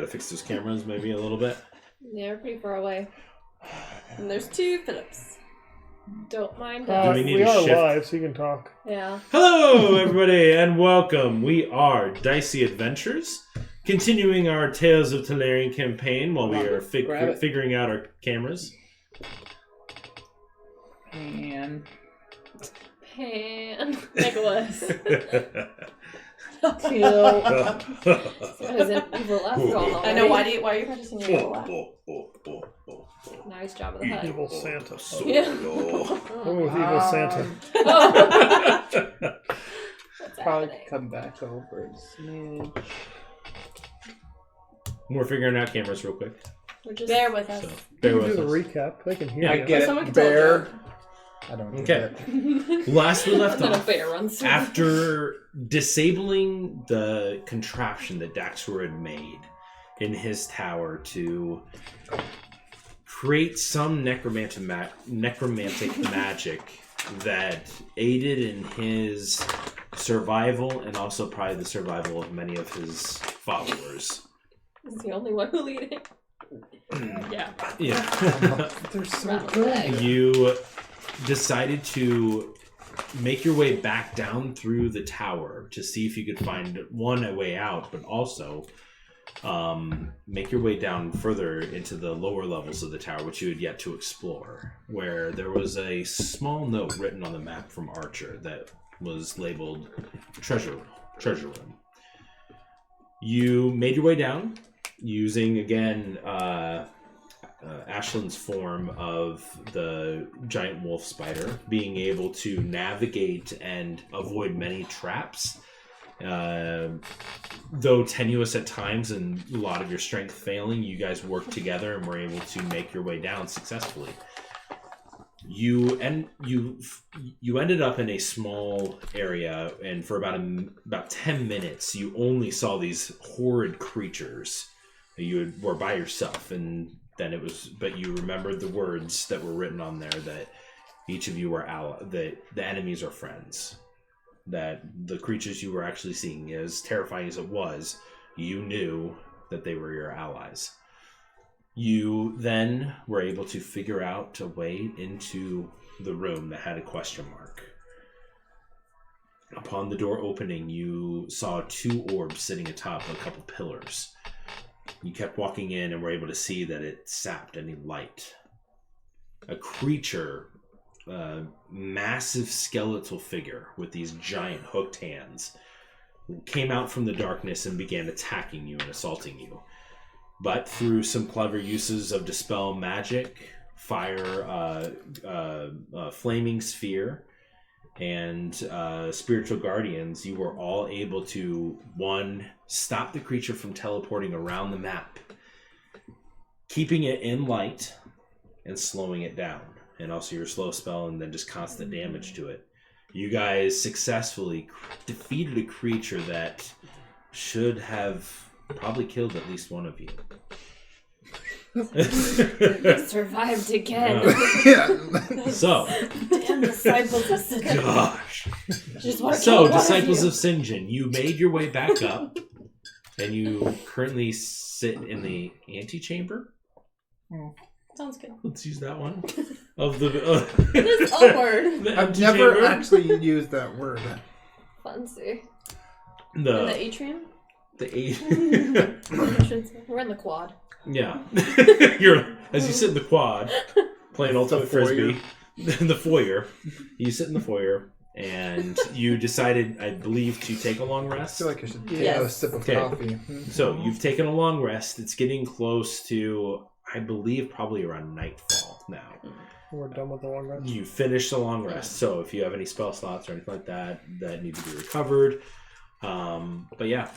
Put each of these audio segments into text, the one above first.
gotta fix those cameras maybe a little bit. Yeah, we're pretty far away. And there's 2 Phillips. Don't mind Do us. we need We to are shift? live, so you can talk. Yeah. Hello, everybody, and welcome. We are Dicey Adventures, continuing our Tales of Talerian campaign while we are figuring out our cameras. Pan. Nicholas. Kill. That is an evil laugh going on. I know. Why are you practicing your evil laugh? Nice job of the head. Evil Santa. Yeah. Going with Evil Santa. What's Probably happening? come back over and smidge. We're figuring out cameras real quick. We're just Bear with us. So, You bear can with do the us. recap. They can hear Yeah, I you. get Someone it. can tell a Bear. joke. I don't Okay. get Last we left And then a off, bear runs through. after disabling the contraption that Daxor had made in his tower to create some necromantic magic that aided in his survival and also probably the survival of many of his followers. He's the only one who lead it. Yeah. Yeah. They're so Round good. leg. You decided to make your way back down through the tower to see if you could find a way out, but also make your way down further into the lower levels of the tower, which you had yet to explore, where there was a small note written on the map from Archer that was labeled treasure room. You made your way down using again Ashland's form of the giant wolf spider, being able to navigate and avoid many traps, though tenuous at times and a lot of your strength failing. You guys worked together and were able to make your way down successfully. You ended up in a small area, and for about 10 minutes you only saw these horrid creatures. You were by yourself, and then but you remembered the words that were written on there that each of you were that the enemies are friends. That the creatures you were actually seeing, as terrifying as it was, you knew that they were your allies. You then were able to figure out a way into the room that had a question mark. Upon the door opening, you saw 2 orbs sitting atop a couple pillars. You kept walking in and were able to see that it sapped any light. A creature, massive skeletal figure with these giant hooked hands, came out from the darkness and began attacking you and assaulting you. But through some clever uses of dispel magic, fire, flaming sphere, and spiritual guardians, you were all able to, 1, stop the creature from teleporting around the map, keeping it in light and slowing it down, and also your slow spell and then just constant damage to it. You guys successfully defeated a creature that should have probably killed at least one of you. Survived again. So, Damn disciples of Satan. gosh. Just want to So, kill one Disciples of of Sinjin, you made your way back up, and you currently sit in the antechamber. you. Sounds good. Let's use that one. Of the This upward. the I've never antechamber. actually used that word. Fancy. In the the atrium? We're in the quad. Yeah. As you sit in the quad playing Ultimate Frisbee in the foyer. You sit in the foyer and you decided, I believe, to take a long I rest. feel like I should take Yes. a sip of Okay. coffee. So you've taken a long rest. It's getting close to, I believe, probably around nightfall now. We're done with the long rest. You finished a long rest. So if you have any spell slots or anything like that need to be recovered. But yeah,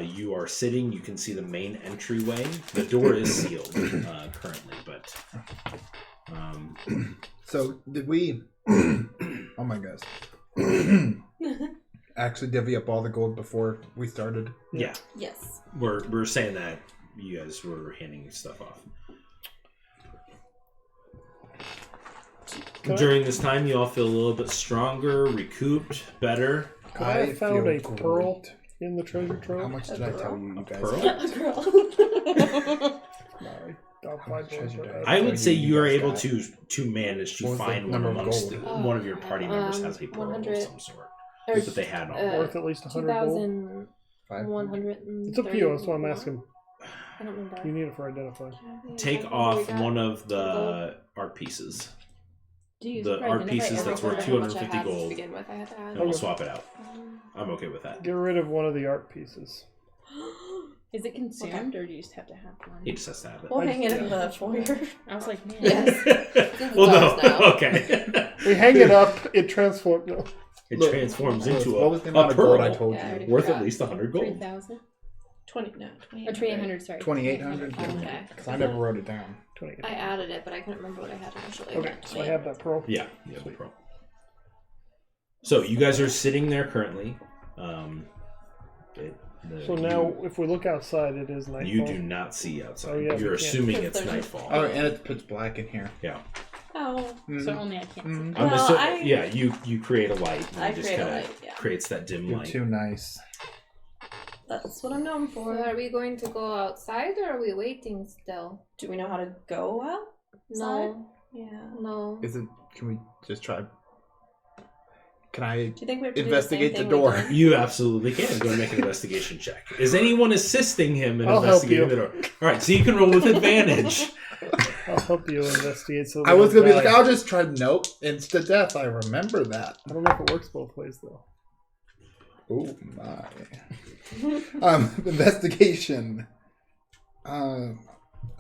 you are sitting. You can see the main entryway. The door is sealed currently, but So did we? Oh my gosh! Actually, divvy up all the gold before we started. yeah, Yes. we're saying that you guys were handing stuff off. During this time, you all feel a little bit stronger, recouped, better. I found a feel pearl great. in the treasure trove? How much did I tell you, you guys? Pearl? No, I'll find Treasure one, dive. but I would say you are guys able got? to manage to What was the find one number of amongst gold? one of your party members has a pearl of 100 some sort or that they had on. worth at least 100 gold. 2,100. It's up to you. That's why I'm asking. I don't remember. You need it for identifying. Take off one of the art pieces. Do you The art pieces that's worth How much I 250 had to gold, begin with, I had to add. and we'll swap it out. I'm okay with that. Get rid of one of the art pieces. Is it consumed or do you just have to have one? He just has to have it. We'll hang it in the foyer. I was like, man. Yes. Well, ours now. no. Okay. We hang it up. It transforms. No. It Look, transforms look, into what was the a amount of gold I pearl told Yeah, I you? already worth forgot. at least 100 gold. 3,000? 20, no, 20. Or 2,800, sorry. 2,800. Okay. Because I never wrote it down. 28. I added it, but I couldn't remember what I had initially. Okay, so I have that pearl. Yeah, the pearl. So you guys are sitting there currently. So now, if we look outside, it is nightfall. you do not see outside. Oh, yeah, we You're can't. assuming Because it's there's a- nightfall. Oh, and it's pitch black in here. Yeah. Oh. So only I can't see. Mm. I'm Well, I- yeah, you create a light. And I it just create a kinda light, yeah. creates that dim You're light. too nice. That's what I'm known So for. are we going to go outside or are we waiting still? Do we know how to go out? No, Yeah. no. Is it? Can we just try? Can I? Do you think we have to Investigate do the, the same door. thing we did? You absolutely can. Go and make an investigation check. Is anyone assisting him in I'll help investigating you. the door? All right, so you can roll with advantage. I'll help you investigate. So I was gonna be die. like, I'll just try. Nope, insta death. I remember that. I don't know if it works both ways though. Oh my. Investigation. I'm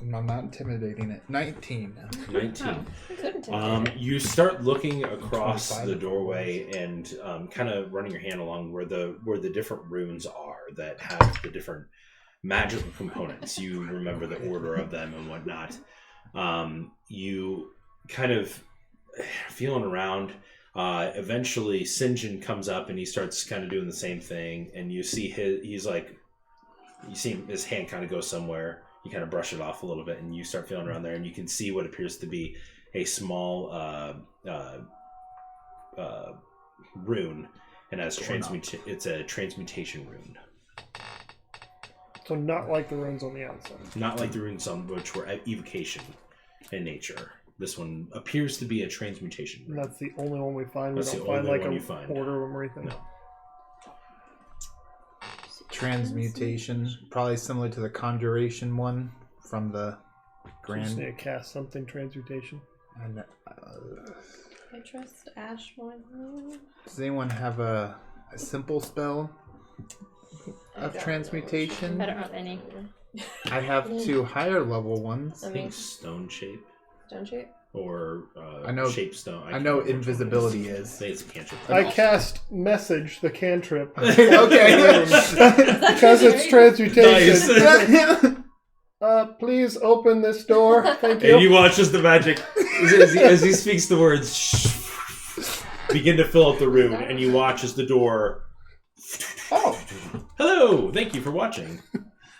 not intimidating it. 19. 19. Couldn't You start looking across 25. the doorway and kind of running your hand along where the different runes are that have the different magical components. You remember the order of them and whatnot. You kind of feeling around. Eventually, Sinjin comes up and he starts kind of doing the same thing. And you see you see his hand kind of go somewhere. You kind of brush it off a little bit, and you start feeling around there, and you can see what appears to be a small rune, and as it's a transmutation rune. So not like the runes on the outside. Not like the runes on which were evocation in nature. This one appears to be a transmutation And rune. that's the only one we find. We That's don't the find only like one a you find. order of them or anything. No. Transmutation, probably similar to the conjuration one from the Just need grand. to cast something transmutation. And, I trust Ash more than does anyone have a simple spell I of don't transmutation? I don't have any. I have 2 higher level ones. I think stone shape Stone shape? or I know- shape stone. I can't know remember which one it invisibility I is. think it's a cantrip. I cast message the cantrip Okay. because it's transmutation. Nice. Please open this door. Thank And you. you watch as the magic, as he speaks the words, begin to fill up the room, and you watch as the door. Oh, Hello, thank you for watching.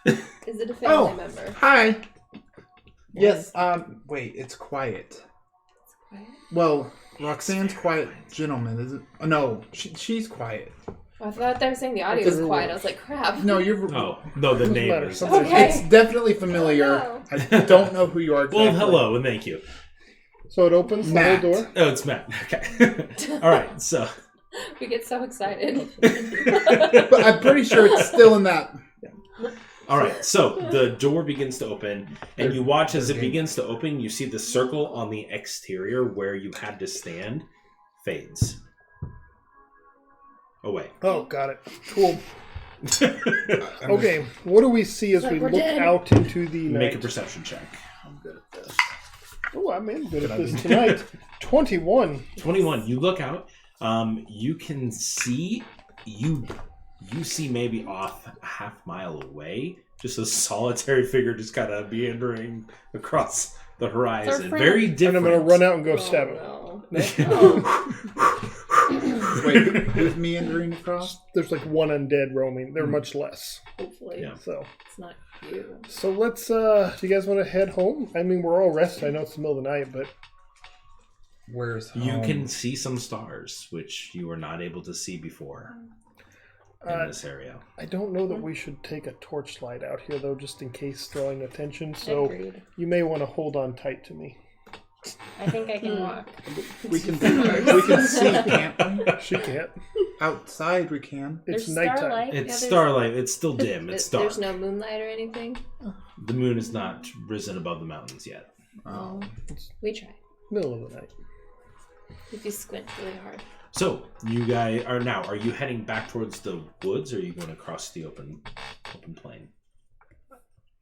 Is it a family Oh. member? hi. Yes. Wait. It's quiet. Well, Roxanne's quiet gentleman, is it? Oh, no, she's quiet. I thought they were saying the audio was It's- quiet. I was like, crap. No, you're. Oh no, the Doesn't name matter. is. Somebody- Okay. It's definitely familiar. Oh, I don't know who you are. Well, exactly. hello and thank you. So it opens the Matt. whole door. Oh, it's Matt. Okay. All right. So. we get so excited. But I'm pretty sure it's still in that. All right, so the door begins to open, and you watch as it begins to open. You see the circle on the exterior where you had to stand fades away. Oh, got it. Cool. Okay, what do we see as It's like we we're look dead. out into the night? Make a perception check. I'm good at this. Oh, I'm in good at this tonight. 21. 21. You look out. You can see you see maybe off a half mile away, just a solitary figure just kind of meandering across the horizon. friend. Very And different. I'm going to run out and go Oh, stab it. no. Wait, who's meandering across? There's like one undead roaming. They're much less. Hopefully. Yeah. So It's not you. let's, do you guys want to head home? I mean, we're all rested. I know it's the middle of the night, but Where's home? You can see some stars, which you were not able to see before. in this area. I don't know that we should take a torchlight out here, though, just in case drawing attention. So Agreed. you may want to hold on tight to me. I think I can walk. We can see, can't we? She can't. Outside we can. It's There's nighttime. starlight. It's there's- starlight. It's still dim. It's dark. There's no moonlight or anything. The moon is not risen above the mountains yet. Oh, we try. Middle of the night. If you squint really hard. So you guys are you heading back towards the woods, or are you going across the open plain?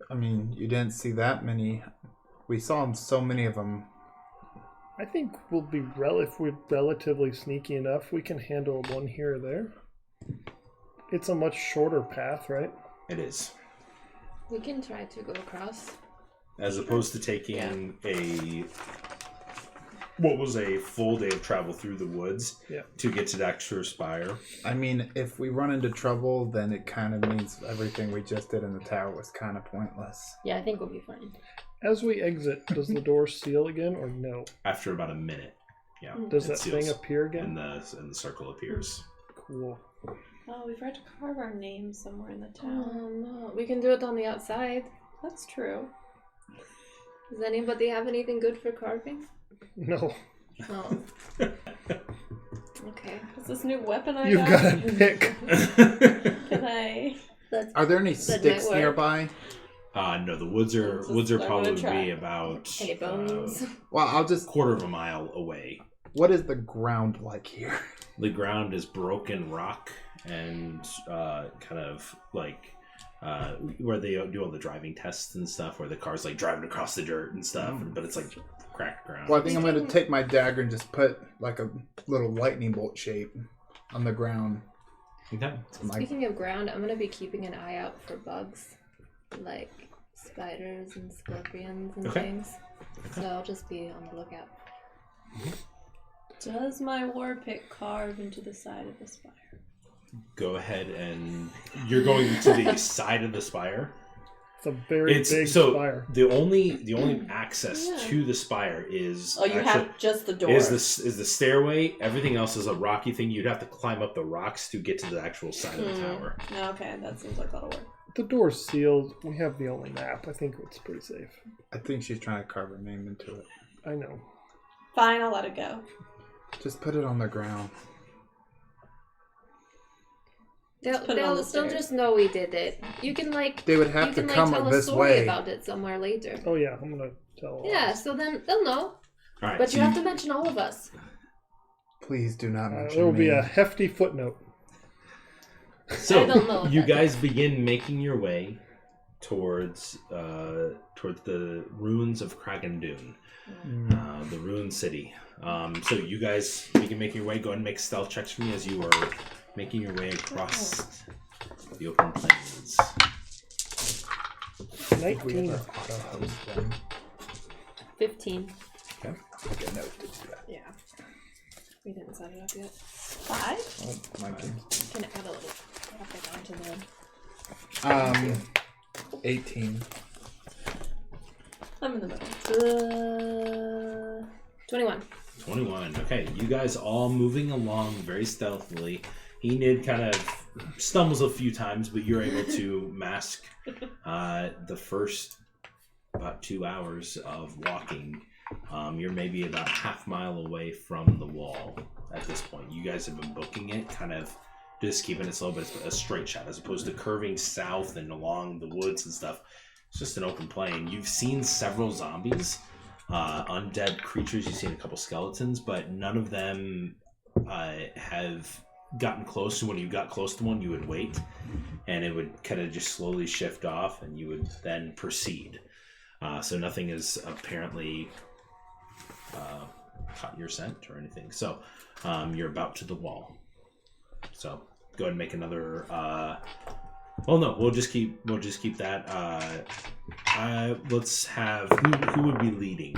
I mean, you didn't see that many. We saw so many of them. I think we'll be if we're relatively sneaky enough, we can handle one here or there. It's a much shorter path, right? It is. We can try to go across. As opposed to taking a full day of travel through the woods to get to the actual Spire. I mean, if we run into trouble, then it kind of means everything we just did in the tower was kind of pointless. Yeah, I think we'll be fine. As we exit, does the door seal again or no? After about a minute, Does it that thing seals, appear again? and the circle appears. Cool. Oh, we've got to carve our names somewhere in the town. Oh no, we can do it on the outside. That's true. Does anybody have anything good for carving? No. Oh. Okay. What's this new weapon I You've got to pick. Can I? Are there any That sticks might work. nearby? No, the woods are Let's woods are just- I'm gonna probably try. about Any bones? Well, I'll just. quarter of a mile away. What is the ground like here? The ground is broken rock and kind of like where they do all the driving tests and stuff, where the car's like driving across the dirt and stuff, but it's like cracked ground. Well, I think I'm going to take my dagger and just put like a little lightning bolt shape on the ground. Okay. Speaking of ground, I'm gonna be keeping an eye out for bugs, like spiders and scorpions and Okay. things. So I'll just be on the lookout. Does my war pick carve into the side of the spire? Go ahead, and you're going to the side of the spire. It's a very big spire. The only access to the spire is Oh, you have just the door. is the stairway. Everything else is a rocky thing. You'd have to climb up the rocks to get to the actual side of the tower. Okay, that seems like that'll work. The door's sealed. We have the only map. I think it's pretty safe. I think she's trying to carve her name into it. I know. Fine, I'll let it go. Just put it on the ground. They'll put it on the they'll stairs. just know we did it. You can They would have to come tell a this story way. about it somewhere later. Oh yeah, I'm gonna tell. Yeah, so then they'll know. All right, But so you have to mention all of us. Please do not mention there will me. be a hefty footnote. So I don't know if you that's guys begin making your way towards the ruins of Kragendun, the ruined city. So you guys begin making your way. Go ahead and make stealth checks for me as you are making your way across the open plains. 19. 15. Okay. Yeah. We didn't set it up yet. 5? Oh, my goodness. Can add a little graphic onto the 18. I'm in the middle. 21. 21. Okay, you guys all moving along very stealthily. Enid kind of stumbles a few times, but you're able to mask the first about 2 hours of walking. You're maybe about half mile away from the wall at this point. You guys have been booking it, kind of just keeping it slow, but it's a straight shot as opposed to curving south and along the woods and stuff. It's just an open plain. You've seen several zombies, undead creatures. You've seen a couple skeletons, but none of them have gotten close. So when you got close to one, you would wait, and it would kind of just slowly shift off, and you would then proceed. So nothing is apparently caught your scent or anything. So you're about to the wall. So go ahead and make another. Well, no, we'll just keep that. Let's have who would be leading.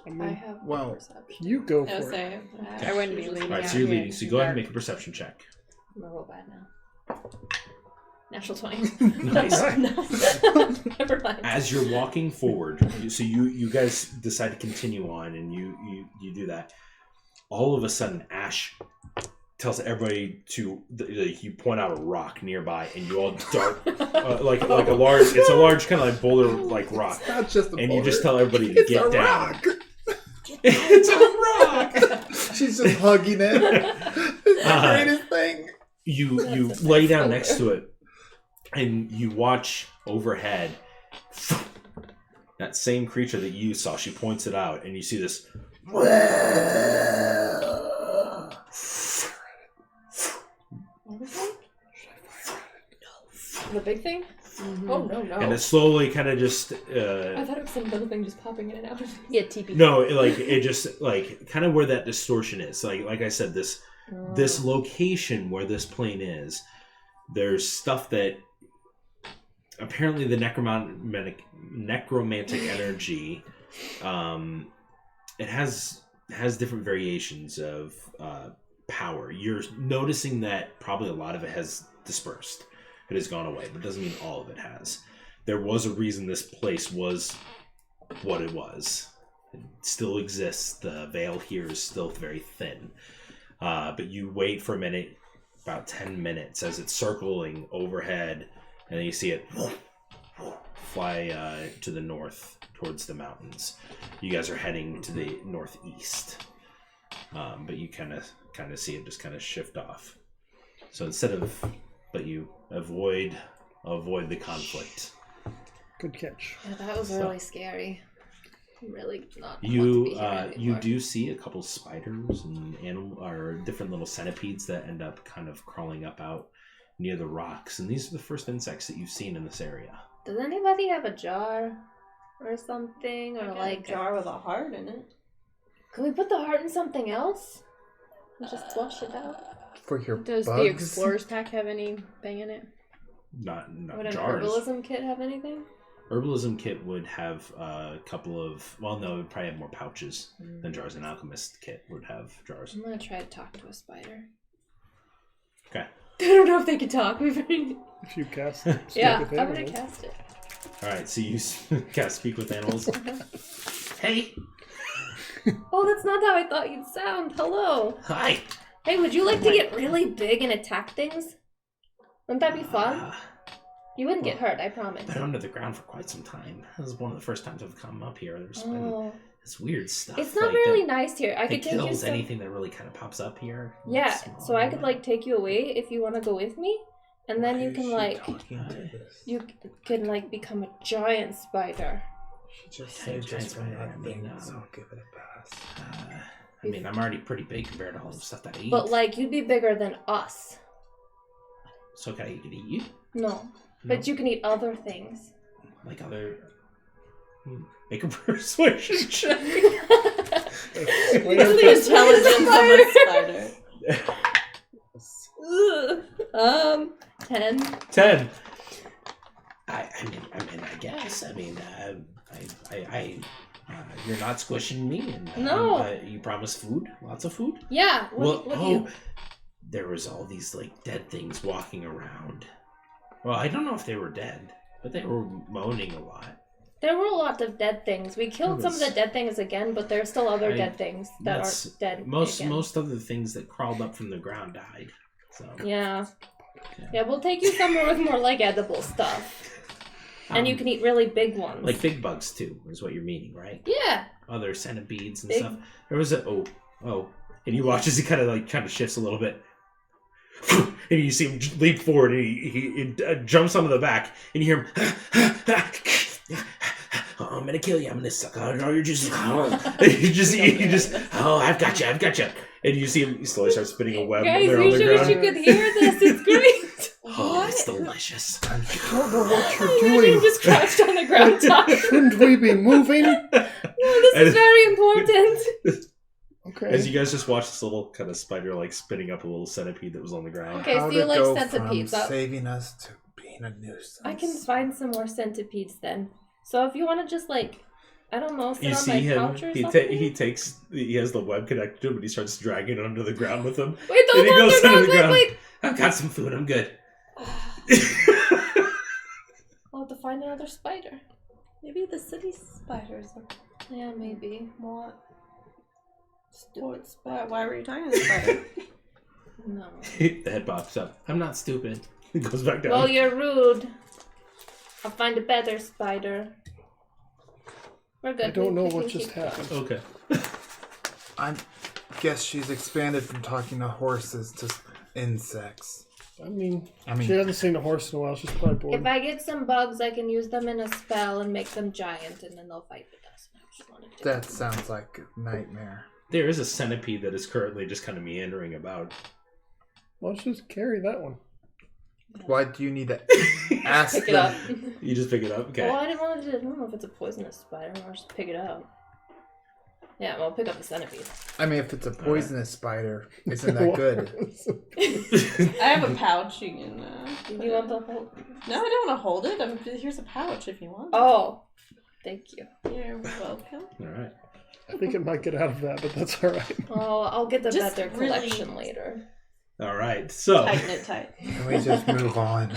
I mean, I have Well, perception. you go I was for it. saying, I wouldn't be leading. All right, out so you're here. leading. So go ahead and make a perception check. I'm gonna roll bad now. Natural 20. Nice. Never mind. As you're walking forward, so you guys decide to continue on, and you do that. All of a sudden, ash tells everybody to you point out a rock nearby, and you all dart like a large. It's a large kind of like boulder like rock, It's not just a and boulder. you just tell everybody to get down. Rock. It's a rock. She's just hugging it. It's the greatest thing. You lay down next to it, and you watch overhead. That same creature that you saw, she points it out, and you see this. The big thing? Mm-hmm. Oh, no. And it slowly kind of just. I thought it was some little thing just popping in and out. Yeah, TP. No, it just like kind of where that distortion is. Like I said, this location where this plane is, there's stuff that apparently the necromantic energy, it has different variations of power. You're noticing that probably a lot of it has dispersed. It has gone away, but it doesn't mean all of it has. There was a reason this place was what it was. It still exists. The veil here is still very thin. But you wait for a minute, about 10 minutes, as it's circling overhead, and then you see it fly to the north towards the mountains. You guys are heading to the northeast, but you kind of see it just kind of shift off. So but you avoid the conflict. Good catch. Yeah, that was really scary. I'm really not. You do see a couple spiders and different little centipedes that end up kind of crawling up out near the rocks, and these are the first insects that you've seen in this area. Does anybody have a jar or something, or like a jar with a heart in it? Can we put the heart in something else? And just flush it out. For your Does bugs? the explorer's pack have anything in it? Not Would an jars. herbalism kit have anything? Herbalism kit would have a couple of. Well, no, it would probably have more pouches than jars. An alchemist kit would have jars. I'm gonna try to talk to a spider. Okay. I don't know if they can talk. We've already... If you cast it, Yeah, with I'm gonna animals. cast it. All right. So you cast speak with animals. Hey. Oh, that's not how I thought you'd sound. Hello. Hi. Hey, would you like to get really big and attack things? Wouldn't that be fun? You wouldn't get hurt, I promise. I've been under the ground for quite some time. This is one of the first times I've come up here. There's been this weird stuff. It's not like really that, nice here. I could that take you kills some... anything that really kind of pops up here. Yeah, It's so I could like take you away if you want to go with me, and then you can like you can like become a giant spider. She just Okay, said just giant one spider, that thing, I mean, so I'll give it a pass. I mean, I'm already pretty big compared to all the stuff that I eat. But like you'd be bigger than us. So can I eat you? No, but you can eat other things. Like other... Make a persuasion check. What's the intelligence of a spider? 10. 10. I guess. You're not squishing me, and No. you promised food, lots of food. Yeah. What do you... There was all these like dead things walking around. Well, I don't know if they were dead, but they were moaning a lot. There were a lot of dead things. We killed some of the dead things again, but there's still other dead things that aren't dead. Most of the things that crawled up from the ground died. So Yeah, we'll take you somewhere with more like edible stuff. And you can eat really big ones. Like big bugs too, is what you're meaning, right? Yeah. Other centipedes and Big. stuff. There was a and you watch as he kind of shifts a little bit, and you see him leap forward, and he jumps onto the back, and you hear him. Oh, I'm gonna kill you. I'm gonna suck out all your juices. you just. Oh, I've got you. And you see him. He slowly starts spinning a web Guys, there on you the wish ground. you could hear this. It's great. Oh, it's delicious. I don't know what you're You doing. just crouched on the ground talking. Shouldn't we be moving? No, this is very important. Okay. As you guys just watch this little kind of spider like spinning up a little centipede that was on the ground. Okay, so you like centipedes. From saving us to being a nuisance. I can find some more centipedes then. So if you want to just like, I don't know, sit You on see my him. couch or something. He has the web connected to him, and he starts dragging it under the ground with him. Wait, Then he goes under the ground. wait. I've got some food. I'm good. I'll have to find another spider. Maybe the city spiders are Yeah, maybe. more stupid spider. Why were you talking to the spider? No. The head pops up. I'm not stupid. It goes back down. Well, you're rude. I'll find a better spider. We're good. I don't know We what can just keep going. happened. Okay. I guess she's expanded from talking to horses to insects. I mean, I mean- she hasn't seen a horse in a while. She's probably bored. If I get some bugs, I can use them in a spell and make them giant, and then they'll fight with us. I just wanted to- That sounds like a nightmare. There is a centipede that is currently just kind of meandering about. Well, let's just carry that one. Why do you need to ask Pick it up. them? You just pick it up? Okay. Well, I didn't want to. I don't know if it's a poisonous spider. I'll just pick it up. Yeah, well, pick up the centipede. I mean, if it's a poisonous spider, isn't that good? I have a pouch. You can. Do you want the whole? No, I don't want to hold it. Here's a pouch if you want. Oh, thank you. You're welcome. All right. I think it might get out of that, but that's all right. Oh, I'll get the Just better really- collection later. All right. So Tighten it tight. Can we just move on?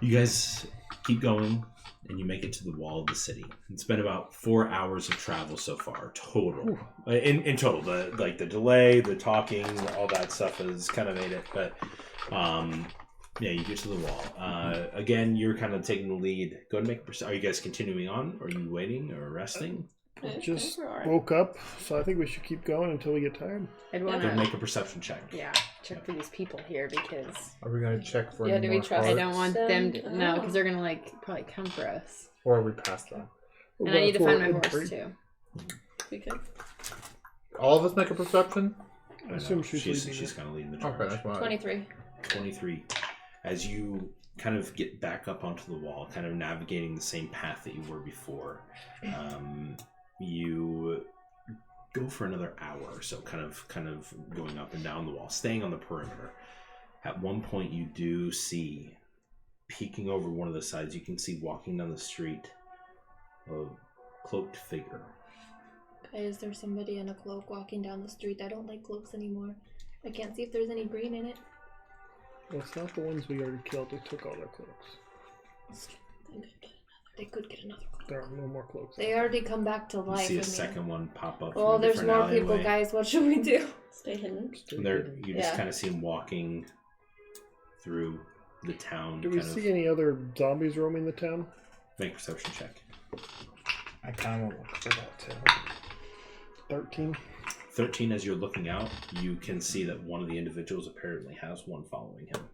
you guys keep going, and you make it to the wall of the city. It's been about 4 hours of travel so far, total. In total, the delay, the talking, all that stuff has kind of made it. But yeah, you get to the wall. Again, you're kind of taking the lead. Go ahead and make. Are you guys continuing on? Or are you waiting or resting? Just we're all right. woke up, so I think we should keep going until we get tired. I'd Go want ahead and to, make a perception check. check for these people here because Are we going to check for Yeah, any do we more trust- I hearts? don't want Them- them to, no, because they're gonna probably come for us. Or are we past that? And I need to find my horse Intrigued. too. We could. All of us make a perception? I assume she's she's leading kind of leading the charge. Okay, that's fine. 23. 23. As you kind of get back up onto the wall, kind of navigating the same path that you were before, you go for another hour or so, kind of going up and down the wall, staying on the perimeter. At one point, you do see, peeking over one of the sides, you can see walking down the street a cloaked figure. Is there somebody in a cloak walking down the street? I don't like cloaks anymore. I can't see if there's any green in it. Well, it's not the ones we already killed. They took all their cloaks. They could get another cloak. There are no more cloaks. They already come back to You life. see a I mean. second one pop up. Oh, from a there's different more people, alleyway. guys. What should we do? Stay hidden. And you just Yeah. kind of see him walking through the town. Do we kind see of any other zombies roaming the town? make a perception check. I kind of want to look for that too. 13. 13, as you're looking out, you can see that one of the individuals apparently has one following him.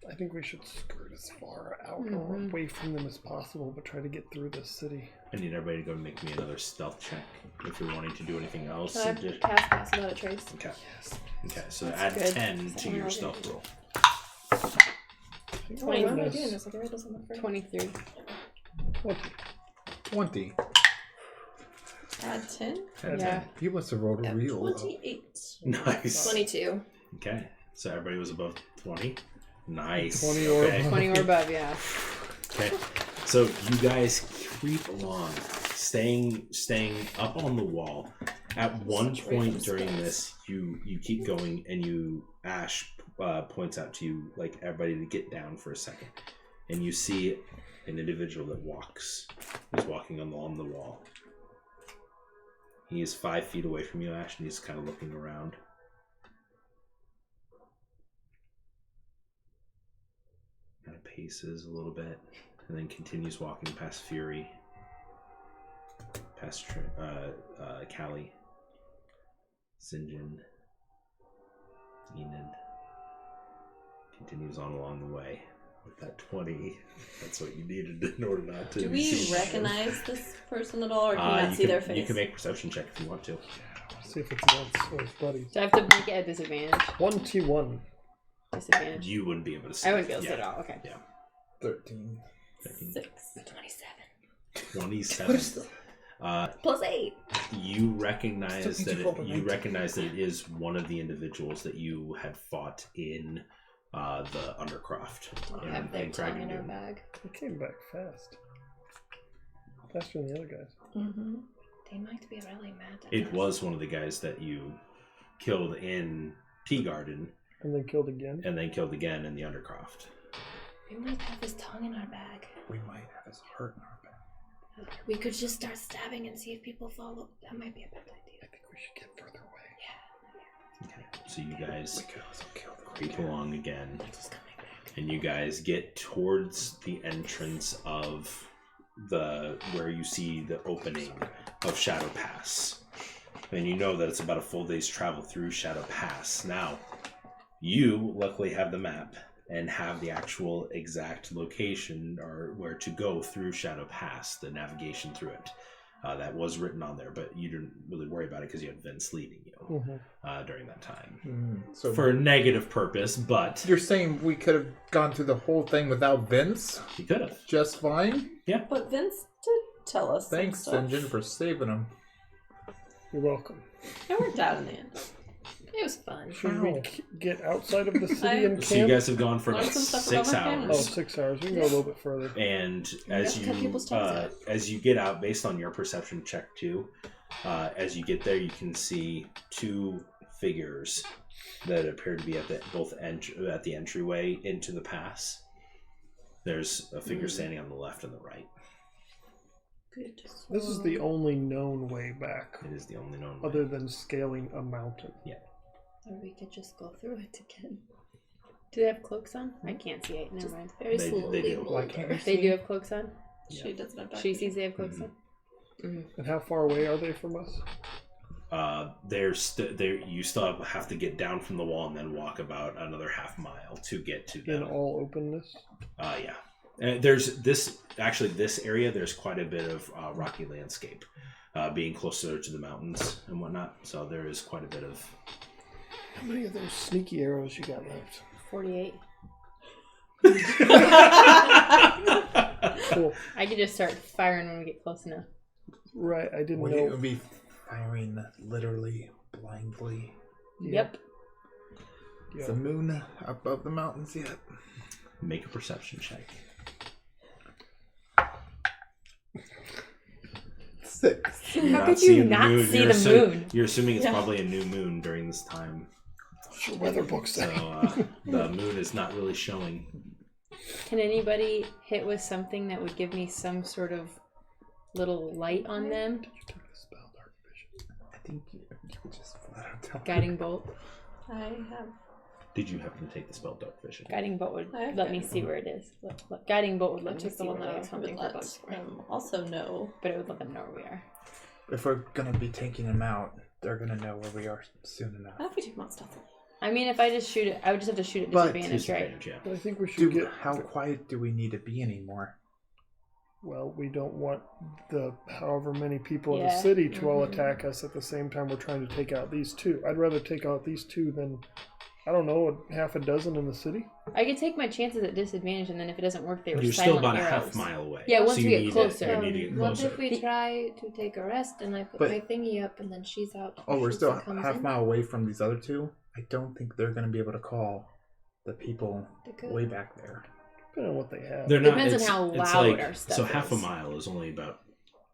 I think we should skirt as far out or away from them as possible, but try to get through this city. I need everybody to go and make me another stealth check if you're wanting to do anything else. Can I And just- cast Pass Without a Trace? Okay. Yes. Okay, so That's add good. 10 to your Alright. stealth roll. Oh, why am I doing this? Like, I read this on the first. 23. 20. Add 10. Add Yeah. 10. You must have rolled a real. 28. Nice. 22. Okay, so everybody was above 20. Nice. 20 or okay. above. 20 or above, yeah. Okay, so you guys creep along, staying up on the wall. At one point during this, you keep going, and Ash points out to you, like, everybody to get down for a second, and you see an individual that is walking along the wall. He is 5 feet away from you, Ash, and he's kind of looking around. Kind of paces a little bit, and then continues walking past Fury, past Callie, Sinjin, Enid. Continues on along the way. With that 20, that's what you needed in order not to. Do we see them. recognize this person at all, or can we not see their face? You can make a perception check if you want to. See if it's Lance or his buddies. So I have to make it at disadvantage. 21. Disadvantage. You wouldn't be able to see. I wouldn't be able to yeah. see it all. Okay. Yeah. 13. 6. 27. Plus 8. You recognize Still that need to roll a you 19. recognize that it is one of the individuals that you had fought in the Undercroft. We have their tongue in our bag. He came back fast. Faster than the other guys. Mm-hmm. They might be really mad at It us. was one of the guys that you killed in Tea Garden And then killed again. and then killed again in the Undercroft. We might have his tongue in our bag. We might have his heart in our back. We could just start stabbing and see if people follow. That might be a bad idea. I think we should get further away. Okay, so you guys creep along again, and you guys get towards the entrance of where you see the opening of Shadow Pass, and you know that it's about a full day's travel through Shadow Pass. Now, you luckily have the map and have the actual exact location or where to go through Shadow Pass, the navigation through it. That was written on there, but you didn't really worry about it because you had Vince leading you during that time. So For a negative purpose, but... You're saying we could have gone through the whole thing without Vince? You could have. Just fine? Yeah. But Vince did tell us. Thanks, some St. stuff. for saving him. You're welcome. It worked out in the end. It was fun. Should we get outside of the city and camp? So you guys have gone for about Learn some stuff 6 about my family. Oh, hours. 6 hours. We can go a little bit further. And have to cut people's tongues as you get out, based on your perception check too, as you get there, you can see 2 figures that appear to be at the entryway into the pass. There's a figure standing on the left and the right. Good. This is the only known way back, It is the only known way. other than scaling a mountain. Or we could just go through it again. Do they have cloaks on? I can't see it. Never mind. Very They slowly. do. Why can't we They see? do have cloaks on? She doesn't have She sees they have cloaks on? And how far away are they from us? You still have to get down from the wall and then walk about another half mile to get to In them. all openness? Yeah. There's this area. There's quite a bit of rocky landscape, being closer to the mountains and whatnot. So there is quite a bit of. How many of those sneaky arrows you got left? 48. Cool. I could just start firing when we get close enough. Right, I didn't Would know. it be firing literally blindly? Yep. Is the moon above the mountains yet? Make a perception check. 6. How could you not see the moon? You're assuming it's probably a new moon during this time. What's your weather book say? So the moon is not really showing. Can anybody hit with something that would give me some sort of little light on them? I think you just flat out tell me. Guiding bolt. I have. Did you happen to take the spell Dark Vision? Guiding bolt would I have let me guiding see where it is. Guiding bolt would I let me took the see one where that I I was hunting would for bugs. let also know. But it would let them know where we are. If we're gonna be taking them out, they're gonna know where we are soon enough. How if we take them out stealthily? I mean, if I just shoot it, I would just have to shoot at But- disadvantage, right? Disadvantage, yeah. But I think we should get. How quiet do we need to be anymore? Well, we don't want the however many people in the Yeah. city to all attack us at the same time we're trying to take out these 2. I'd rather take out these 2 than, I don't know, half a dozen in the city. I could take my chances at disadvantage, and then if it doesn't work, they were You're silent still about arrows. a half mile away. Yeah, once so we you get need closer. you need to get What closer. if we try to take a rest and I put But- my thingy up and then she's out? Oh, we're She still comes half in? mile away from these other 2. I don't think they're gonna be able to call the people They could. way back there. Depending on what they have. They're not. Depends on it's, how it's loud like, our stuff so half a is. mile is only about.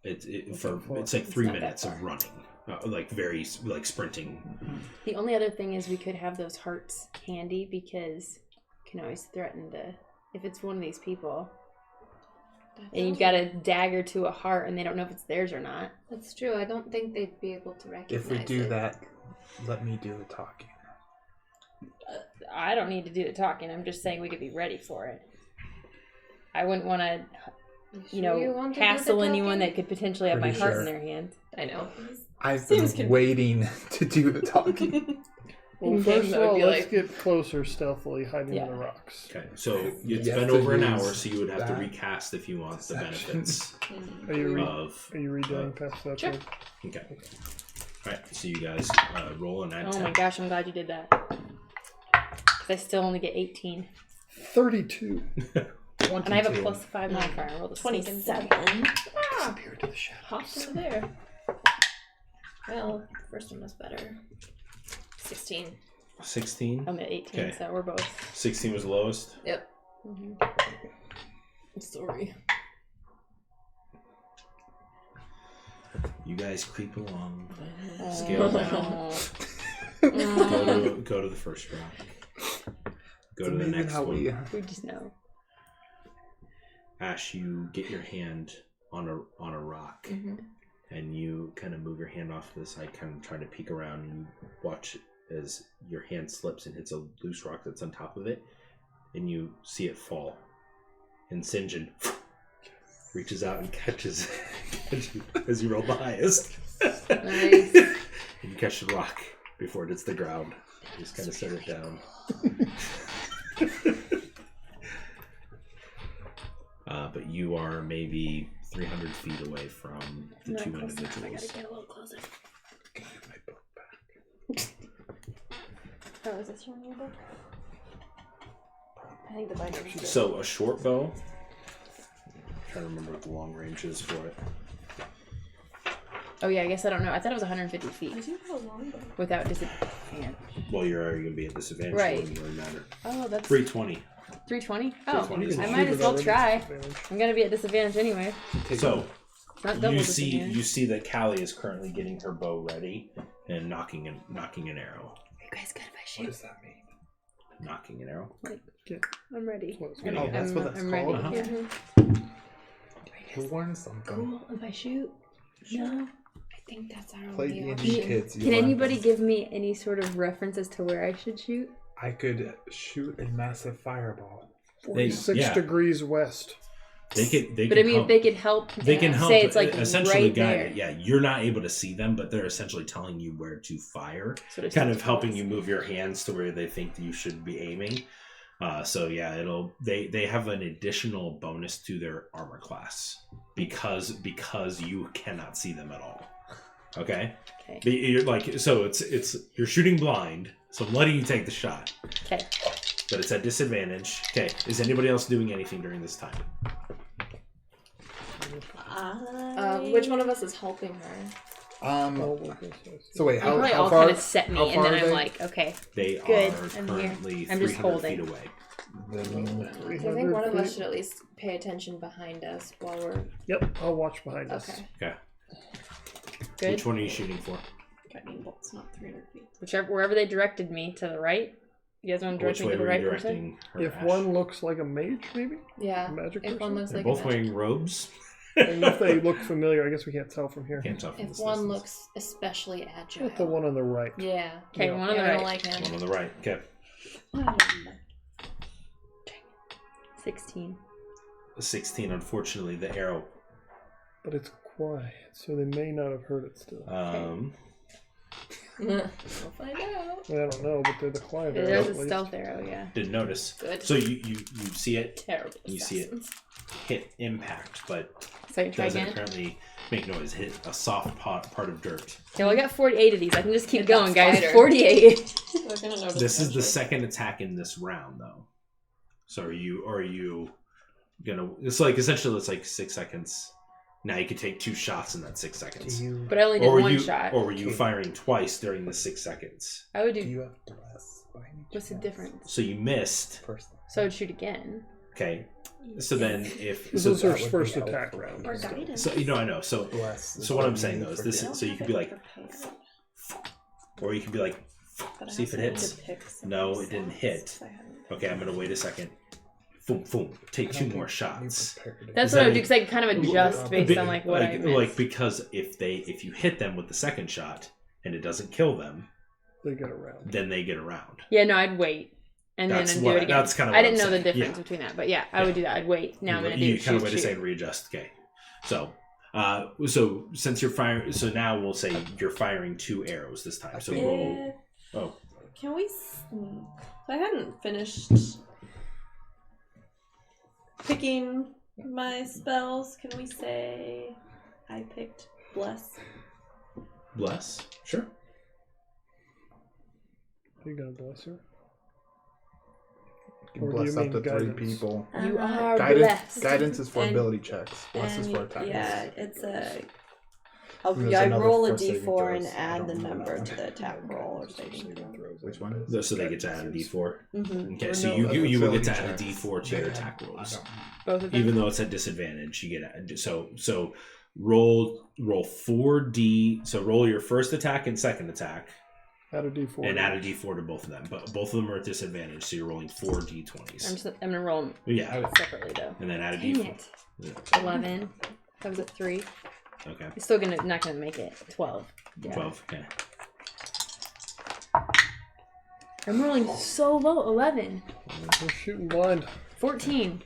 It's not far. like 3 not that minutes of far. running, like very like sprinting. The only other thing is we could have those hearts handy because you can always threaten to, if it's one of these people, and you've got a dagger to a heart and they don't know if it's theirs or not. That's true. I don't think they'd be able to recognize If we do it. that, let me do the talking. I don't need to do the talking. I'm just saying we could be ready for it. I wouldn't want to, You sure you want to do the hassle anyone talking? that could potentially have Pretty my heart sure. in their hand. I know. I've Seems been waiting to do the talking. Well, In first game, of that would all, be let's like- get closer stealthily, hiding Yeah. in the rocks. Okay, so it's You been have to over an use hour, so you would have to that recast if you want the deception. benefits Are you of. redoing past that? Sure. thing? Okay. All right, so you guys roll and add Oh 10. my gosh, I'm glad you did that. 'Cause I still only get 18. 32. 22. And I have a +5 modifier. I rolled a 27. Disappeared to the shadows. Hopped over there. Well, the first one was better. 16. 16. I'm at 18, Okay. so we're both. 16 was the lowest. Yep. Sorry. You guys creep along. Oh. Scale down. Go to the first rock. Go It's to the amazing next how one. we We just know. Ash, you get your hand on a rock, and you kind of move your hand off to the side, kind of trying to peek around, and you watch as your hand slips and hits a loose rock that's on top of it, and you see it fall. And St. John reaches out and catches as you roll the highest. Nice. And you catch the rock before it hits the ground. You just kind of set it down. But you are maybe 300 feet away from the two individuals. I gotta get a little closer. Can I have my book back? Oh, is this your new book? I think the binding. So a short bow. I'm trying to remember what the long range is for it. Oh yeah, I guess I don't know. I thought it was 150 I feet do have a longbow. without disadvantage. Well, you're already going to be at disadvantage. Right. So it doesn't really matter. Oh, that's 320. 320. Oh, 320 is I long. might as well Already try. disadvantage. I'm gonna be at disadvantage anyway. So Not double you see disadvantage. that Callie is currently getting her bow ready and knocking an arrow. Are you guys good if I What shoot? does that mean? Knocking an arrow. I'm ready. Well, it's I'm, gonna Oh, that's what that's I'm called? ready. Uh-huh. Yeah. Who learned something? Cool if I shoot. No. I think that's our Play only D&D, option. kids. You Can learn anybody things. give me any sort of reference as to where I should shoot? I could shoot a massive fireball. 46 yeah. degrees west. They But can I mean, help. if they could help, They can help say it's like essentially right guide there. it. Yeah, you're not able to see them, but they're essentially telling you where to fire, Sort of kind of sense. helping you move your hands to where they think that you should be aiming. So yeah, they have an additional bonus to their armor class because you cannot see them at all. Okay. Okay. But you're like, so it's you're shooting blind, so I'm letting you take the shot. Okay. But it's at disadvantage. Okay. Is anybody else doing anything during this time? Which one of us is helping her? Oh, okay, So wait, You how, probably how all far? kind of set me, how and far then are I'm they? like, okay. They Good, are I'm here. currently I'm just 300 feet holding. away. I think one of us should at least pay attention behind us while we're. Yep, I'll watch behind us. Okay. Okay. Good. Which one are you shooting for? Lightning bolt's not 300 feet. Wherever they directed me, to the right. You guys want to direct Which me way to the were you right person? directing her? If Ash? one looks like a mage, maybe? Yeah. A magic If one person? looks They're like both a magic- wearing robes. And if they look familiar, I guess we can't tell from here. Can't tell from If this one distance. looks especially agile. With the one on the right. Yeah. Okay, Yeah. one on Yeah, the I don't right. like him. One on the right. Okay. 16. 16. Unfortunately, the arrow. But it's quiet, so they may not have heard it still. We'll find out. I don't know, but they're the quiet There's arrows, a at least. stealth arrow, yeah. Didn't notice. Good. So you see it. Terrible. You see it hit impact, but So I can try doesn't again. apparently make noise. Hit a soft part of dirt. Okay, well, I got 48 of these. I can just keep Hit that going, guys. spider. 48. We're gonna notice This is the eventually. second attack in this round, though. So are you gonna? It's like essentially it's like 6 seconds. Now you could take 2 shots in that 6 seconds. But I only did Or one you, shot. or were you firing twice during the 6 seconds? I would Do do. you have bless by any What's the chance? difference? So you missed. Personally. So I would shoot again. Okay. So then if This so, is her that would be first helpful. attack round. Or guidance. so you know I know. So Bless. so what I'm saying though is this I is, don't so you have could be it like, prepared, or you could be like, but I see if it also need hits. to pick some No, it didn't stats, hit. 'cause I haven't- Okay, I'm gonna wait a second. Boom, boom. Take 2 more shots. That's Is what I that would do because I can kind of adjust based Be- on like what I missed. like because if you hit them with the second shot and it doesn't kill them, They get around. then they get around. Yeah, no, I'd wait and That's then what- do it again. that's kinda I what didn't I'm know the saying. difference Yeah. between that, but yeah, I would do that. I'd wait. Now I'm gonna do You kind of shoot, wait to say shoot. and readjust. Okay, so since you're firing, so now we'll say you're firing 2 arrows this time. So roll. Oh, Can we? So I hadn't finished picking my spells. Can we say I picked bless? bless. Sure. Are you gonna bless her? You can Or do bless you up mean to 3 guidance? people. You are Guidance, blessed. guidance is for And- ability checks. Bless is And for attacks. yeah, it's a. There's I another roll a for saving d4 and throws. I add don't the remember number that to one. the attack roll or saving throw. Which one is? So they get to add a D4. Mm-hmm. Okay, Or so no, you will get to ability add a checks. D4 to your They attack add- rolls, I don't- Both of them. even though it's at disadvantage. You get so roll 4D. So roll your first attack and second attack, Add a d4. and add a D4 to both of them. But both of them are at disadvantage, so you're rolling 4 D20s. I'm gonna roll them Yeah, separately though. and then add a Dang D4. it. Yeah. 11, That was a 3. Okay. It's still not gonna make it. 12. Yeah. 12. Okay. I'm rolling so low. 11. We're shooting blind. 14.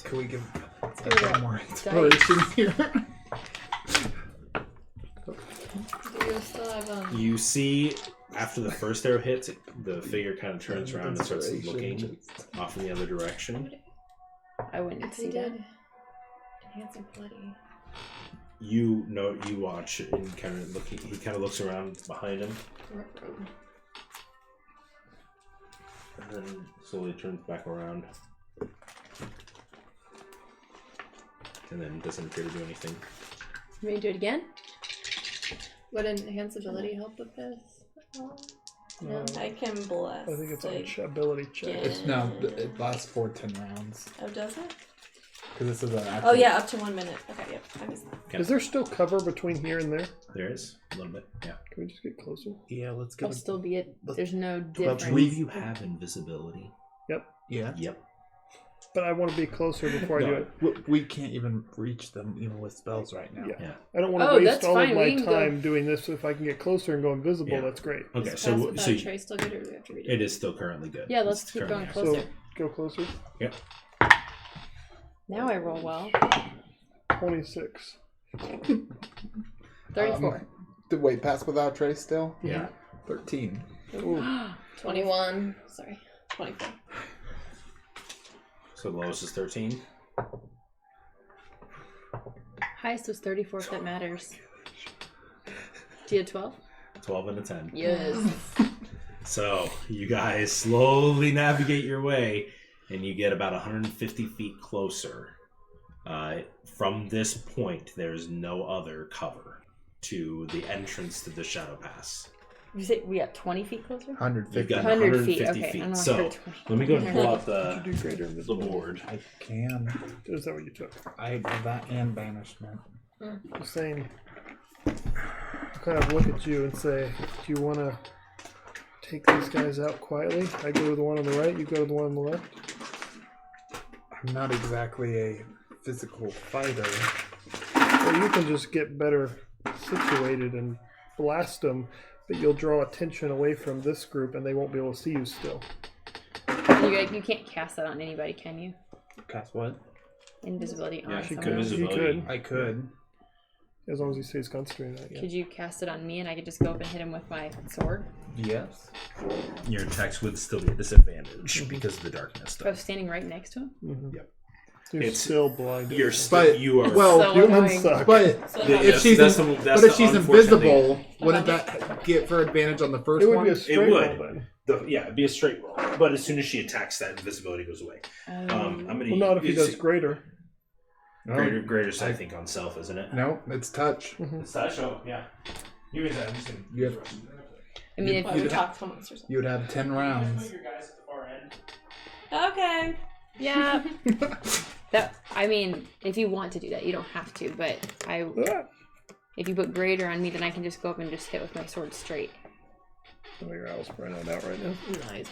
Can we give give it a up. more inspiration here? Do you still have You see, after the first arrow hits, the figure kind of turns around and starts looking off in the other direction. I wouldn't see He that. did enhance and bloody. You watch and kind of looking. He kind of looks around behind him, and then slowly turns back around, and then doesn't appear to do anything. You ready to do it again? Would enhance ability help with this? No. I can bless. I think it's on like, ability check. yeah. No, it lasts for 10 rounds. Oh, does it? Because this is an actual... Oh, yeah, up to 1 minute. Okay, yep. I missed that. Okay. Is there still cover between here and there? There is a little bit. Yeah. Can we just get closer? Yeah, let's I'll get still be it. There's no I difference. believe you have invisibility. Yeah. Yep. But I want to be closer before I do it. We can't even reach them even with spells right now. Yeah. I don't want to Oh, waste that's all fine. of We my can go- time doing this. If I can get closer and go invisible, Yeah. that's great. Okay. Is So pass without so trace still good, or do we have to read it is still currently good. Yeah, let's It's keep going currently closer. So go closer. Yep. Now I roll well. 26. 34. Wait, pass without trace still? Yeah. 13. Ooh. 21. Sorry. 24. So the lowest is 13. Highest was 34 if that matters. Do you have 12? 12 and a 10. Yes. So you guys slowly navigate your way, and you get about 150 feet closer. From this point, there's no other cover to the entrance to the Shadow Pass. You say we got 20 feet closer? 150. You've got 100 feet. 150 Okay. I feet. don't know So if I heard 20. let me go and pull out Did you do greater the invisibility? board. I can. Is that what you took? I have that and banishment. The same. Kind of look at you and say, do you want to take these guys out quietly? I go to the one on the right, you go to the one on the left. I'm not exactly a physical fighter. Or you can just get better situated and blast them, but you'll draw attention away from this group and they won't be able to see you still. You can't cast that on anybody, can you? Cast what? Invisibility on Yeah, someone. could. You could, I could. as long as he stays concentrated on it. Yeah. Could you cast it on me and I could just go up and hit him with my sword? Yes. Your attacks would still be a disadvantage because of the darkness. I was standing right next to him? Mm-hmm. Yep. You're It's- still blinded. You're But- still you are. well, So humans annoying. suck. But So Yeah, if she's that's in- the- that's but if the she's unfortunate thing. invisible, wouldn't that get for advantage on the first It would one? be a straight would. roll then. Yeah, it'd be a straight roll. But as soon as she attacks, that invisibility goes away. I'm gonna. Well, not if he it's- does greater. No. Greater's I think on self, isn't it? No, it's touch. It's that show. Yeah. You guys have. You have, I mean, if Oh, we You'd talked to monsters. you would have 10 rounds. Your guys at the far end. Okay. yeah. I mean, if you want to do that, you don't have to. But if you put greater on me, then I can just go up and just hit with my sword straight. Oh, your owl's probably not out right now. Nice.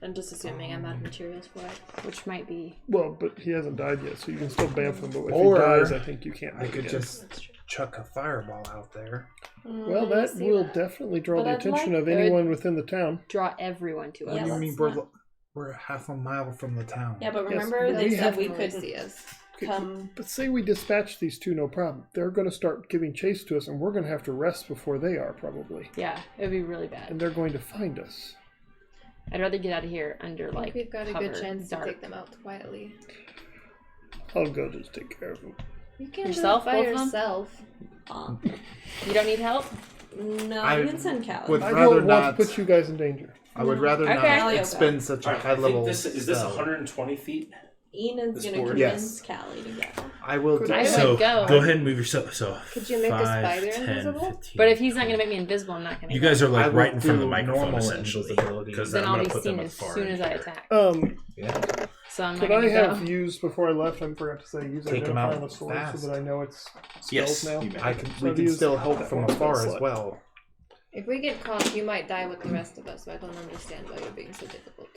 I'm just assuming I'm out of materials for it. Which might be. Well, but he hasn't died yet, so you can still bamf him. But if Or he dies, I think you can't. I make could it just chuck a fireball out there. Well, that will definitely draw But the I'd attention like- of anyone within the town. Draw everyone to us. Yeah, you mean let's we're half a mile from the town? Yeah, but Yes, remember but they we said have we to couldn't see us. come. But say we dispatch these two, no problem. They're going to start giving chase to us, and we're going to have to rest before they are, probably. Yeah, it would be really bad. And they're going to find us. I'd rather get out of here under I think like we've got a cover, good chance dark. to take them out quietly. I'll go just take care of them. You can't Yourself, do it by both of them? yourself. You don't need help. No, I you can send Callie. would- I rather don't want not- to put you guys in danger. I would rather Okay. not I'll expend such a Alright, high level. is this spell. 120 feet? Enid's This gonna board? convince Yes. Callie to go. I will. Could do- I So would go. go ahead and move yourself. So Could you make a 5, spider 10, invisible? 15, But if he's not going to make me invisible, I'm not going to. You guys are I like will right in front of the do microphone normal essentially, invisibility. because then I'm I'll gonna be put them seen at as the far soon end as I here. attack. Yeah. So I'm not Could going I to have go. used before I left? I forgot to say use Take 'em identify out on the sword fast. so that I know it's spells Yes, now. you may. I can. So We I've can used still help that from one afar spell as slot. well. If we get caught, you might die with the rest of us, so I don't understand why you're being so difficult.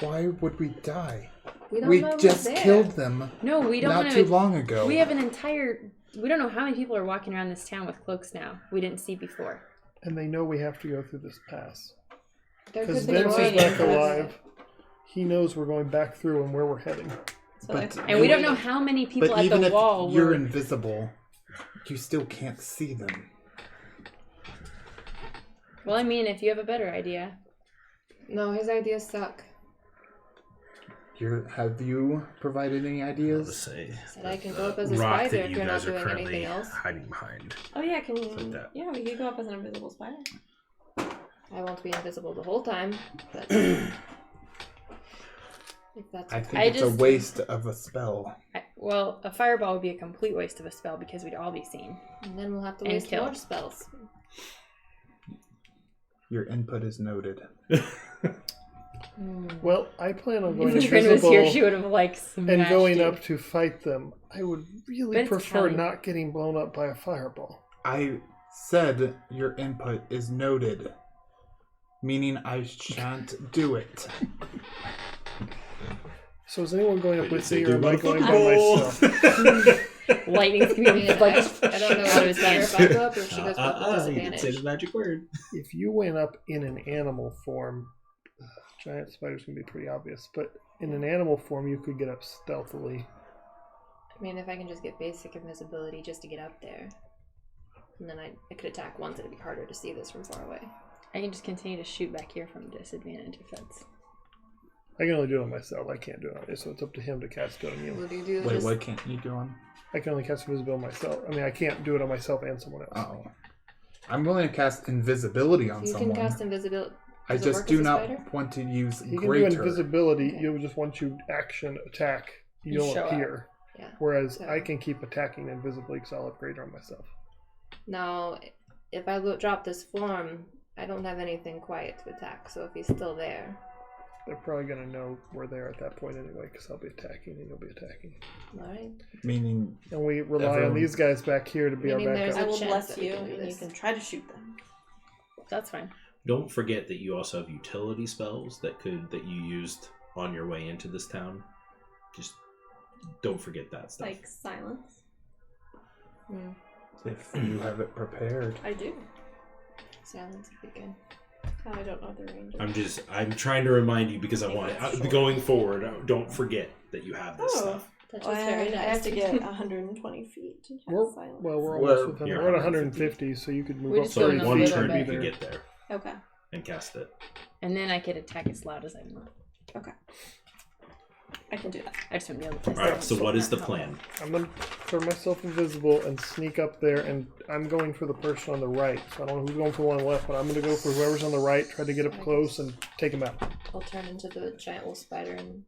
Why would we die? We don't We know who's just there. killed them No, we don't not want too to. long ago. We have an entire. We don't know how many people are walking around this town with cloaks now. We didn't see before. And they know we have to go through this pass. There Because could be Vince more is in back the alive. He knows we're going back through and where we're heading. So But- And we don't know how many people But at even the if wall you're were. invisible, you still can't see them. Well, I mean, if you have a better idea. No, his ideas suck. Have you provided any ideas? Say Said I can go up as a rock spider that if you you're not guys are doing currently anything else. hiding behind. Oh yeah, like that. yeah, we could go up as an invisible spider. I won't be invisible the whole time, but if that's I think I it's just- a waste of a spell. Well, a fireball would be a complete waste of a spell because we'd all be seen. and then we'll have to And waste kill. more spells. Your input is noted. Well, I plan on going If Trin was here, she invisible would have like smashed and going you. up to fight them. I would But really it's prefer Kelly. not getting blown up by a fireball. I said your input is noted, meaning I shan't do it. So is anyone going up with Say, me, or do am I my going by football. myself? Lightning's I gonna mean, be I like. don't know what is better if I go up or if she goes up with You didn't disadvantage. say the magic word. If you went up in an animal form, giant spiders can be pretty obvious, but in an animal form, you could get up stealthily. I mean, if I can just get basic invisibility just to get up there, and then I could attack once, it'd be harder to see this from far away. I can just continue to shoot back here from disadvantage if that's. I can only do it on myself. I can't do it on you, so it's up to him to cast it on you. What do you do? Wait, Just- what can't you do on? I can only cast invisibility on myself. I mean, I can't do it on myself and someone else. Oh. I'm willing to cast invisibility on You someone. can cast invisibility. I Does it just work do as a not spider? want to use He can do greater. invisibility. Okay. You just once you action attack, You you'll show up. appear. Yeah. Whereas So- I can keep attacking invisibly because I'll have greater on myself. Now, if I drop this form, I don't have anything quiet to attack. So if he's still there, They're probably going to know we're there at that point anyway because I'll be attacking and you'll be attacking. all right. Meaning, And we rely on Everyone- these guys back here to be Meaning our there's backup. I will chance bless that we you, can do and you this. can try to shoot them. That's fine. Don't forget that you also have utility spells that you used on your way into this town. Just don't forget that stuff. Like silence. if you have it prepared. I do. Silence would be good. I don't know the range. Of I'm trying to remind you because I want it. Going forward, don't forget that you have this Oh. stuff. That's Well, just very nice. I have to get 120 feet to We're, cast silence. well, we're We're- almost within. you're We're at 150. 150, so you could move We up just So go 30 in a one feet little turn and be you bit. can there. get there Okay. and cast it. And then I could attack as loud as I want. Okay. I can do that. I just wouldn't be able to. All right. So what is the plan? I'm going to turn myself invisible and sneak up there, and I'm going for the person on the right. So I don't know who's going for the one on the left, but I'm going to go for whoever's on the right, try to get up close and take him out. I'll turn into the giant wolf spider and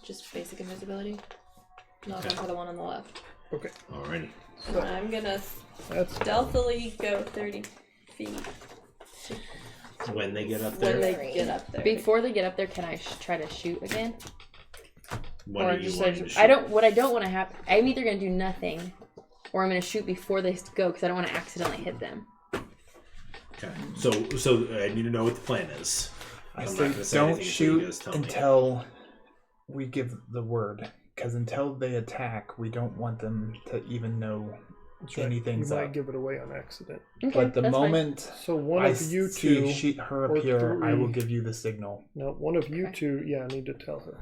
just basic invisibility. Not going for the one on the left. Okay. Alrighty. And I'm gonna That's stealthily go 30 feet When they get up when there, they get up there. Before they get up there, can I try to shoot again? when Or are you just wanting like, to shoot? I don't. What I don't want to happen. I'm either gonna do nothing, or I'm gonna shoot before they go because I don't want to accidentally hit them. Okay. So I need to know what the plan is. I I'm not say gonna say don't anything until you shoot guys tell me. until we give the word. Because until they attack, we don't want them to even know that's right. anything's You might up. give it away on accident. Okay, But the that's fine. moment So one I of you see two, her or appear, I will three. give you the signal. no, one of you Okay. two, yeah, I need to tell her.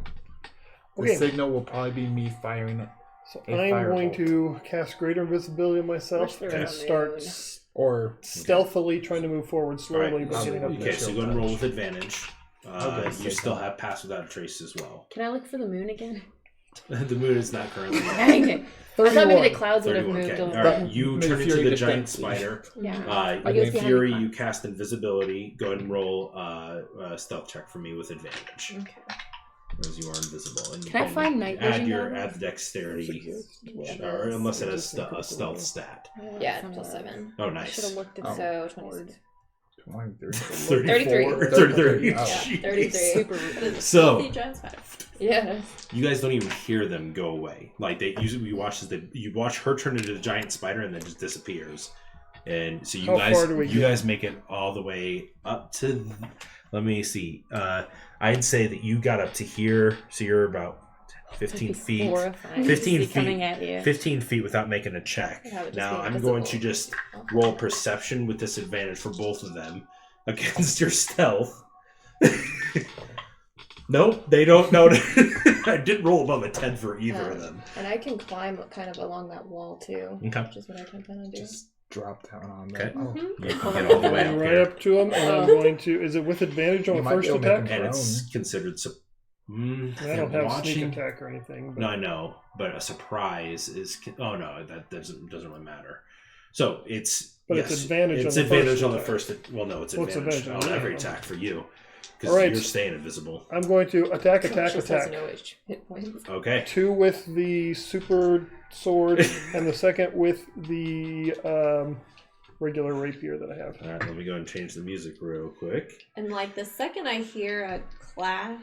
The Okay, signal will probably be me firing it. so a I'm going firebolt. to cast greater invisibility on myself Wish there and was a start moon. Or stealthily trying to move forward slowly, Alright, but so- getting up okay, there. so go and roll with advantage. Okay, You so- still have pass without a trace as well. Can I look for the moon again? The moon is not currently. Okay. I thought maybe the clouds would have 31. moved Okay. a All little right. bit. You Maybe turn into Fury the gets giant fancy. spider. Yeah. In I'll get behind Fury, the you clouds. cast invisibility. Go ahead and roll a stealth check for me with advantage, Okay. as you are invisible. And you Can I find night add vision your now? add the dexterity, Yeah, or that's- unless it has a stealth stat. Yeah, plus 7. Oh, I should nice. have looked at Oh. So the 26. 23. 34. 33. 33. Oh. Jeez. 33. super. But it's So- the giant spider. Yeah. You guys don't even hear them go away. Like you watch you watch her turn into the giant spider and then just disappears. And so How far do we you get? guys make it all the way up to. Let me see. I'd say that you got up to here, so you're about 15 That'd be feet. horrifying 15 to see coming feet. at you. 15 feet without making a check. Yeah, it would just Now be I'm going to invisible. just roll perception with disadvantage for both of them against your stealth. Nope, they don't know. I didn't roll above a 10 for either of them. And I can climb kind of along that wall too. Okay. Which is what I can kind of do. Just drop down on Okay. them. Oh. You can get all the way up Right here. up to him, and I'm going to. Is it with advantage on You the might first be able to make attack? him And it's considered... I don't have sneak attack or anything. But No, I know, but a surprise is... Oh, no, that doesn't really matter. So it's... But yes, it's advantage it's on the advantage first on the attack. first... Well, no, it's Well, it's advantage advantage on on every the- attack for you. Because All right. you're staying invisible. I'm going to attack. Just doesn't know which hit points. Okay. 2 with the super sword, and the second with the regular rapier that I have. All right, let me go and change the music real quick. And like the second I hear a clash,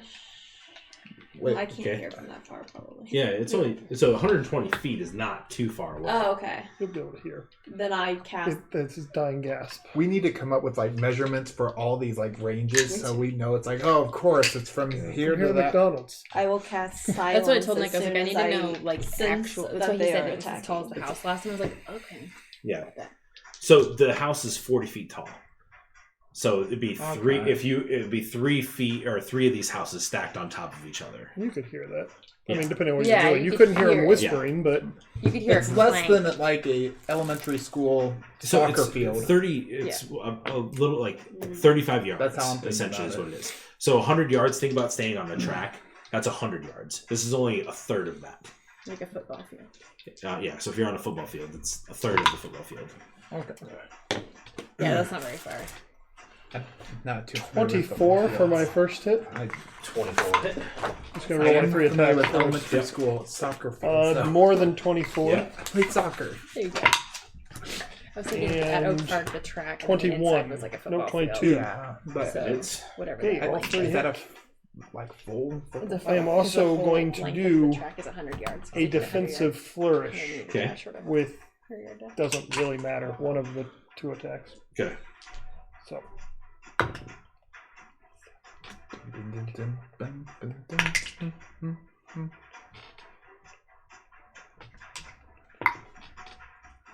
Wait, I can't okay. hear from that far probably. Yeah, it's only... So 120 feet is not too far away. Oh, okay. You'll be able to hear. Then I cast. That's his dying gasp. We need to come up with like measurements for all these like ranges, so we know it's like, oh, of course, it's from here Here to to that. McDonald's. I will cast silence. That's what I told as Nick. I was soon like, I need as to know like sense actual. That's that what he they said. are It was as tall as the house last time. I was like, okay. Yeah. So the house is 40 feet tall. So it'd be three. Okay. It'd be 3 feet or 3 of these houses stacked on top of each other. You could hear that. Yeah. I mean, depending on what Yeah, you're doing. you You could couldn't hear him hear it. whispering, but You could hear It's it less clang. than like a elementary school So soccer it's field. 30. It's a little like 35 yards. That's how I'm thinking essentially is about what it is. So 100 yards. Think about staying on the track. That's 100 yards. This is only a third of that. like a football field. Yeah. So if you're on a football field, it's a third of the football field. Okay. Yeah, that's not very far. Not too 24 for my first hit. 24 hit. Just going to roll my 3 attacks with first. elementary school soccer field. so. More than 24. Yeah. I played soccer. There you go. I was thinking at Oak And Park, the track and the 21. inside was like a football No, 22. field. Yeah, but So, It's whatever. Okay, that all length 3 is. is that a hit. like full? It's a I am full- also the whole going to length of do the track is 100 yards. A defensive flourish Okay. with doesn't really matter. One of the 2 attacks. okay. So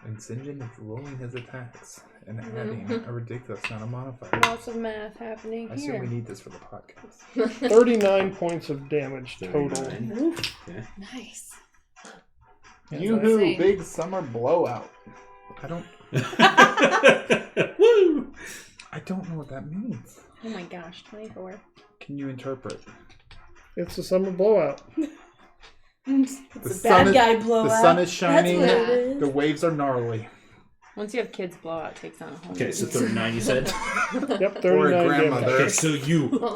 And Sinjin is rolling his attacks and adding a ridiculous amount of modifiers. Lots of math happening I assume we here. need this for the podcast. 39 points of damage total. 39. Nice. Yoo-hoo, insane. big summer blowout. I don't Woo! I don't know what that means. Oh my gosh, 24. Can you interpret? It's a summer blowout. It's The a sun bad is- guy blowout. The sun is shining. That's what it is. The waves are gnarly. Once you have kids, blowout takes on a whole Okay, new so meaning. 39 you said? Yep, Or a 39 grandmother. damage. Okay, so you...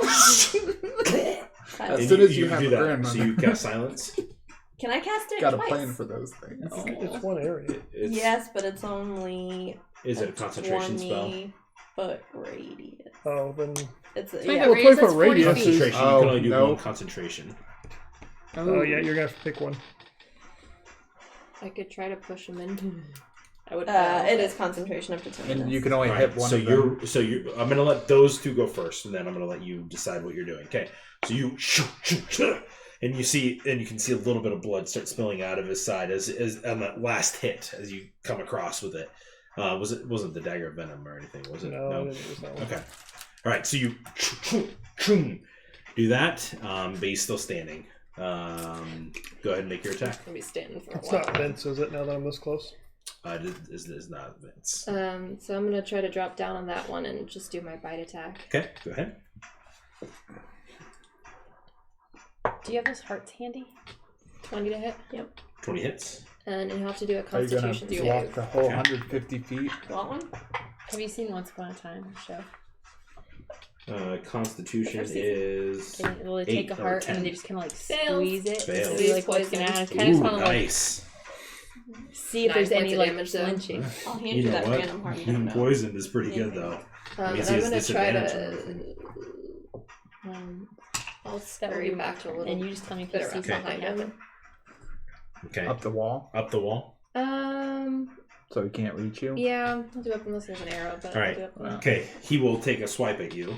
As and soon as you can have do a that. grandmother. So you cast silence? Can I cast it Got a twice? plan for those things. It's one area. It's, Yes, but it's only Is it a concentration spell? 20-foot radius. Oh, then It's a, 20 yeah. Well, radius, 20 that's 40 radius feet. is- Concentration. You Oh, can only do no. one concentration. oh yeah, you're gonna have to pick one. I could try to push him in. I would. It is concentration up to 10 And minutes. you can only All hit right, one so of them. you're I'm gonna let those 2 go first, and then I'm gonna let you decide what you're doing. Okay, so you and you can see a little bit of blood start spilling out of his side as on that last hit as you come across with it. Wasn't the dagger of venom or anything, was it? No, I didn't use that one. Okay. All right, so you do that, but he's still standing. Go ahead and make your attack. Gonna be standing for a It's while. not Vince, is it? Now that I'm this close. It is not Vince. So I'm gonna try to drop down on that one and just do my bite attack. Okay, go ahead. Do you have those hearts handy? 20 to hit. Yep. 20 hits. And you have to do a Are you gonna Constitution walk save. the whole Okay. 150 feet? Want one? Have you seen Once Upon a Time show? Constitution Never seen is... Will they take 8 a or heart 10. and they just kind of like Fails. squeeze it Fails. to see like what's gonna happen? I just Ooh, want to like nice. see if 9 there's any points of like damage, though. flinching. I'll hand You you, know that what? random heart. You Being don't know. poisoned is pretty good, though. And Means I'm he has gonna try disadvantage to. Um, I'll that scurry would be back to a little and you just tell me if bit you see around something behind happen. him. Okay. Up the wall, Up the wall. so he can't reach you? Yeah, I'll do up unless there's an arrow, but All I'll right. do up. Okay, he will take a swipe at you.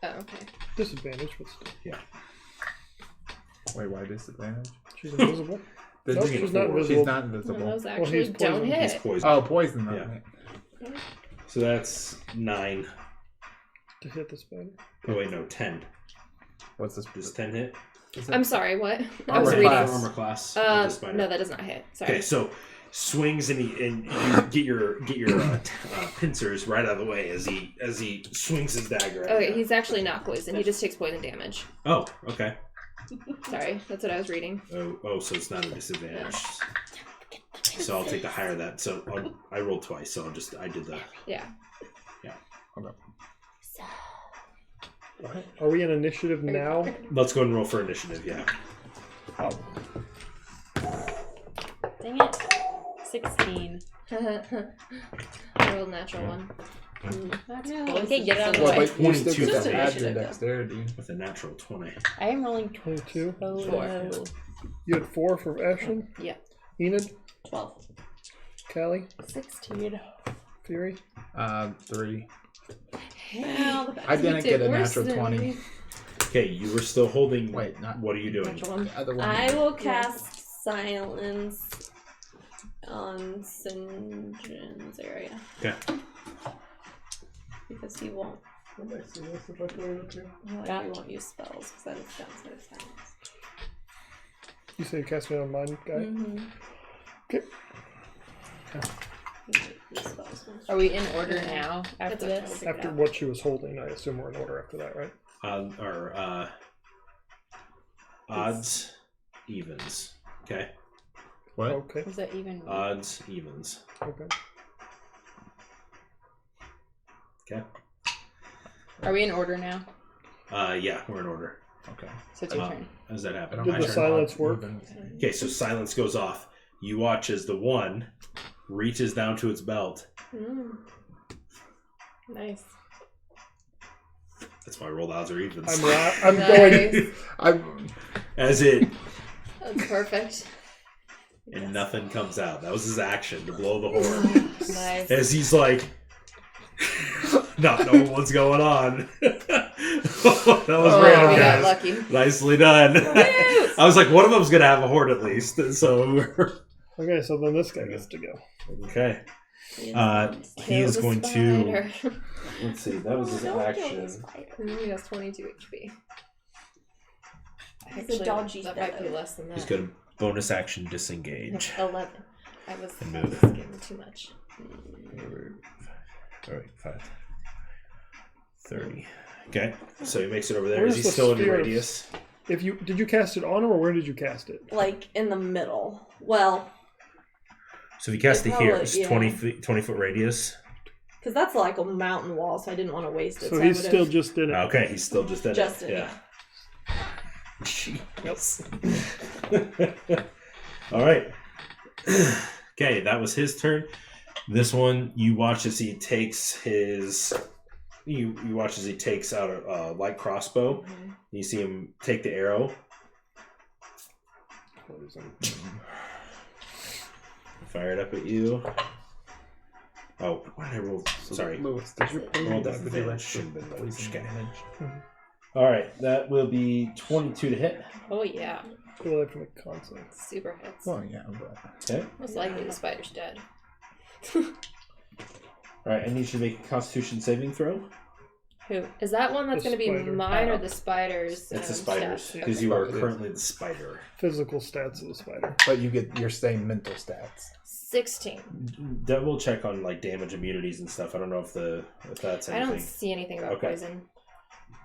Oh, okay. Disadvantage, but still. Wait, why disadvantage? She's invisible. Nope, she's not invisible. She's not No, invisible. those he's actually don't poisoned. He's hit. poisoned. Oh, poison. Yeah. So that's 9. To hit the spider. Oh wait, no, 10. What's this? Does 10 hit? I'm sorry, what? I Armor was reading. class. Armor class. of the spider. No, that does not hit. Sorry. Okay, so swings and you get your pincers right out of the way as he swings his dagger. At Okay, you. he's actually not poisoned. He just takes poison damage. Oh, okay. Sorry, that's what I was reading. Oh, so it's not a disadvantage. So I'll take the higher of that. So I rolled twice. So I did the. Yeah. Are we in initiative now? Let's go and roll for initiative. Yeah. Dang it. 16. I rolled a natural one. That's Yeah, cool. this Okay, is get it out of the Well, way. but you still 22 get just to add your initiative, though. dexterity. With a natural 20. I am rolling 22. so Four. low. You had 4 for Ashley? Yeah. Enid? 12. Callie? 16. Fury? 3. Wow, I didn't get a worse natural than 20. me. Okay, you were still holding. Wait, not What are you doing? Natural one. the other one. I will cast silence on Sinjin's area. Okay. Because he won't. Yeah. He won't use spells because that is downside of silence. You say you cast me on mine, guy? Mm-hmm. Okay. Are we in order now after That's this? okay. After what she was holding, I assume we're in order after that, right? Odds, evens. Okay. What? Okay. Was that even? Odds, evens. Okay. Okay. Are we in order now? Yeah, we're in order. Okay. So it's your turn. How does that I happen? don't Did My the turn. silence work? Okay, so silence goes off. You watch as the one reaches down to its belt. Mm. Nice. That's why I rolled odds or evens. I'm going. I'm. As it That's perfect. and nothing comes out. That was his action to blow the horn. Nice. As he's like, not knowing what's going on. That was random, We got guys. lucky. Nicely done. I was like, one of them's gonna have a horn at least. So Okay, so then this guy gets to go. okay. He Kill is the going to. spider. Let's see. That was his Don't kill the action. spider. He has 22 HP. He's a Actually, dodgy that might be fellow. less than that. He's going to bonus action disengage. 11. I was And move. skimming too much. All right, 5. 30. Okay, so he makes it over there. Where's Is he the still in the sphere? radius? Did you cast it on him, or where did you cast it? Like in the middle. Well, So if you cast it Probably, here, it's yeah. 20 foot radius. because that's like a mountain wall, so I didn't want to waste it. So I he's would've still just in it. Okay, he's still just in just it. in Yeah. it. Jeez. All right. Okay, that was his turn. This one, you watch as he takes his. You watch as he takes out a light crossbow. You see him take the arrow. Fire it up at you. Oh, why did I roll? Sorry. Lewis, did you Roll that that with your advantage. right Shouldn't have been poison okay. damage? All right, that will be 22 to hit. Oh, yeah. We'll have to make con save. Super hits. Well, yeah, but Okay. Most likely the spider's dead. All right, I need you to make a Constitution saving throw. Who? Is that one that's The going to be spider. mine or the spider's? It's the spiders stats? because you are currently the spider. Physical stats of the spider. but you're saying mental stats. 16. Double check on like damage immunities and stuff. I don't know if that's I don't anything. see anything about Okay. poison.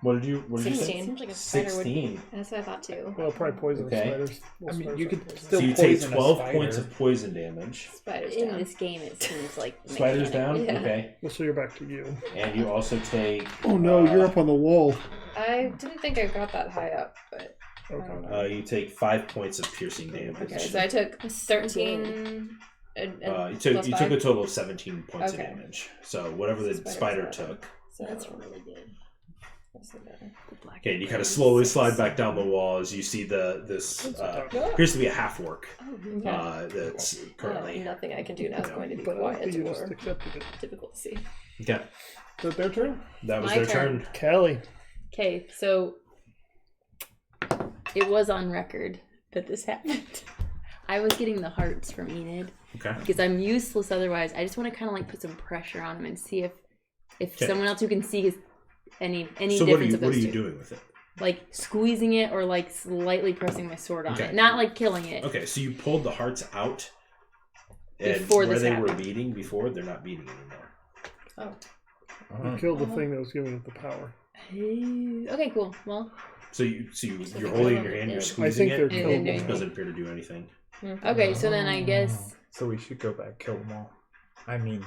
What did you say? 16. Seems like a spider would. 16. That's what I thought too. Well, probably poison Okay. spiders. I mean, Spiders you are could poison. still So you take poison a 12 spider. points of poison damage. Spider's In down. this game, it seems like Spiders down. Yeah. Okay, Well, so you're back to you. and you also take. Oh no, you're up on the wall. I didn't think I got that high up, but I don't Okay. know. You take 5 points of piercing damage. Okay, so I took 13. And You took plus a 5. total of 17 points Okay. of damage. So whatever the Spider's spider up. took. So That's really good. that's not bad. Okay, and you kind of slowly slide back down the wall as you see this appears to be a half orc Okay. that's currently. Nothing I can do now is going to be But quiet you just or accepted it. difficult to see. Okay, Is that their turn? that was My their turn. turn. Callie. Okay, so it was on record that this happened. I was getting the hearts from Enid. Okay. Because I'm useless otherwise. I just want to kind of like put some pressure on him and see if someone else who can see his any So difference of those what are you two. doing with it? Like squeezing it or like slightly pressing my sword on Okay. it. Not like killing it. Okay, so you pulled the hearts out, and Before where this they were happened. beating before, they're not beating anymore. You killed the thing that was giving it the power. Okay, cool. Well, So you're holding it in your hand, you're squeezing they're it. killable. It doesn't appear to do anything. okay, so then I guess So we should go back, kill them all. I mean,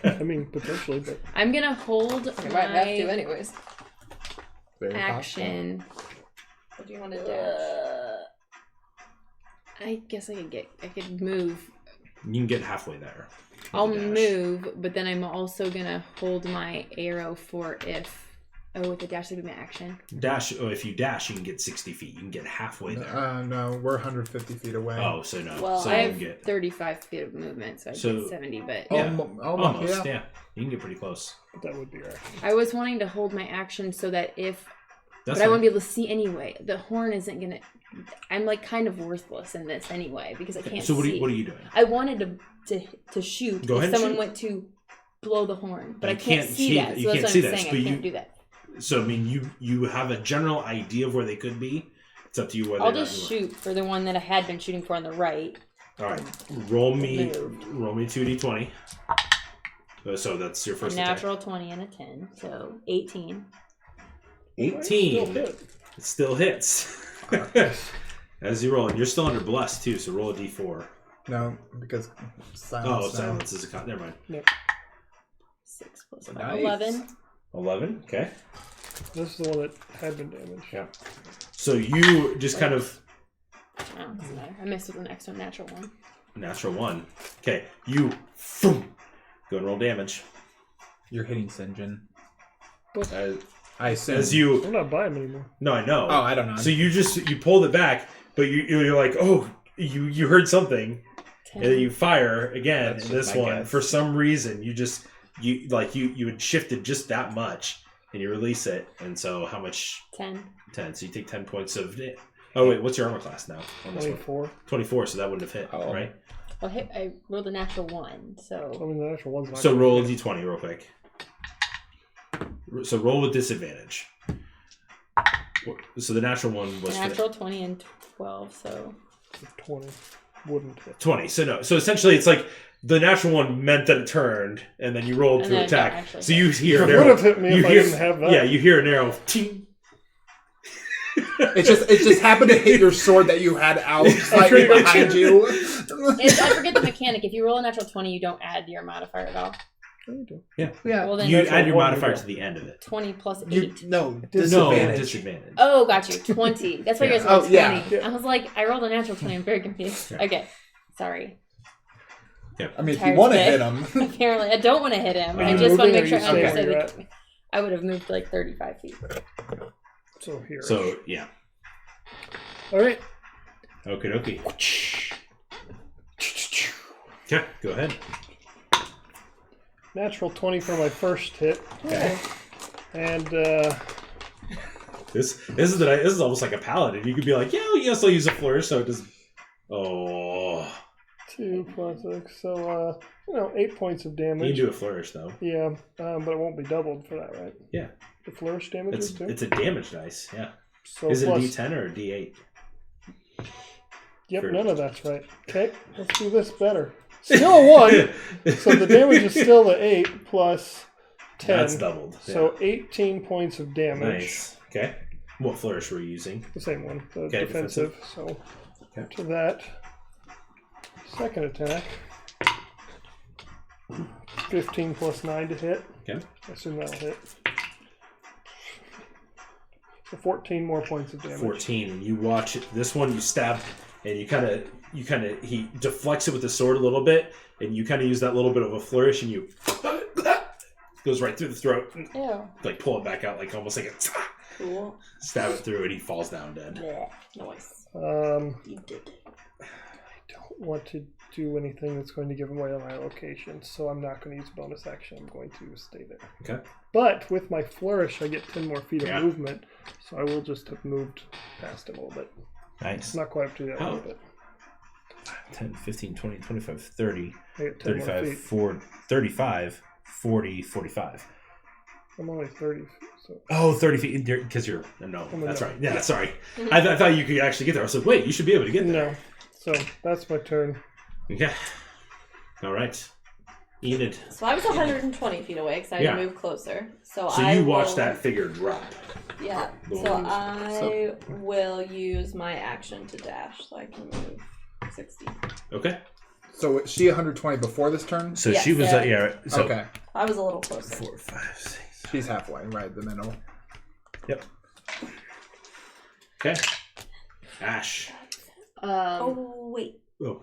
I mean, potentially, but I'm gonna hold You might have to my anyways. very action. What do you want to dash? I guess I could move. You can get halfway there. with I'll the dash. move, but then I'm also gonna hold my arrow for if. Oh, with the dash, that'd be my action. Dash. Oh, if you dash, you can get 60 feet. You can get halfway there. no, we're 150 feet away. Oh, so no. Well, so I you have can get 35 feet of movement, so I So- get 70. But Yeah. Almost, yeah. You can get pretty close. that would be your action. I was wanting to hold my action so that if, That's but I fine. won't be able to see anyway. The horn isn't gonna. I'm like kind of worthless in this anyway because I can't So what see. are you doing? I wanted to shoot Go ahead if and someone shoot. went to blow the horn, but You I can't can't see see that. that. So You that's can't what see I'm that, saying. but I can't you- do that. So I mean, you have a general idea of where they could be. It's up to you whether. I'll or not just you shoot for the one that I had been shooting for on the right. All right. Roll me Moved. 2d20. So that's your A first natural 20 and a 10, so 18. attack. Still 18. hit. It still hits. As you roll, and you're still under bless too. So roll a d4. No, because Oh, silence. silence is a con. Never mind. 6 plus 5. Nice. 11. 11. Okay. This is the one that had been damaged. Yeah. So you just kind of Oh, doesn't matter. I missed with the next one, natural 1. natural 1. Okay. You go and roll damage. You're hitting Sinjin. As, I assume. as you. I'm not buying them anymore. No, I know. Oh, I don't know. So you pulled it back, but you're like, oh, you heard something, 10. and then you fire again. That's And just this my one, guess. for some reason, you had shifted just that much, and you release it. And so how much? 10. 10. So you take 10 points of. Oh wait, what's your armor class now? On this one? 24. 24. So that wouldn't have hit, Oh. right? Well, I rolled a natural 1, I so. mean, the actual one's not. So gonna roll a hit. d20 real quick. So roll with disadvantage. So the natural one was for Natural 20 and 12, so. 20 wouldn't hit. 20. So no. So essentially, it's like the natural one meant that it turned, and then you rolled And to then it don't attack. actually So hit. you hear It an would arrow. have hit me You if I hear- didn't have that. Yeah, you hear an arrow. Ting. It just happened to hit your sword that you had out slightly behind you. I forget the mechanic. If you roll a natural 20, you don't add your modifier at all. Yeah, you do. Yeah. Well, then You Natural add your one, modifier you to the end of it. 20 plus 8. No, No, disadvantage. disadvantage. Oh, got you. 20. That's why you guys Yeah. rolled Oh, 20. yeah. I was like, I rolled a natural 20. I'm very confused. Yeah. Okay. Sorry. I mean, if you Tired want to today. hit him. Apparently, I don't want to hit him. Are I you just want to moving, make sure or I are you understood. staying where I would have moved like 35 feet. So here. So yeah. All right. Okay, dokie. Okay, go ahead. Natural 20 for my first hit. Okay. And This is almost like a paladin. You could be like, yeah, yes, I'll use a flourish, so it does. Oh, 2 plus 6. So, 8 points of you can damage. do a flourish though. Yeah, but it won't be doubled for that, right? Yeah. The flourish damages too? It's a damage dice. Yeah. So Is it a plus, D10 or a D8? Yep, for- none of that's right. Okay, let's do this better. Still a 1, so the damage is still the 8 plus 10. That's doubled. Yeah. So 18 points of damage. Nice. Okay. What flourish were you using? The same one, the Okay, defensive. So Okay. to that, second attack. 15 plus 9 to hit. Okay. I assume that'll hit. So 14 more points of damage. 14. And you watch it. This one you stab, and you kind of he deflects it with the sword a little bit, and you kind of use that little bit of a flourish, and you goes right through the throat, and, Ew. like pull it back out, like almost like a Cool. stab it through, and he falls down dead. Blech. Nice. Um, You did it. I don't want to do anything that's going to give away my location, so I'm not going to use bonus action. I'm going to stay there. Okay. But with my flourish, I get 10 more feet of Yeah. movement, so I will just have moved past him a little bit. Nice. It's not quite up to that Oh. a little bit. 10, 15, 20, 25, 30, I get 10 more 35, feet. 35, 40, 45. I'm only 30, so Oh, 30 feet. Because you're... No, I'm a that's no. right. Yeah, sorry. I thought you could actually get there. I was like, wait, you should be able to get there. no. So that's my turn. Okay. All right. Enid. So I was 120 feet away because I Yeah. moved closer. So You watched will- that figure drop. Yeah. The So one I will use my action to dash, so I can move 60. Okay. So is she 120 before this turn? So Yes. she was... Yeah. So Okay. I was a little closer. 4, 5, 6. She's halfway, right in the middle. Yep. Okay. Ash. Oh wait, Oh.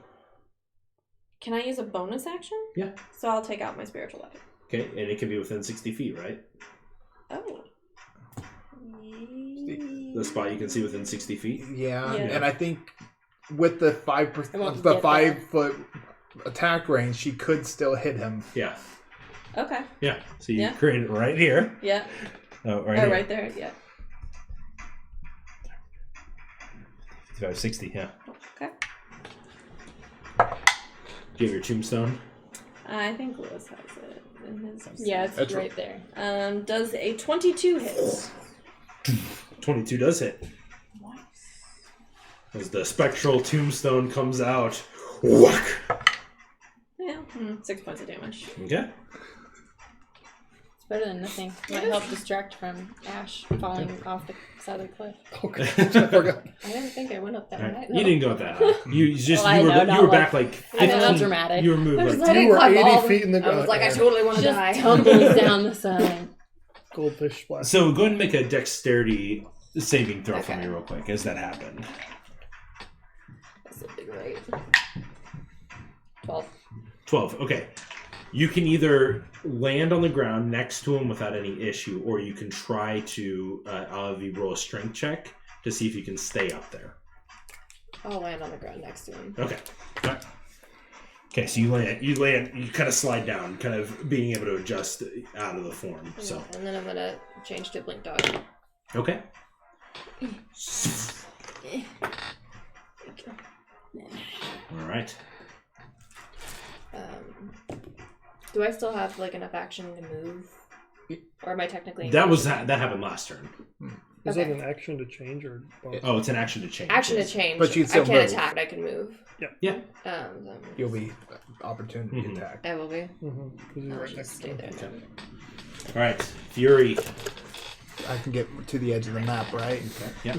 can I use a bonus action? Yeah. So I'll take out my spiritual weapon. Okay, and it can be within 60 feet, right? Oh. The spot you can see within 60 feet. Yeah, Yeah. and I think with the 5%, I won't the get 5-foot attack range, she could still hit him. Yeah. Okay. Yeah. So you Yeah. create it right here. Yeah. Oh, right Oh, here. right there. Yeah. 55, 60, yeah. Okay. Do you have your tombstone? I think Lewis has it in his. Yeah, it's That's right there. Does a 22 hit? 22 does hit. As the spectral tombstone comes out. Whack! Yeah. 6 points of damage. Okay. It's better than nothing. Might help distract from Ash falling off the side of the cliff. Okay. I forgot. I didn't think I went up that All high. right. You didn't go that high. You just Well, I you were know, you not were like- back like I know, 15. dramatic. You were moved There's like not- You were climb 80 all the- feet in the I ground. was like, I totally want to Just die. Tumbles down the side. Goldfish splash. So go ahead and make a dexterity saving throw for Okay. me real quick as that happened. That's a big rate. 12. 12. Okay. You can either land on the ground next to him without any issue, or you can try to I'll have you roll a strength check to see if you can stay up there. I'll land on the ground next to him. Okay. All right. Okay, so you kind of slide down, kind of being able to adjust out of the form. So And then I'm gonna change to Blink Dog. okay. All right. Do I still have like enough action to move? Or am I technically That happened last turn. Is Okay. that an action to change or bonus? Oh, it's an action to change. action to yes. change? But you'd I still can't move. attack, but I can move. Yeah. You'll be opportunity Mhm. attack. I will be. Because you're I'll right just next to stay him. there. Okay. All right, Fury. I can get to the edge of the map, right? Yeah.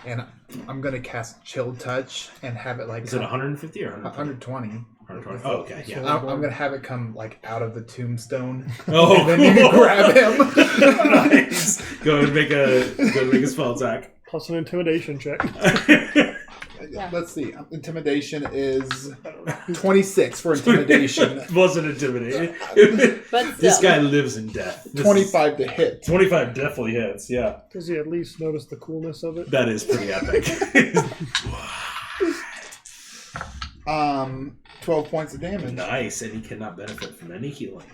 And I'm gonna cast Chill Touch and have it like Is it 150 or 120? 120. 120. Oh, okay. Yeah. I'm gonna have it come like out of the tombstone. Oh, And then you can grab him. Nice. Go and make a spell attack. Plus an intimidation check. Yeah. Let's see. Intimidation is 26 for intimidation. Wasn't intimidating. But still. This guy lives in death. This is- 25 to hit. 25 definitely hits. Yeah, Does he at least notice the coolness of it? that is pretty epic. 12 points of damage. Nice, and he cannot benefit from any healing.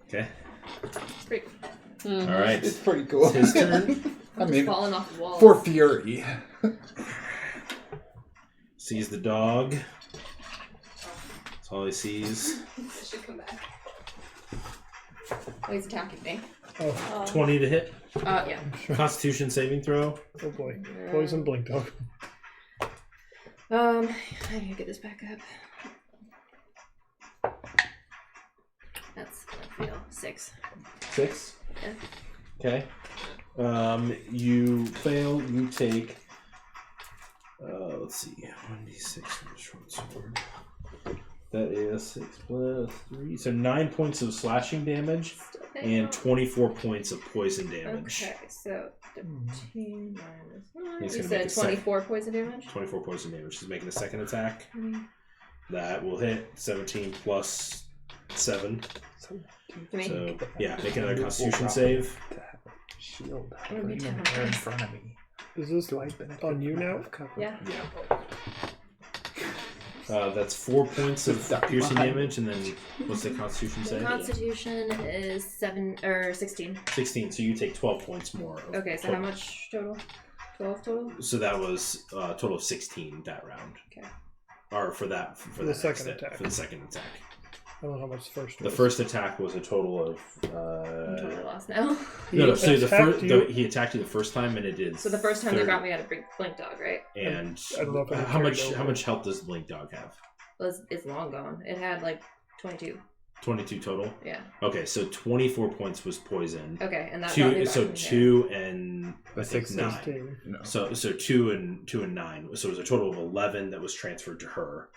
Okay. Great. All right. It's pretty cool. His turn. I mean, falling off the wall. for Fury. Sees the dog. That's all he sees. should come back. Oh, he's attacking me. Oh, 20 to hit. Yeah. Constitution saving throw. oh boy. Poison blink dog. I need to get this back up. That's gonna feel 6. 6. Yeah. Okay. You fail. You take. Let's see. 1d6 from the short sword. That is 6 plus 3. So 9 points of slashing damage and 24 points of poison damage. Okay, so 15 minus 9. He's You gonna make said a second. 24 poison damage? 24 poison damage. He's making a second attack. Mm-hmm. That will hit 17 plus 7. To me? So, yeah, make another constitution save. Shield. I'm gonna be Even 10 there in points. front of me. Is this Do I benefit on you from now? half cover? Yeah. That's 4 points of Stop piercing behind. damage, and then what's the Constitution say? Constitution is 16. 16. So you take 12 points more. of Okay, so total. how much total? 12 total? So that was a total of 16 that round. Okay. Or for that for the that second next attack. For the second attack. I don't know how much the first The was. first attack was a total of. I'm totally lost now. No, so attacked you. he attacked you the first time, and it did. So the first time they 30. got me, I had a blink dog, right? And I don't know if I how much carried how over. much health does Blink Dog have? Well, it's long gone. It had like 22. 22 total. Yeah. Okay, so 24 points was poison. Okay, and that got me Two, back so in there. 2 and The I think 16. 9. 16. No. So 2 and 9. So it was a total of 11 that was transferred to her,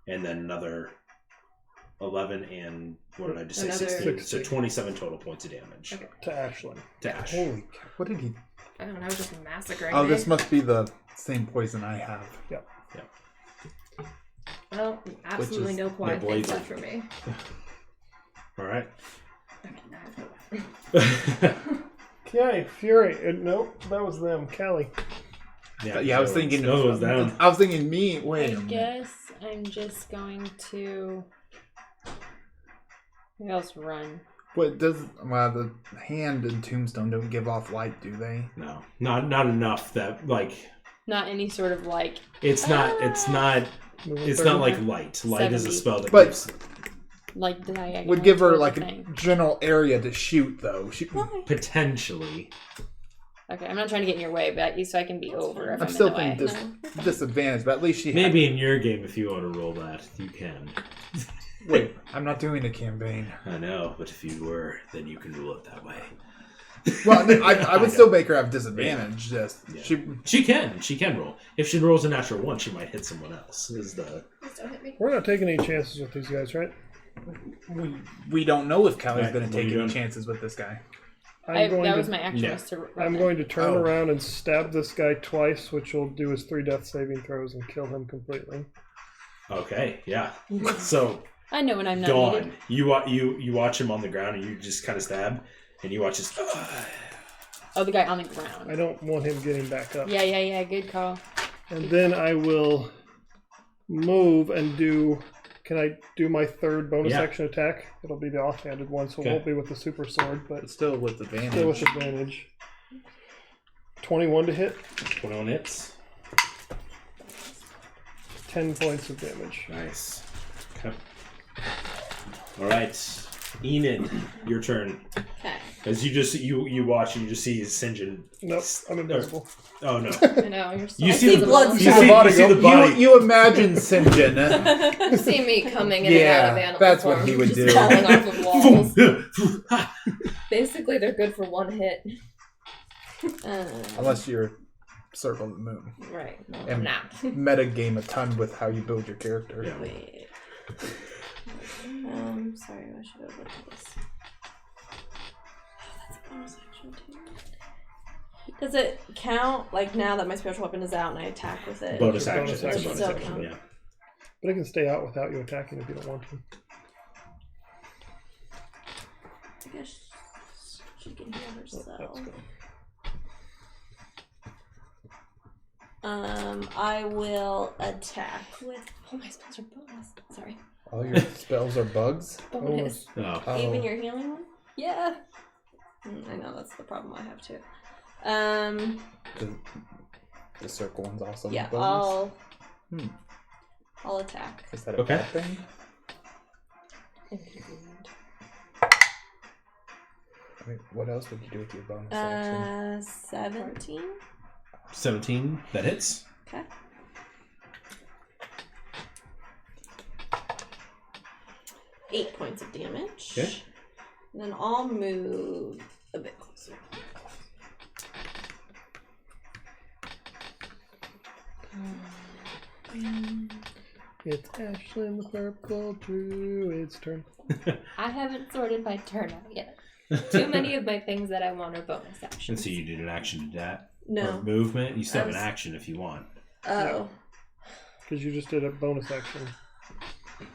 and then another 11 and what did I just say? Another- 16. So 16. 27 total points of damage Okay. To Ashlyn. to Ash. Holy cow. What did he... I don't know, just massacring Oh, me. this must be the same poison I have. Well, absolutely is- no quiet no things blades. left for me. All right. Okay, now I have no weapon. Okay, Fury. Nope, that was them. Callie. Yeah, I was thinking... No, it was down. I was thinking me. Wait I a minute. guess I'm just going to. Maybe I'll just run. What does... Well, the hand and tombstone don't give off light, do they? No, not enough that like Not any sort of like. it's not Moving like light. Light is a 70. spell that But- gives Like diagonal. Would give her towards like the a thing. general area to shoot, though. potentially. Okay, I'm not trying to get in your way, but so I can be over. If I'm I'm still in the way. thinking disadvantage, but at least she... Maybe in your game, if you want to roll that, you can. Wait, I'm not doing a campaign. I know, but if you were, then you can rule it that way. Well, I would still make her have disadvantage. Just Yeah. She can roll. If she rolls a natural 1, she might hit someone else. Is the Please don't hit me. We're not taking any chances with these guys, right? we don't know if Callie's Right, going what to are take you any doing? chances with this guy. That was my action. Yeah. Was to run I'm it. going to turn Oh. around and stab this guy twice, which will do his 3 death saving throws and kill him completely. okay? Yeah. So I know when I'm not Dawn, needed. you watch him on the ground, and you just kind of stab, and you watch his. Oh, the guy on the I ground. don't want him getting back up. Yeah. Good call. And then I will move and do. Can I do my third bonus Yeah. action attack? It'll be the offhanded one, so it Okay. won't be with the super sword, but But still with advantage. still with advantage. 21 to hit, 21 hits. 10 points of damage. Nice. Okay. All right, Enid, your turn. Okay. As you watch, and you just see St. John. Nope, I'm invisible. Oh no! I know, you're so You see the blood you spot. see the body. You imagine St. John. You see me coming in and out of Yeah, animal that's what form, he would just do. falling off of walls. Basically, they're good for one hit. Unless you're Circle the Moon. Right. No, And nah. metagame a ton with how you build your character. Yeah. Wait. Sorry, I should have looked at this. That's a bonus action too. Does it count like now that my spiritual weapon is out and I attack with it? Bonus Bonus action. It's a action. bonus Still action. count. Yeah. But it can stay out without you attacking if you don't want to. I guess she can heal Oh, herself. that's good. I will attack with. Oh, my spells are bonus. Sorry. All your spells are bugs? Bonus. Oh. Oh. Even your healing one? Yeah. I know that's the problem I have too. The circle one's also Yeah, bonus? I'll attack. Is that a Okay. bad thing? I mean, what else would you do with your bonus action? 17. 17. That hits. Okay. Eight points of damage. Okay. And then I'll move a bit closer. It's Ashlyn the Purple Druid's turn. I haven't sorted my turn out yet. Too many of my things that I want are bonus And actions. so you did an action to that. No. Or movement. You still have an I was- action if you want. Oh. Because you just did a bonus action.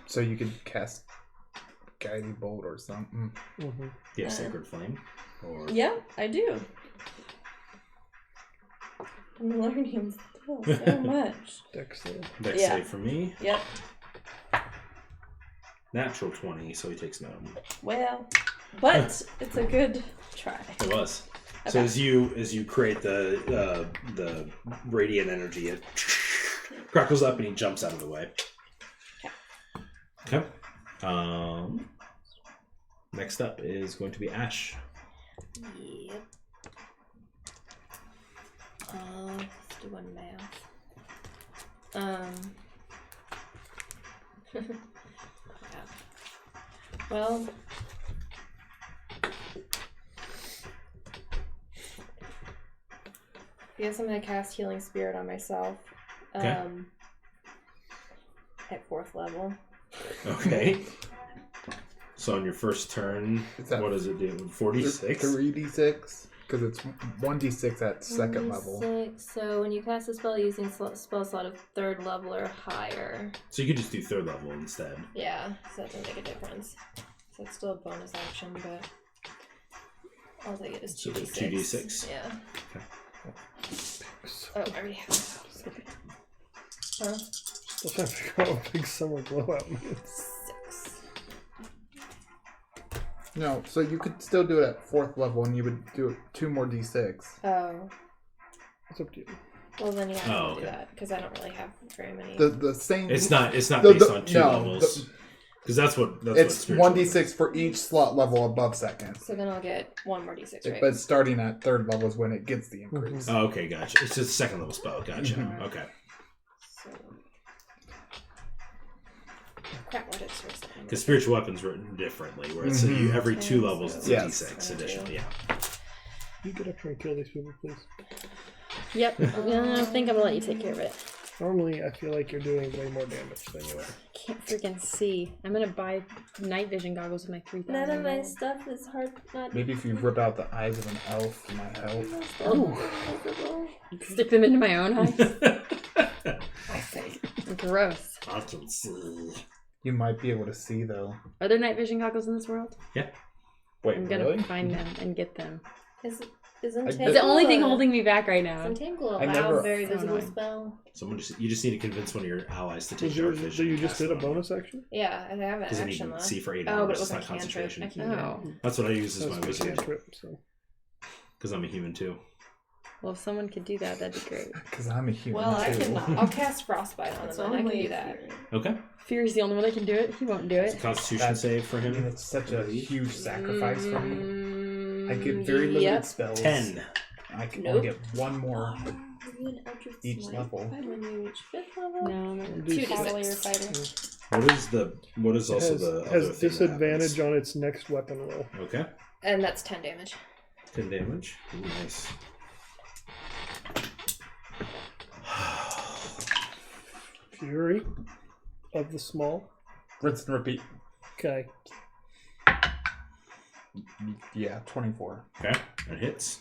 So you could cast Guiding Bolt or something. Mm-hmm. You have Sacred Flame. Or Yeah, I do. I'm learning still so much. Dex save. Dex Yeah. save for me. Yep. Natural 20, so he takes none. Well, but it's a good try. It was. So Okay. as you create the radiant energy, it crackles up and he jumps out of the way. Okay. Next up is going to be Ash. Yep. Let's do one math. Crap. Well, I guess I'm gonna cast Healing Spirit on myself. Okay. At 4th level. Okay. So on your first turn, Is that what does it do? 46? 3d6? Because it's 1d6 at second level. 1d6, so when you cast a spell using spell slot of 3rd level or higher. So you could just do 3rd level instead. Yeah, so that doesn't make a difference. So it's still a bonus action, but all I get is 2d6. So it's 2d6? Yeah. Okay. Oh, I already have it. Huh? Still trying to figure out what big summer blowout means. 6. No, so you could still do it at 4th level and you would do 2 more d6. Oh. It's up to you. Well, then you have Oh, to okay. do that, because I don't really have very many. The same. It's not The- based on 2 no, levels. Because that's what It's spiritual 1d6 for each slot level above second. So then I'll get 1 more d6, right? But starting at 3rd level is when it gets the increase. Oh, okay, gotcha. It's just a 2nd level spell. Gotcha. Mhm. Okay. So... Crap, what is first level? Because spiritual weapons written differently, where it's you, every 2 Okay, levels so- it's Yes. a d6 additional. Yeah. You get up here and kill these people, please. Yep. I think I'm gonna let you take care of it. Normally, I feel like you're doing way more damage than you are. I can't freaking see. I'm gonna buy night vision goggles with my 3,000. None of my stuff is hard. Not Maybe if you rip out the eyes of an elf, it might help. visible. Stick them into my own eyes. I think. Gross. I can see. You might be able to see, though. Are there night vision goggles in this world? Wait, I'm gonna really? find them and get them. Isn't It's Tangle the only thing a- holding me back right now. Isn't Tangle a I loud, never- very So visible annoying. spell? You just need to convince one of your allies to take Was dark yours, so vision. you and just cast did it a on you. bonus action? Yeah, I have an Because then you action can though. see for 8 Oh, hours. but it It's was not a cantrip. concentration. I can do Oh. That's what I use as That's my my wizard. cantrip, so. Because I'm a human too. Well, if someone could do that, that'd be great. Because I'm a human, Well, I too. cannot. I'll cast Frostbite on It's them, and I can only do that. Okay. Fear's the only one that can do it. He won't do It's a it. constitution That's- save for I mean, him. it's such a huge sacrifice for me. I get very limited Yep. spells. 10. I can Nope. only get 1 more. Each level. When you reach 5th level? No, I'm a Do cavalier six. fighter. What is It also has, the other has thing that disadvantage happens? on its next weapon roll. Okay. And that's 10 damage. 10 damage. Ooh, nice. Fury of the small. Rinse and repeat. Okay. Yeah, 24. Okay. That hits.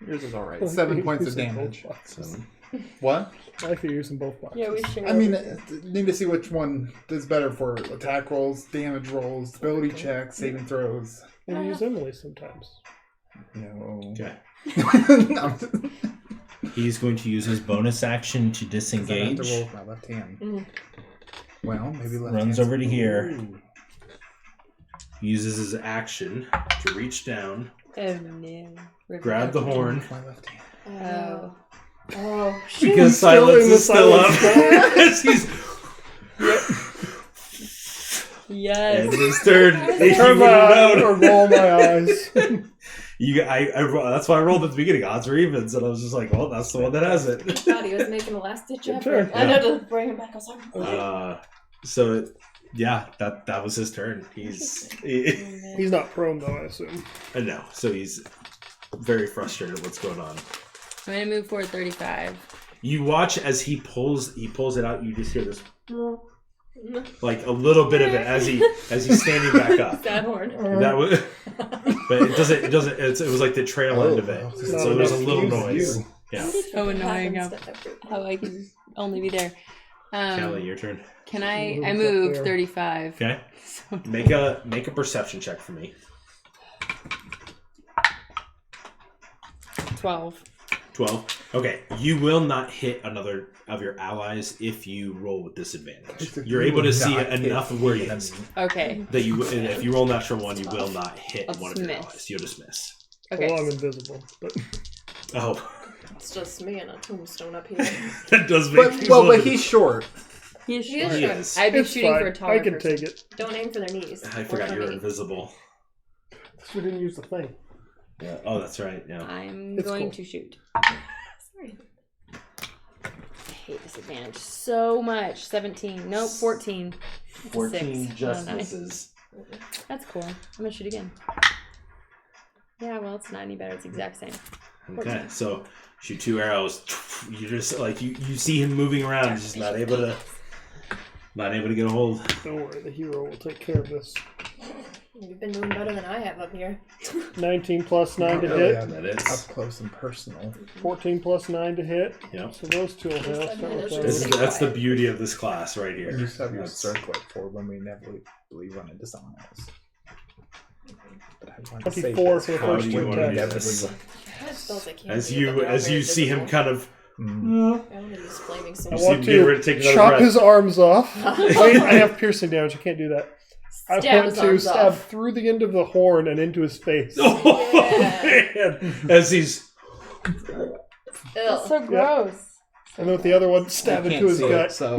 Yours is alright. 7 points of Using both damage. boxes. 7. What? I like to use in both boxes. Yeah, we share. I mean, need to see which one does better for attack rolls, damage rolls, ability checks, saving throws. And use Emily sometimes. No. Okay. No. He's going to use his bonus action to 'Cause I have to roll disengage. with my left hand. Mhm. Well, maybe left Runs hand. over to here. Ooh. Uses his action to reach down, Oh no. grab the horn. With my left hand. Oh. Oh, Because still silence in the is still up. silence He's Yes. and his turn. You Turn wouldn't my eyes know. or roll my eyes. That's why I rolled at the beginning, odds or evens, and I was just like, well, that's the one that has it. God, he was making a last ditch Good effort. turn. I had to bring him back. I was like, That was his turn. He's He's not prone though, I assume. no, so he's very frustrated at what's going on. I'm gonna move forward 35. You watch as he pulls it out. You just hear this, like a little bit of it as he's standing back up. Sad horn. That was, but it doesn't. It was like the trail end of it. Oh, So there's a little enough noise. you. Yeah. So annoying Happens how, to everyone. how I can only be there. Callie, your turn. Can Who's I up moved there? 35. Okay. So Make a perception check for me. 12. 12. Okay. You will not hit another of your allies if you roll with disadvantage. You're able to see enough of where he is Okay. that you. And if you roll natural 1, you will not hit I'll one of just your miss. allies. You'll just miss. Okay. Well, I'm invisible, but Oh, It's just me and a tombstone up here. that does make things a But little he's short. He's He is short. He is. I'd be it's shooting fine. for a taller I can person. take it. Don't aim for their knees. I Or forgot for you're me. invisible. We didn't use the thing. Yeah. Oh, that's right. Yeah. I'm It's going cool. to shoot. Sorry. I hate disadvantage so much. 17. Nope, 14. It's a 14 6. just Oh, nice. misses. That's cool. I'm gonna shoot again. Yeah, well, it's not any better. It's the exact same. Okay, so shoot 2 arrows. You just like you see him moving around, he's just not able to get a hold. Don't worry, the hero will take care of this. You've been doing better than I have up here. 19 plus 9 to Oh, hit. yeah, That is. up close and personal. 14 plus 9 to hit. Yep. So those two will hit. I'll start with This is, those. that's the beauty of this class right here. And you have your That's- circlet for when we inevitably run into someone else. But I want to say 24 that's for the how first we two inevitably attacks. run- That spells I can't As do, you but they're all very see him visible. kind of I want to use flaming sword. I You see him want get ready to take to another chop breath. his arms off. Wait, I have piercing damage. I can't do that. I Stab want his to arms stab off. through the end of the horn and into his face. Oh Yeah. man! As he's That's Ew. so gross. And then with the other one, I stab can't into his see gut. it, so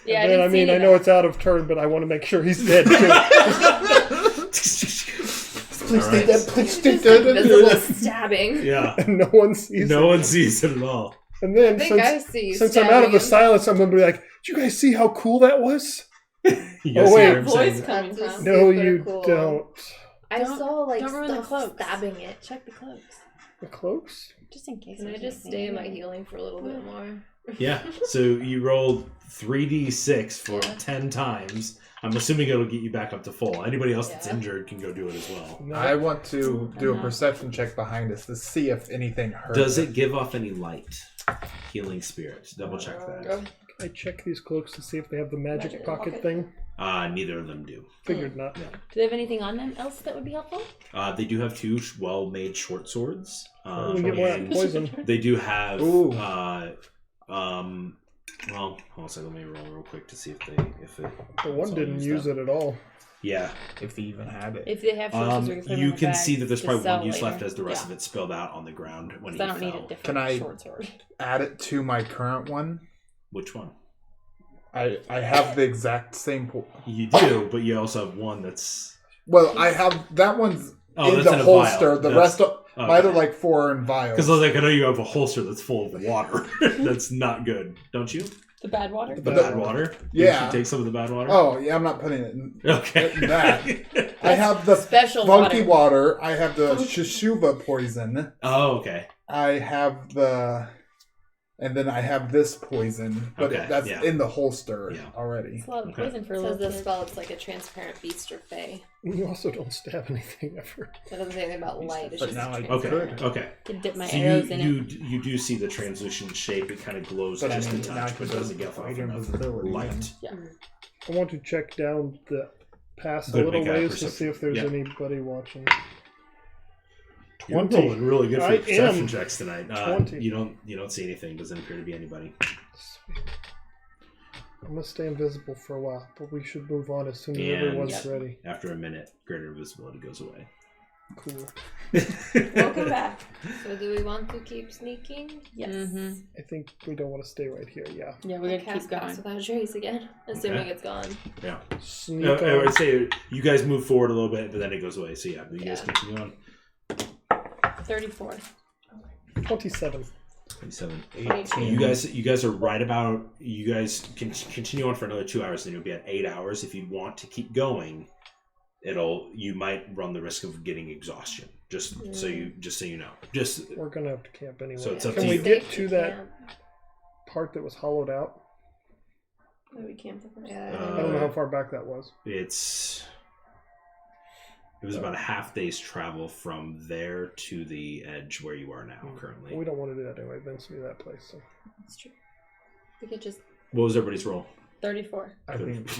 Yeah, And then, I didn't see mean, I any know of it's out of turn, but I want to make sure he's dead too. please Alright. take that. Please take Visible that. stabbing. yeah. And no one sees No it. one sees it at all. And then, I think I since, see you since I'm out of stabbing the him. silence, I'm going to be like, did you guys see how cool that was? You Oh, guys wait. hear him saying Voice that? coming That's from. No, Super you cool. don't. I Don't- saw like don't ruin the stuff cloaks. stabbing it. Check the cloaks. The cloaks? Just in case. Can I there's just anything stay in in my there. healing for a little bit more? Yeah. So you rolled 3d6 for Yeah. 10 times. I'm assuming it'll get you back up to full. Anybody else that's Yeah. injured can go do it as well. No. I want to do a No. perception check behind us to see if anything hurt. Does it give off any light? Healing spirits. Double check that. I check these cloaks to see if they have the magic Magic pocket pocket. thing. Neither of them do. Figured not. Do they have anything on them else that would be helpful? They do have 2 well-made short swords. we get more And poison. they do have. Ooh. Well, hold on a second. Let me roll real quick to see if The one all didn't used use up. it at all. Yeah. If they even had it. If they have shorts, we can put them You in can bags see that there's to probably sell one use later. left as the rest Yeah. of it spilled out on the ground when 'Cause he I don't need a fell. different Can I- short sword. Add it to my current one. Which one? I have the exact same. You do, but you also have one that's. Well, I have that one's Oh, in that's the in a holster. vial. The That's- rest of my other like 4 are in vials. Because like I know you have a holster that's full of water. That's not good, don't you? The bad water? The But bad the- water. Yeah. You take some of the bad water. Oh yeah, I'm not putting it in. Okay. That. I have the Special funky water. water. I have the Shishuva poison. Oh, okay. I have the, and then I have this poison, but Okay, that's yeah. in the holster Yeah. already. It's a lot of Okay. poison for a It little says this kid. spell, it's like a transparent beast or fey. You also don't stab anything ever. It doesn't say anything about light. It's But just now I Okay. could. Okay. Could dip my So arrows in it. you do see the translucent shape. It kind of glows But I just mean, a now I touch, but could doesn't give off greater enough invisibility. light. I want to check down the pass a Good, little make a ways to perception. see if there's Yeah. anybody watching. You're 20. rolling really good for I your perception am. checks tonight. 20. You don't see anything. Doesn't appear to be anybody. Sweet. I'm gonna stay invisible for a while, but we should move on as soon as And- everyone's ready. After a minute, greater visibility goes away. Cool. welcome back. So do we want to keep sneaking? Yes. Mhm. I think we don't want to stay right here. Yeah. Yeah, we're gonna Cast keep going. Pass without a trace again, assuming Okay. it's gone. Yeah. Sneak I on. would say you guys move forward a little bit, but then it goes away. So yeah, you guys Yeah. continue on. 34. 27. 27. 18. You guys are right about. You guys can continue on for another 2 hours, and you'll be at 8 hours. If you want to keep going, you might run the risk of getting exhaustion. Just so you know. Just We're gonna have to camp anyway. So it's up Can to we you. get to that part that was hollowed out? That we camped up. Yeah. I don't know how far back that was. It was about a half day's travel from there to the edge where you are now currently. We don't want to do that anyway. Vince knew that place. So. That's true. We could just What was everybody's roll? 34. I think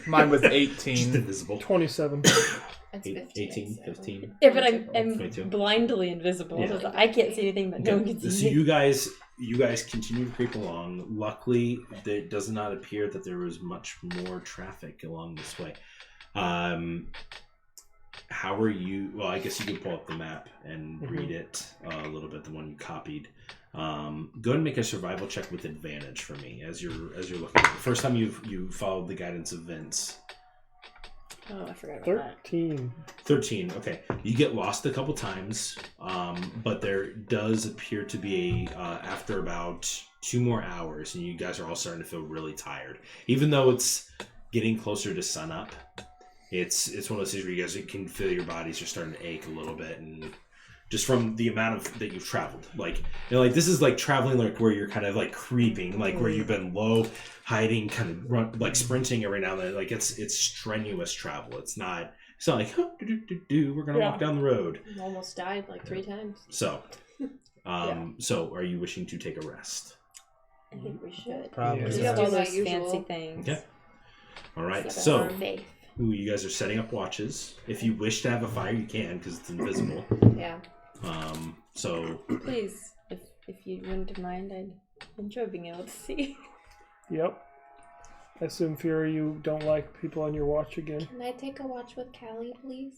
mine was Just 18. invisible. 27. That's 18, 15. Yeah, but I'm 22. blindly invisible. Yeah. So I can't see anything that no one can So see. you guys continue to creep along. Luckily, it does not appear that there was much more traffic along this way. How are you? Well, I guess you can pull up the map and read it a little bit. The one you copied. Go ahead and make a survival check with advantage for me as you're looking. First time you followed the guidance of Vince. Oh, I forgot about 13. 13. Okay, you get lost a couple times, but there does appear to be after about 2 more hours, and you guys are all starting to feel really tired. Even though it's getting closer to sunup, it's one of those things where you guys can feel your bodies are starting to ache a little bit, and just from the amount of that you've traveled, like this is like traveling like where you're kind of like creeping, like where you've been low, hiding, kind of run, like sprinting every now and then. Like it's strenuous travel. It's not like we're gonna walk down the road. it. Almost died like 3 times. So, so are you wishing to take a rest? I think we should. Probably. Just Yeah. do Yeah. those Usual. fancy things. Okay. All right. So So that we're safe. you guys are setting up watches. If you wish to have a fire, you can because it's invisible. Yeah. So Please, if you wouldn't mind, I'd enjoy being able to see. Yep. I assume, Fury, you don't like people on your watch again. Can I take a watch with Callie, please?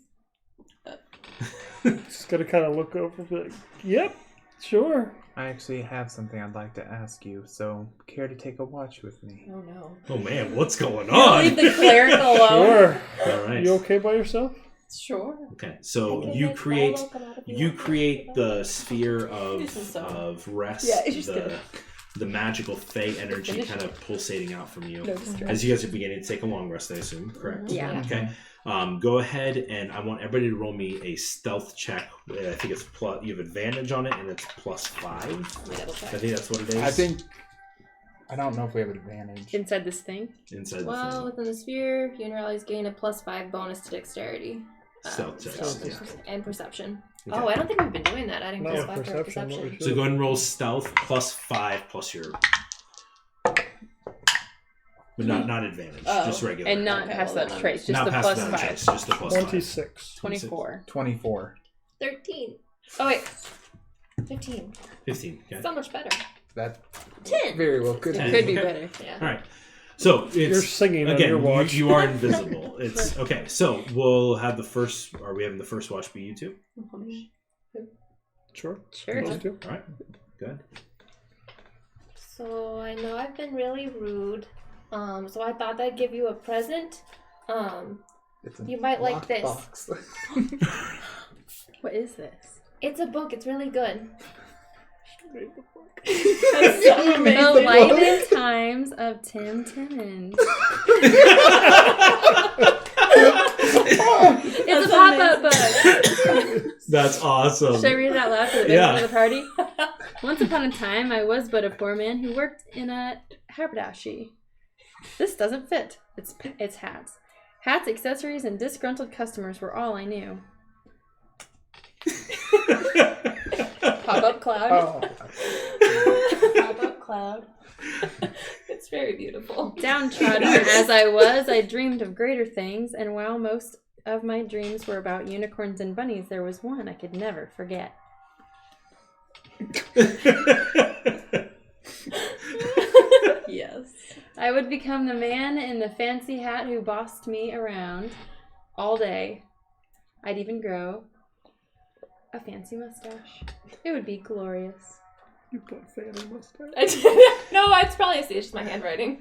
Just gotta kind of look over, be like, yep, sure. I actually have something I'd like to ask you, so care to take a watch with me? Oh no. oh man, what's going Leave on? the cleric alone. Sure. All right. You okay by yourself? Sure. Okay. So I can you make create. Milo come out of You the create water. the sphere of rest, Yeah, it's just the magical fey energy Finish kind of pulsating out from you. No distress. As you guys are beginning to take a long rest, I assume, correct? Yeah. Okay. Go ahead and I want everybody to roll me a stealth check. I think it's plus. You have advantage on it, and it's +5. Let me double I check. think that's what it is. I don't know if we have an advantage. Inside this thing? Inside Well, the within the sphere, you and your allies gain a +5 bonus to dexterity. Stealth check. stealth. And perception. Okay. Oh, I don't think we've been doing that. Adding No, +5 for perception, perception. what we So go ahead and roll stealth +5 plus your. But not advantage, Oh, just regular. And not Okay, pass well, that then traits, just not the passive +5. traits, just the +5. 26. 24. 24. 13. Oh, wait. 15. 15. Okay. So much better. That 10. very well could It be. could be Okay. better. Yeah. All right. So it's You're singing on again. your watch. You are invisible. It's okay. So we'll have the first. Are we having the first watch be you two? Sure. Sure. Those two. All right. Good. So I know I've been really rude. So I thought I'd give you a present. It's a You might like this. box. What is this? It's a book. It's really good. That's so amazing. The Life and Times of Tim Timmons. It's a pop-up book. That's awesome. Should I read it out loud for the Yeah. benefit of the party? Once upon a time, I was but a poor man who worked in a haberdashery. This doesn't fit. It's hats. Hats, accessories, and disgruntled customers were all I knew. Pop-up cloud. Oh, Pop-up cloud. It's very beautiful. Downtrodden as I was, I dreamed of greater things, and while most of my dreams were about unicorns and bunnies, there was one I could never forget. Yes. I would become the man in the fancy hat who bossed me around all day. I'd even grow a fancy mustache. It would be glorious. you put fanny mustache. No, it's probably it's just my handwriting.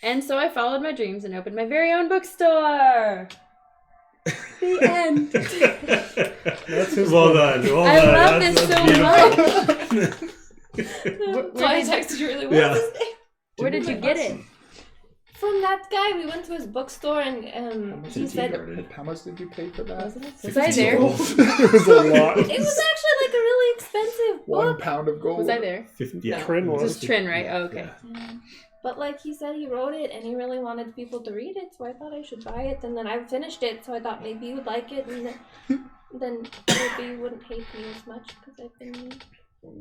And so I followed my dreams and opened my very own bookstore. The end. That's his Well book. done. Well I done. love That's this so beautiful. So I texted you really Yeah. well. Where did you get it? From that guy, we went to his bookstore and he said How much did you pay for that? Was I there? It was a lot. it was actually like a really expensive 1 book. pound of gold. Was I there? 50, yeah. Trin This was. is Trin, right? Oh, okay. Yeah. But like he said, he wrote it and he really wanted people to read it, so I thought I should buy it. And then I finished it, so I thought maybe you would like it, and then maybe you wouldn't hate me as much because I've been.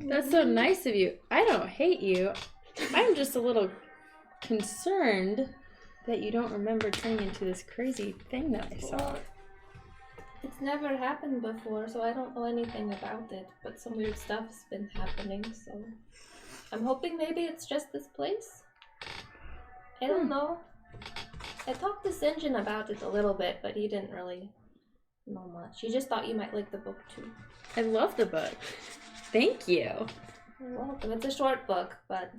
That's so nice of you. I don't hate you. I'm just a little concerned that you don't remember turning into this crazy thing that I saw. Well, it's never happened before, so I don't know anything about it. But some weird stuff's been happening, so I'm hoping maybe it's just this place. I don't know. I talked to St. John about it a little bit, but he didn't really know much. He just thought you might like the book too. I love the book. Thank you. You're welcome. It's a short book, but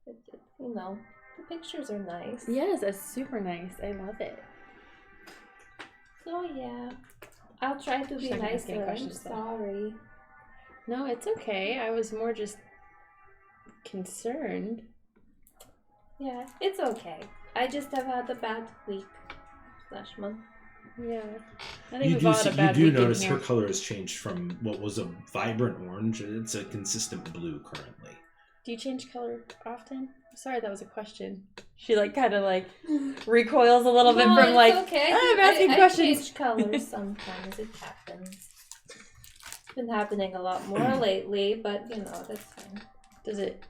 you know, the pictures are nice. Yes, that's super nice. I love it. So yeah, I'll try to be She's not gonna ask any nicer. I'm questions, though. sorry. No, it's okay. I was more just concerned. Yeah, it's okay. I just have had a bad week / month. Yeah. I think You we've do, all had a bad you week do in notice here. her color has changed from what was a vibrant orange. It's a consistent blue currently. Do you change color often? Sorry, that was a question. She kind of recoils a little bit No, from it's okay. I'm asking I questions. change colors sometimes. It happens. It's been happening a lot more lately, but you know, that's fine. Does it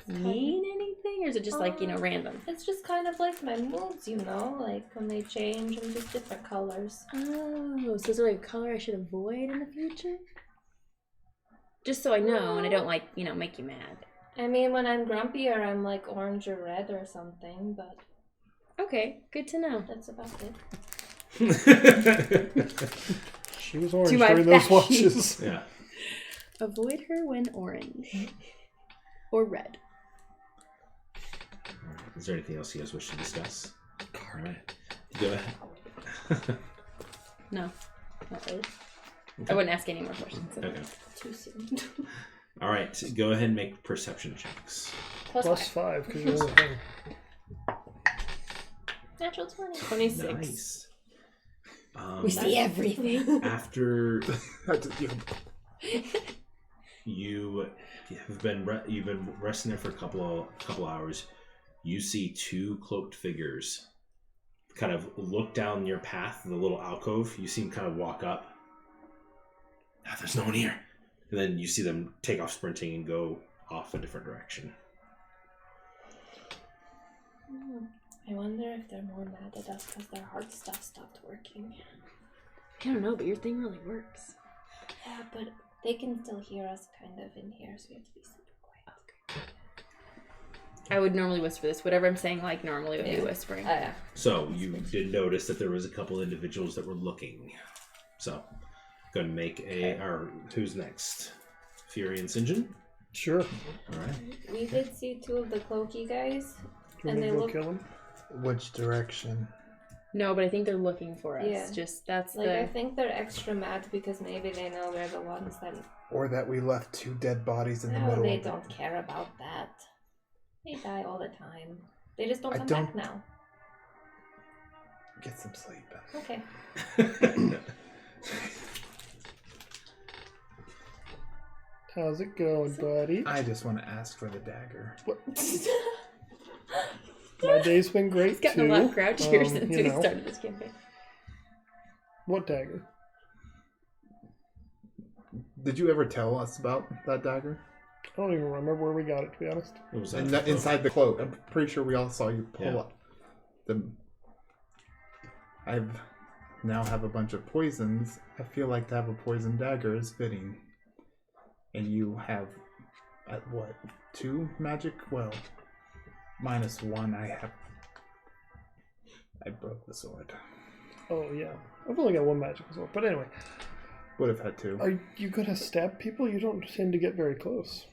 mean anything, or is it just random? It's just kind of like my moods, you know, like when they change and just different colors. Oh, so is there a color I should avoid in the future? Just so I know and I don't make you mad. I mean, when I'm grumpier, I'm like orange or red or something, but Okay, good to know. that's about it. She was orange To my during those fashion. watches. Yeah. Avoid her when orange. Or red. Is there anything else you guys wish to discuss? All right. Go ahead. No, not really. Okay. I wouldn't ask any more questions. Okay. Too soon. All right. Go ahead and make perception checks. Plus 5, because you're in the thing. Natural 20. 26. Nice. We see everything. After you have been you've been resting there for a couple hours, you see two cloaked figures kind of look down your path, the little alcove. You see them kind of walk up. Ah, there's no one here. And then you see them take off sprinting and go off a different direction. I wonder if they're more mad at us because their heart stuff stopped working. I don't know, but your thing really works. Yeah, but they can still hear us kind of in here, so we have to be super quiet. I would normally whisper this. Whatever I'm saying, normally would be whispering. Yeah. So you did notice that there was a couple individuals that were looking. So going to make or who's next? Fury and St. John? Sure. All right. We did see two of the cloaky guys. Do you And want me they to go look- kill him? Which direction? No, but I think they're looking for us. Yeah. Just that's Like, I the. think they're extra mad because maybe they know we're the ones that... Or that we left two dead bodies in the No, middle they of it. don't care about that. They die all the time. They just don't I come don't- back now. Get some sleep. Okay. How's it going, buddy? I just want to ask for the dagger. My day's been great, It's gotten too. a lot grouchier since you we know. started this campaign. What dagger? Did you ever tell us about that dagger? I don't even remember where we got it, to be honest. What was And that? inside the cloak. I'm pretty sure we all saw you pull Yeah. up. I now have a bunch of poisons. I feel like to have a poison dagger is fitting. And you have, at what, 2 magic? Well, -1 I broke the sword. Oh, yeah. I've only got 1 magic sword. But anyway, Would have had 2. are you going to stab people? You don't tend to get very close.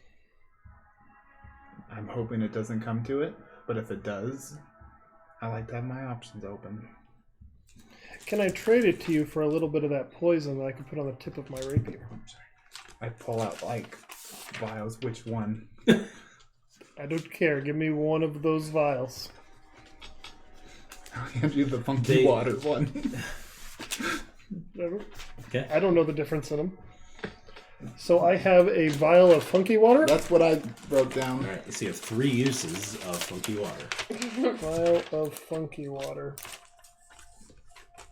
I'm hoping it doesn't come to it, but if it does, I like to have my options open. Can I trade it to you for a little bit of that poison that I could put on the tip of my rapier? I pull out, vials. Which one? I don't care. Give me one of those vials. I'll hand you the funky water one. Okay. I don't know the difference in them. So I have a vial of funky water. That's what I wrote down. All right. So you have 3 uses of funky water. Vial of funky water.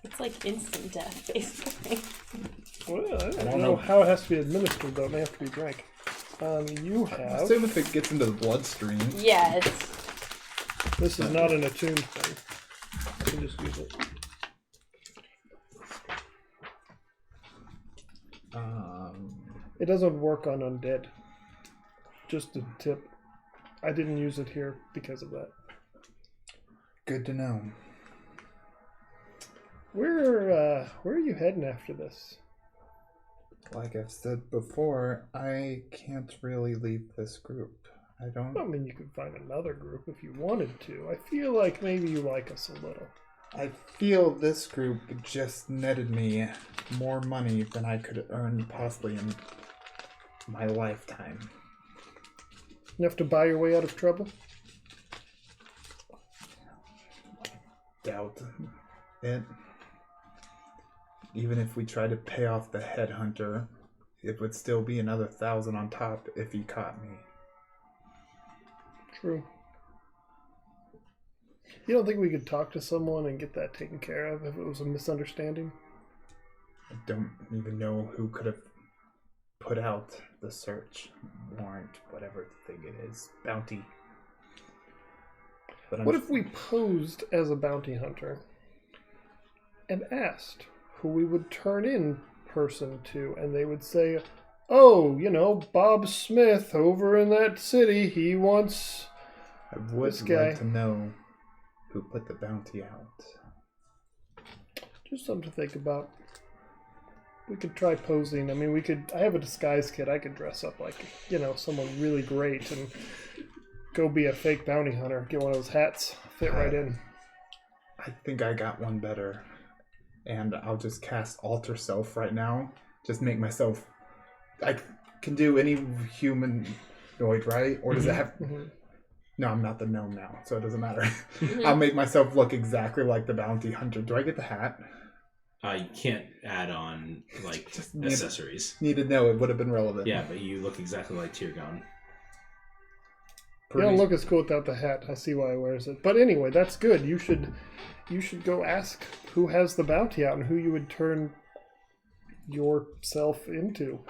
It's like instant death, basically. Well, I don't don't know. know how it has to be administered, though. It may have to be drank. You I have. assume if it gets into the bloodstream. Yeah, it's This is not an attuned thing. You can just use it. It doesn't work on undead. Just a tip. I didn't use it here because of that. Good to know. Where are you heading after this? Like I've said before, I can't really leave this group. I don't. I mean, you could find another group if you wanted to. I feel like maybe you like us a little. I feel this group just netted me more money than I could earn possibly in my lifetime. Enough to buy your way out of trouble? Doubt it. Even if we tried to pay off the headhunter, it would still be another 1,000 on top if he caught me. True. You don't think we could talk to someone and get that taken care of if it was a misunderstanding? I don't even know who could have put out the search warrant, whatever the thing it is. Bounty. But What if we posed as a bounty hunter and asked who we would turn in person to, and they would say, oh, Bob Smith over in that city, he wants I would this guy. like to know who put the bounty out. Just something to think about. We could try posing. I mean, I have a disguise kit. I could dress up like, someone really great and go be a fake bounty hunter. Get one of those hats. Fit right in. I think I got one better. And I'll just cast Alter Self right now. Just make myself... I can do any humanoid, right? Or does it have... Mm-hmm. No, I'm not the gnome now, so it doesn't matter. I'll make myself look exactly like the bounty hunter. Do I get the hat? You can't add on, Just accessories. Need to know. It would have been relevant. Yeah, but you look exactly like Tyrgon. You don't look as cool without the hat. I see why he wears it. But anyway, that's good. You should go ask who has the bounty out and who you would turn yourself into.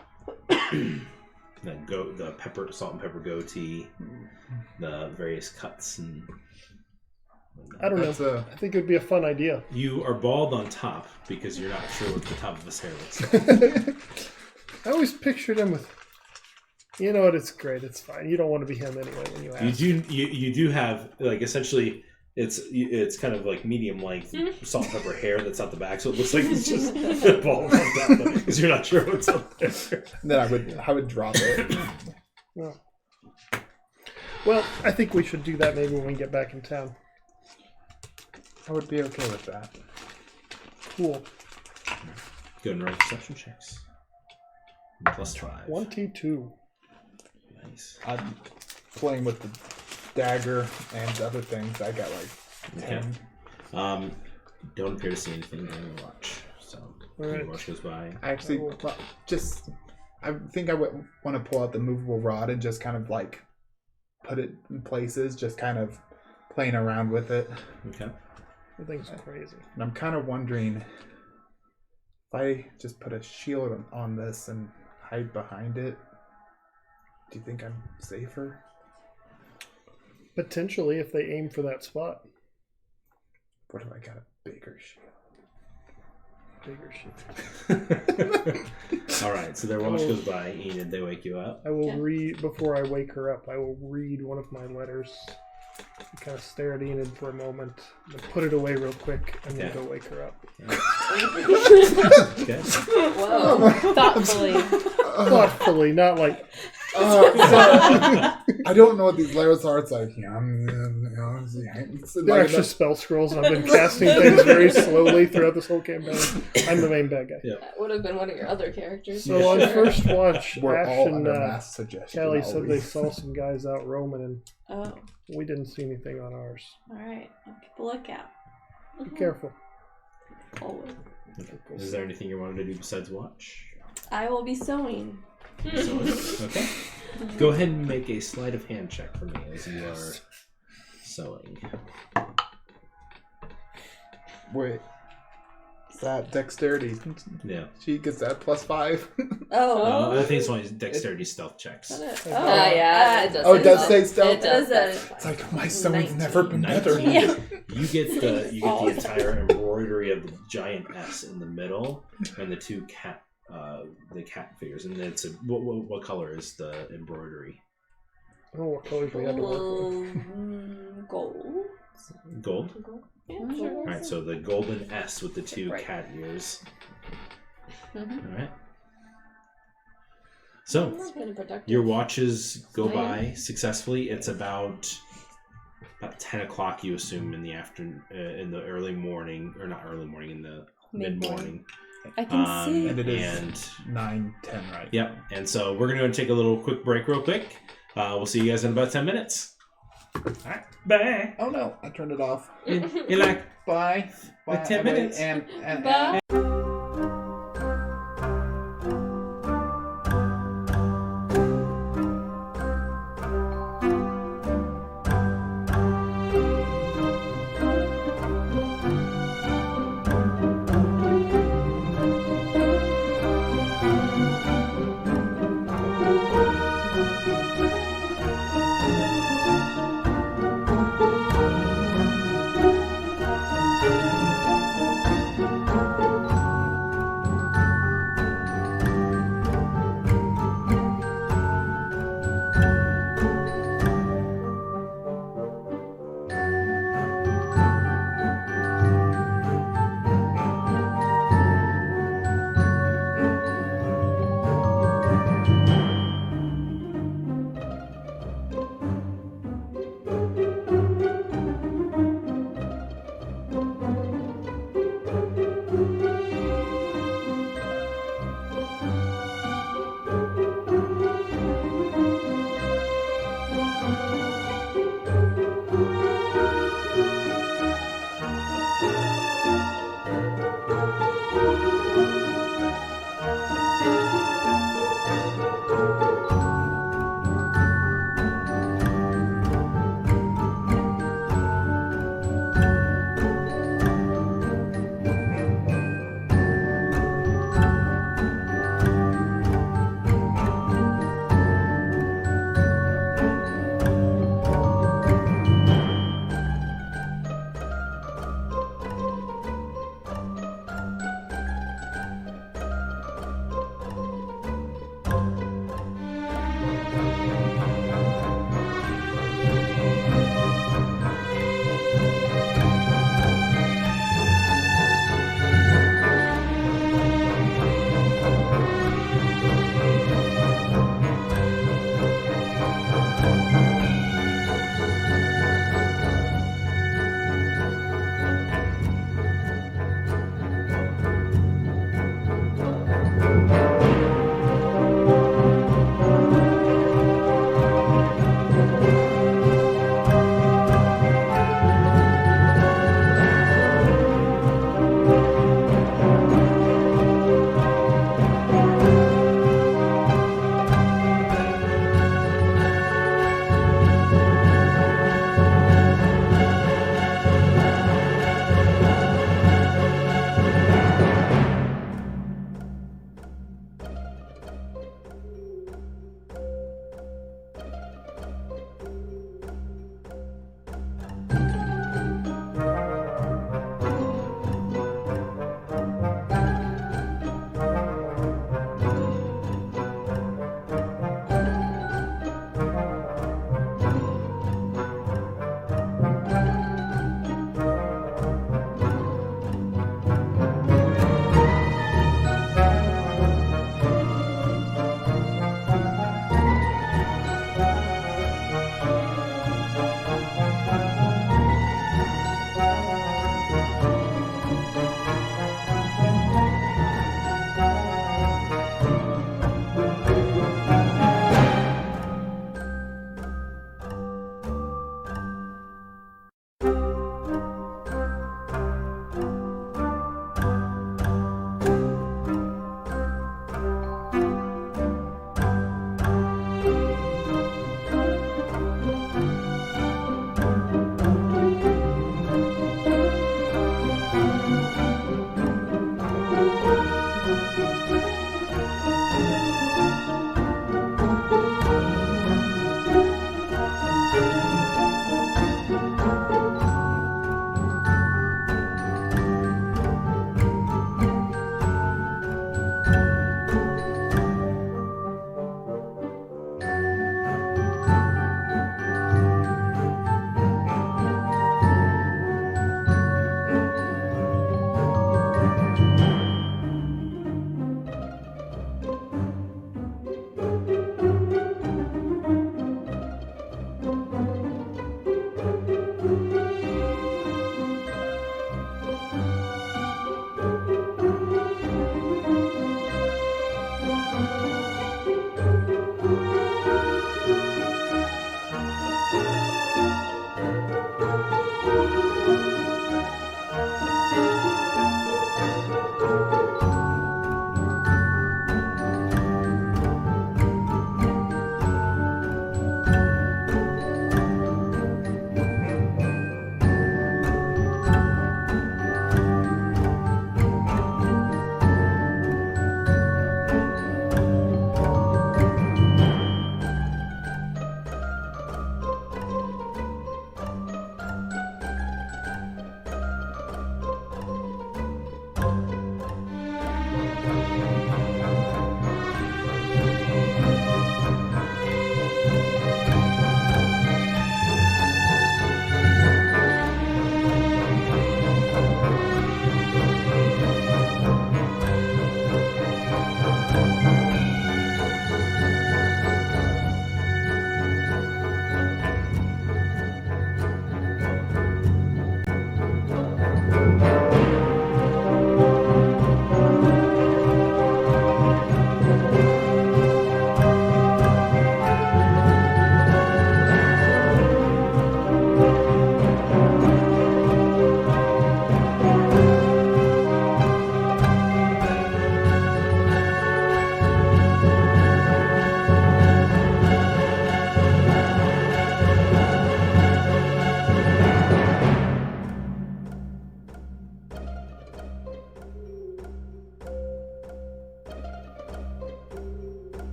The salt and pepper goatee, the various cuts, and I don't know. I think it would be a fun idea. You are bald on top because you're not sure what the top of his hair looks like. I always pictured him with. You know what? It's great. It's fine. You don't want to be him anyway when you ask. You do have essentially it's kind of like medium length salt and pepper hair that's out the back, so it looks like it's just bald on top because you're not sure what's up there. Then I would drop it. Well, I think we should do that maybe when we get back in town. I would be okay with that. Cool. Go and roll perception checks. +5. 22. Nice. I'm playing with the dagger and other things. I got 10. Okay. Don't appear to see anything during the watch. So Right. the watch goes by. I actually I think I would want to pull out the movable rod and just kind of put it in places, just kind of playing around with it. Okay. The thing's crazy. And I'm kind of wondering if I just put a shield on this and hide behind it, do you think I'm safer? Potentially, if they aim for that spot. What if I got a bigger shield? Bigger shit. All right. So their watch goes by. Enid, they wake you up. I will read, before I wake her up, I will read one of my letters. Kind of stare at Enid for a moment, then put it away real quick, and then go wake her up. Okay. whoa, thoughtfully. Thoughtfully, not like... I don't know what these letters are. It's like, They're actually spell scrolls, and I've been casting things very slowly throughout this whole campaign. I'm the main bad guy. Yeah. That would have been one of your other characters. So on first watch, we're Ash all and under mass suggestion. Callie said they always. saw some guys out roaming, and Oh, we didn't see anything on ours. all right. I'll keep a lookout. Be careful. Always. Is there anything you wanted to do besides watch? I will be sewing. Sewing? Okay. Go ahead and make a sleight of hand check for me as you are sewing. Wait. that dexterity. Yeah. She gets that +5. Oh. I think it's only dexterity stealth checks. Yeah, it does. Oh, it does say stealth? It does. It's like my sewing's never been better. 19. You get the entire embroidery of the giant S in the middle and the two cat figures, and it's what color is the embroidery? I don't know what colors we had to work with. Gold. Gold. Yeah, Mm-hmm. sure. All right, so the golden S with the two Right. cat ears. Mhm. All right. So That's kind of productive. your watches go by successfully. It's about 10 o'clock, you assume, in the afternoon, in the early morning, or not early morning, in the mid morning. I can see. And it is 9:10, right? Yep. And so we're gonna take a little quick break, real quick. We'll see you guys in about 10 minutes. All right. Bye. Oh no, I turned it off. In like Bye. Bye. 10 minutes. And Bye.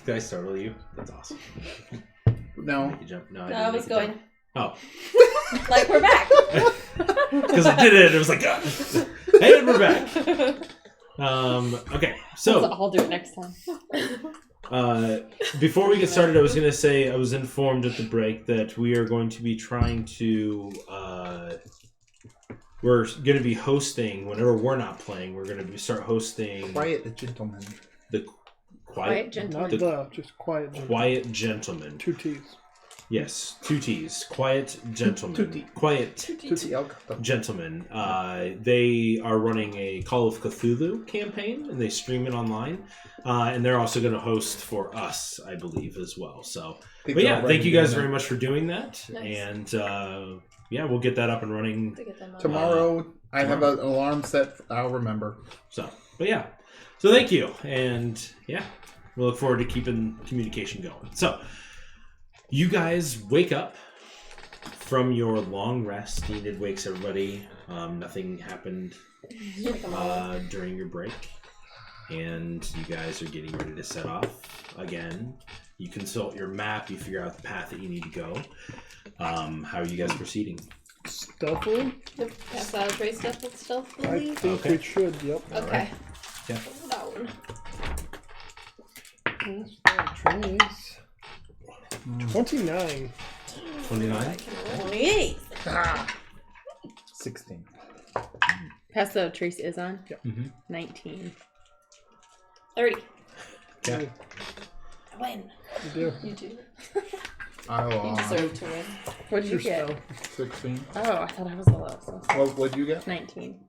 Did I startle you? That's awesome. No. Make you jump. No, I was going. Jump. Oh. Like, we're back. Because I did it. It was like, hey, and we're back. Okay, so I'll do it next time. before we get started, I was going to say I was informed at the break that we are going to be trying to. We're going to be hosting whenever we're not playing. We're going to start hosting Quiet Gentleman. the Quiet Gentleman. Not the, just quiet. Gentleman. Quiet Gentleman. 2 T's. Yes, 2 T's. Quiet Gentleman. 2 T. Quiet Tutti Gentlemen. They are running a Call of Cthulhu campaign, and they stream it online. And they're also going to host for us, I believe, as well. So, but yeah, thank you guys very much for doing that. Nice. And yeah, we'll get that up and running To get them on. Tomorrow, I have an alarm set. I'll remember. So, but yeah, so thank you, and yeah, we'll look forward to keeping communication going. So, you guys wake up from your long rest. Enid wakes everybody. Nothing happened during your break, and you guys are getting ready to set off again. You consult your map. You figure out the path that you need to go. How are you guys proceeding? Stealthily? Yep. Pass out a trace stuff with stealth, I believe. think Okay. we should, yep. Okay. Yeah. Down. Trace. 29. 29. 28. 16. Pass the trace is on. Mm-hmm. 19. 30. Okay. I win. You do. You do. I You lost. deserve to win. What did you Your get? spell. 16. Oh, I thought I was a low. So What'd you get? 19.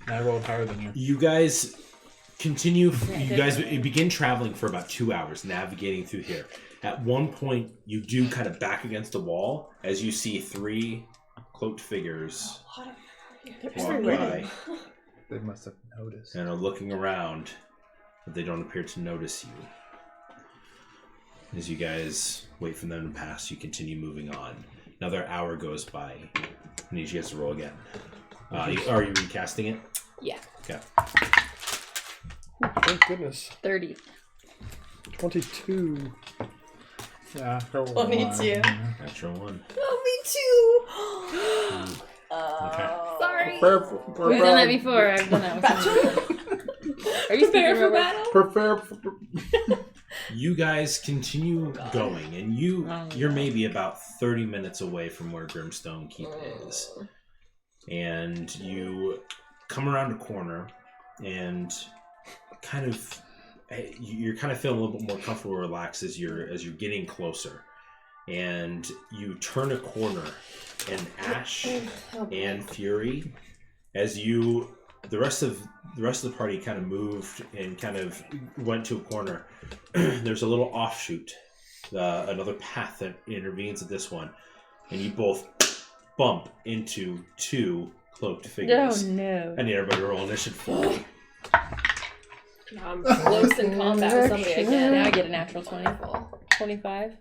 I rolled higher than you. You guys continue. Yeah, You guys begin traveling for about 2 hours, navigating through here. At one point, you do kind of back against a wall as you see 3 cloaked figures walk by They must have noticed. and are looking around, but they don't appear to notice you. As you guys wait for them to pass, you continue moving on. Another hour goes by. I need you guys to roll again. Are you recasting it? Yeah. Okay. Thank goodness. 30. 22. Yeah, go 22. Natural 1. Oh, me too. Okay. Sorry. We've done that before. I've done that before. Are you Prepare speaking for battle? Prepare. You guys continue going, and you're maybe about 30 minutes away from where Grimstone Keep is. And you come around a corner, and you're kind of feeling a little bit more comfortable, relaxed as you're getting closer. And you turn a corner, and Ash and Fury, as the rest of the party kind of moved and kind of went to a corner. There's a little offshoot, another path that intervenes at this one, and you both bump into 2 cloaked figures. Oh no. I need everybody to roll initiative for me. Now I'm close in combat with somebody again. Now I get a natural 20. 25.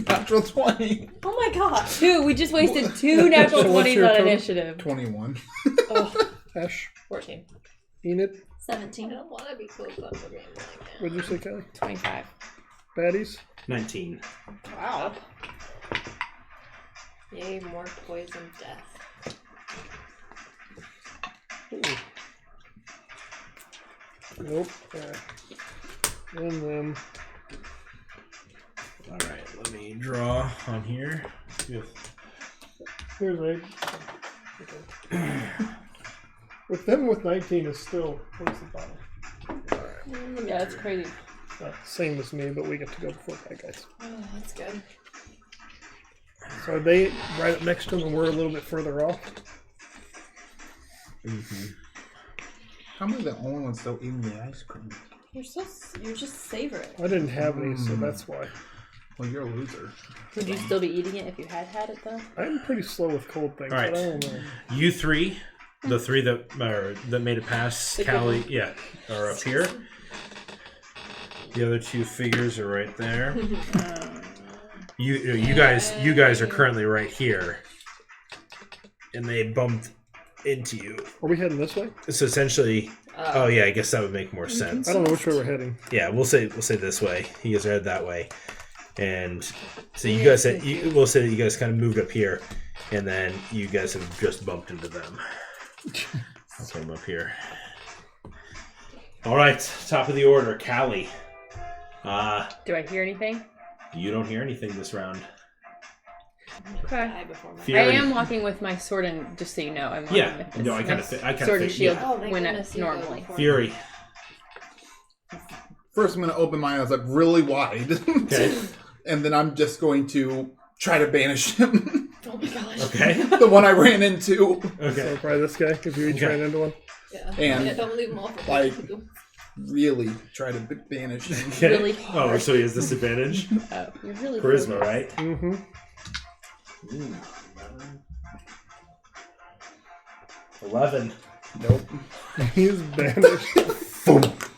Natural 20. Oh my god. 2. We just wasted 2 natural So what's 20s your on total? initiative. 21. Ash. 14. Enid. I 17. don't want to be close up for game like that. What'd you say, Kelly? 25. Baddies. 19. Wow. Yay, more poison death. Ooh. Nope. And then All right, let me draw on here. here's 8. Okay. With them with 19 is still towards the bottom. Yeah, that's crazy. Same as me, but we get to go before that, guys. Oh, that's good. So are they right up next to them and we're a little bit further off? Mm-hmm. How am I the only one still eating the ice cream? You're just savoring. I didn't have any, so that's why. Well, you're a loser. Would you still be eating it if you had it though? I'm pretty slow with cold things, All right. but I don't know. You 3, the 3 that made it past Callie, are up here. The other 2 figures are right there. You guys are currently right here, and they bumped into you. Are we heading this way? So essentially, Oh yeah, I guess that would make more sense. I don't know which way we're heading. Yeah, we'll say this way. You guys are headed that way, and so you guys we'll say that you guys kind of moved up here, and then you guys have just bumped into them. I'll put them up here. All right, top of the order, Callie. Do I hear anything? You don't hear anything this round. Okay. Die before my Fury. I am walking with my sword, and just so you know, I'm walking Yeah, with no, I kind of sword and shield Oh, thank when goodness you go normally. before. Fury. First, I'm going to open my eyes up really wide. Okay. And then I'm just going to try to banish him. Oh my gosh. Okay. The one I ran into. Okay. So probably this guy, if you each Okay. ran into one. Yeah. And, Yeah, don't leave them off. like, really try to banish him. Okay. Really Oh, hard. so he has disadvantage. Oh, you're really Charisma, focused. right? Mm-hmm. Ooh. 11. Nope. He's banished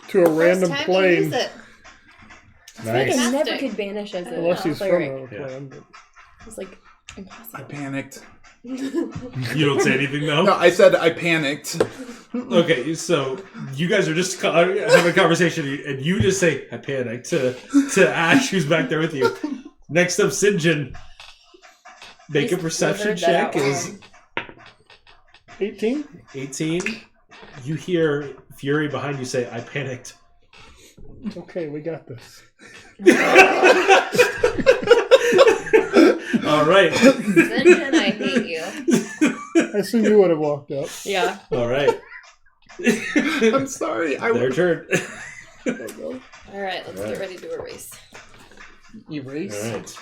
to a random First time plane. you use it. I feel like I never Fantastic. could banish as a Unless he's from cleric. another Yeah. plane. But... It's like I impossible. panicked. You don't say anything though? No, I said I panicked. Okay, so you guys are just having a conversation, and you just say, I panicked to Ash, who's back there with you. Next up, Sinjin. Make a perception Heard that check. out Is loud. 18? 18. You hear Fury behind you say, I panicked. Okay, we got this. All right. Zinjan, I hate you. I assume you would have walked up. Yeah. All right. I'm sorry. Their turn. Alright, let's get ready to erase. Erase. All right.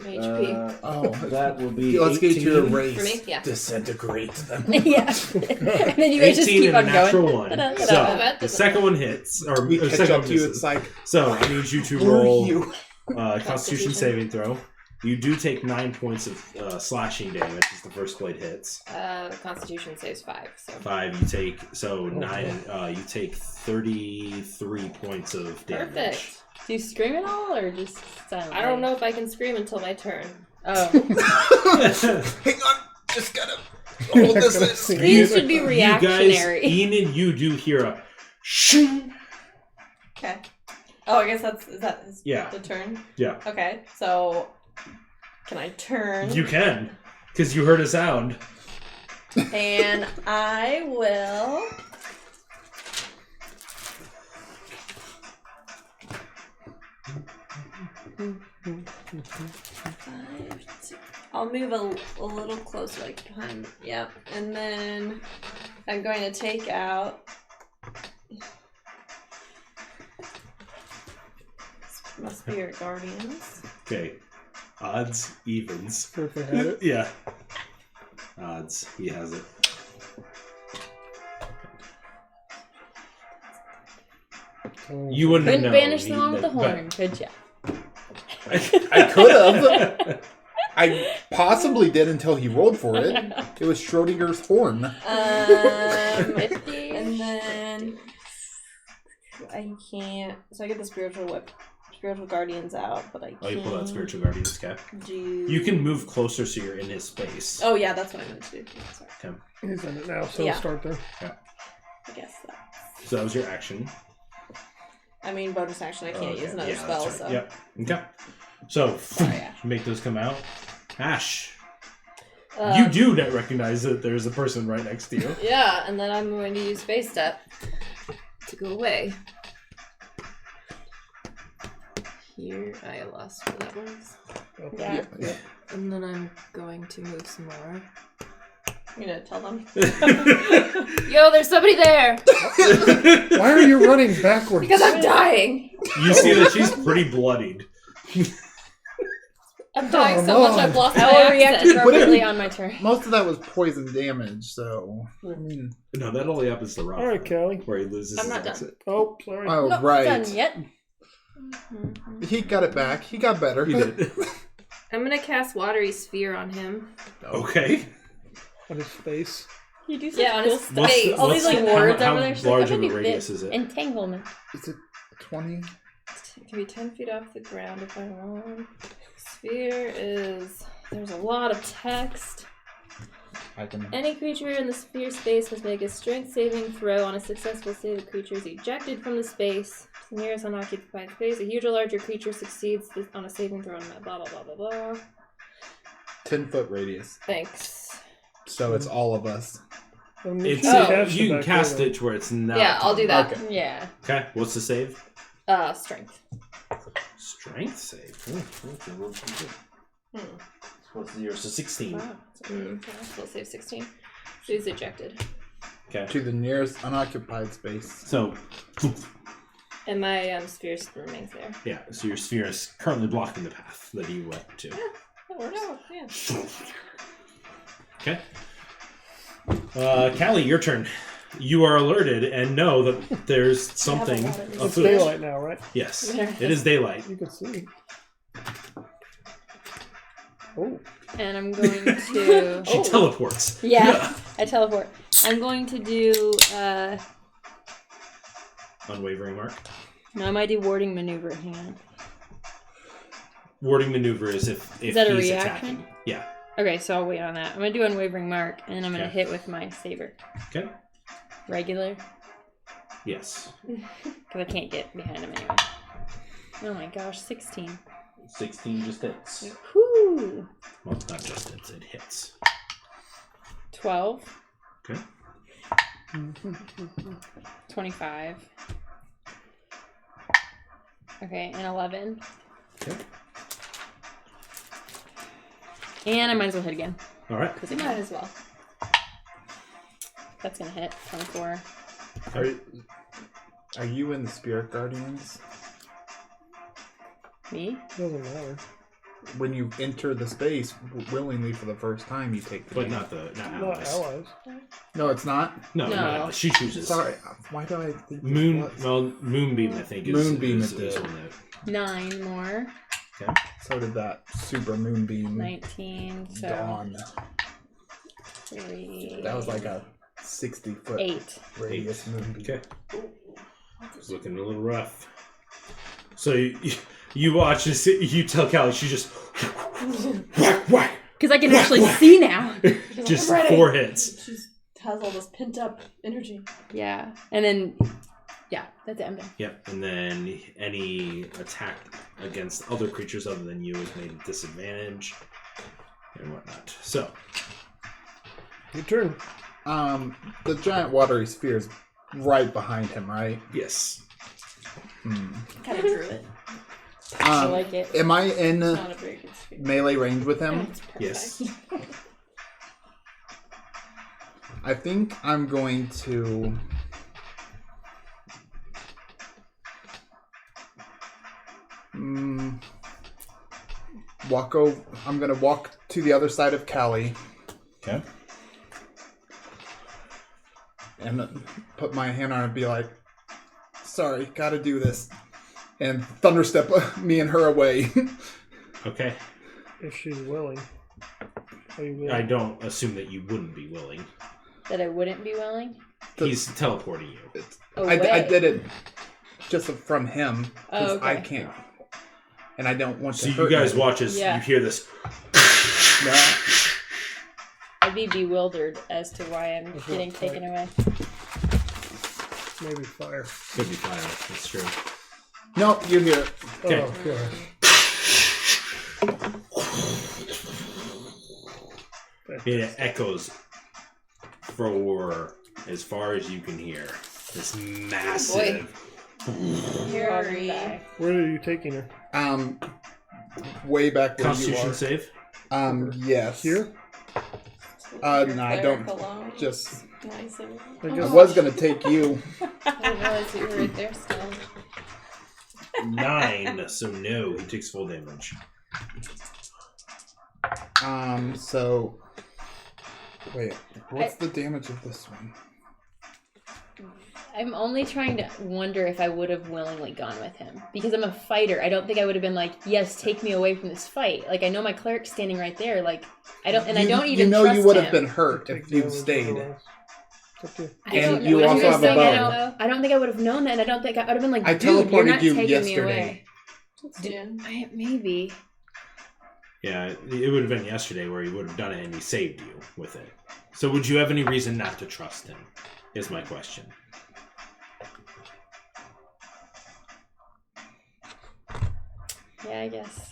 HP. Oh, That will be let's get to 18. erase. For me? Yeah. Disintegrate them. Yeah. And then you guys just 18 keep and on a natural going. one. Ta-da, ta-da. So Ta-da. the second one hits, or We the catch second up one to you. misses. It's like, So I need you to who are roll you? Constitution saving throw. You do take 9 points of slashing damage as the first blade hits. The Constitution saves 5, so. 5, you take 9. You take 33 points of damage. Perfect. Do you scream at all or just silently? I don't know if I can scream until my turn. Oh. Hang on. Just gotta hold this in. These should be You guys, reactionary. Enid, you do hear a shing. Okay. Oh, I guess is Yeah. the turn? Yeah, Okay, so can I turn? you can, because you heard a sound. And I will. I'll move a little closer, like behind. Yep. And then I'm going to take out my spirit guardians. Okay, odds, evens. If they had it. Yeah, odds. He has it. Oh, You wouldn't Couldn't know. banish the He- one with the but- horn, could ya? I could have. I possibly did until he rolled for it. It was Schrodinger's horn. And then I can't. So I get the spiritual guardians out, but I can't. Oh, you pull out spiritual guardian's cap. Do You can move closer so you're in his space. Oh yeah, that's what I meant to do. Sorry. Okay. He's in it now, so Yeah. we'll start there. I guess that. So that was your action. I mean, bonus action. I can't Okay. use another Yeah, spell, that's right. so. Yep. Okay. So yeah. make those come out. Ash, you Um, do not recognize that there's a person right next to you. Yeah, and then I'm going to use Space Step to go away. Here, I lost where that was. Yeah. And then I'm going to move some more. I'm gonna tell them. Yo, there's somebody there! Why are you running backwards? Because I'm dying! You see that she's pretty bloodied. I'm dying so Come much on. I've lost my I will react accent. appropriately on my turn. Most of that was poison damage, so I mean, No, that only happens to Rob. All right, Callie. Where he loses I'm his not done. accent. Oh, sorry. oh Not right, done yet. he got it back. He got better. He did. I'm gonna cast Watery Sphere on him. Okay. On his face. You do such Yeah, on cool his stuff. What's the- All these like how- words how over there. She's large like, I'm of a gonna do radius this. is it? Entanglement. Is it 20? It can be 10 feet off the ground if I want. Sphere is... There's a lot of text. I can. Any creature in the sphere space must make a strength saving throw. On a successful save, the creature is ejected from the space. It's the nearest unoccupied space. A huge or larger creature succeeds on a saving throw. Blah, blah, blah, blah, blah. 10-foot radius. Thanks. So it's all of us. It's cast you can back cast over. it to where it's not. Yeah, I'll do that. Okay. Yeah. Okay, what's the save? Strength. Strength save. What's yours? So 16. Wow. We'll save 16. So he's ejected. Okay. To the nearest unoccupied space. So, And my sphere remains there. yeah, so your sphere is currently blocking the path that you went to. That works. Oh, yeah. Okay. Callie, your turn. You are alerted and know that there's something It's afoot. daylight now, right? Yes, it is daylight. You can see. Oh, And I'm going to. She teleports. Yeah, I teleport. I'm going to do. Unwavering mark. No, I might do warding maneuver. Hang on. Warding maneuver is if that a he's reaction? attacking. Yeah. Okay, so I'll wait on that. I'm gonna do unwavering mark, and then I'm gonna Okay. hit with my saber. Okay. Regular, Yes. because I can't get behind him anyway. Oh my gosh, 16. 16 just hits. Whoo! Well, not just hits, it hits. 12. Okay. 25. Okay, and 11. Okay. And I might as well hit again. All right. Because Might as well. that's gonna hit. 24. Are you in the Spirit Guardians? Me? doesn't matter. When you enter the space willingly for the first time, you take the But damage. not Not allies. allies. No, it's not. No, No. not allies. She chooses. Sorry. Why do I think it Moon. was? Well, Moonbeam, I think, is Moonbeam is, it is did. one that. 9 more. Okay. So did that super moonbeam 19. So dawn. 3. That was like a 60-foot 8. radius moonbeam. Okay. It's looking a little rough. So you watch this. You tell Callie she just whack whack. Because I can actually see now. Just ready. 4 hits. She has all this pent up energy. Yeah. And then, yeah, that's it. I'm done. Yep. And then any attack against other creatures other than you is made at disadvantage and whatnot. So Your turn. The giant watery sphere is right behind him, right? yes. Kind of drew it. I like it. Am I in Not a very good sphere. melee range with him? Yes. I think I'm going to walk over. I'm gonna walk to the other side of Callie Okay. and put my hand on her and be like, "Sorry, gotta do this," and thunderstep me and her away. Okay. If she's willing. Are you willing? I don't assume that you wouldn't be willing. That I wouldn't be willing? He's teleporting you. I did it just from him because Oh, okay. I can't, and I don't want So to. you hurt guys him. watch as Yeah. you hear this. No. I'd be bewildered as to why I'm That's getting not taken away. Maybe fire. Could be fire. That's true. No, you hear it. Okay. Oh, gosh. It echoes for as far as you can hear. This massive. Fury. Where are you taking her? Way back where you Constitution are. save. Yes. Here? No, I don't. Alone. Just. Nice. I I guess was gonna take you. I didn't realize you were right there still. 9. So no, he takes full damage. So. Wait. What's the damage of this one? I'm only trying to wonder if I would have willingly gone with him. Because I'm a fighter. I don't think I would have been like, yes, take me away from this fight. Like, I know my cleric's standing right there. Like, I don't even You know trust you would him. have been hurt take if you damage stayed. otherwise. It's up to you. I don't And know. you What also you're have a saying, bow. I don't think I would have known that. And I don't think I would have been like, I dude, you're teleported not you taking yesterday. me away. Yeah. Maybe. Yeah, it would have been yesterday where he would have done it and he saved you with it. So would you have any reason not to trust him? Is my question. Yeah, I guess.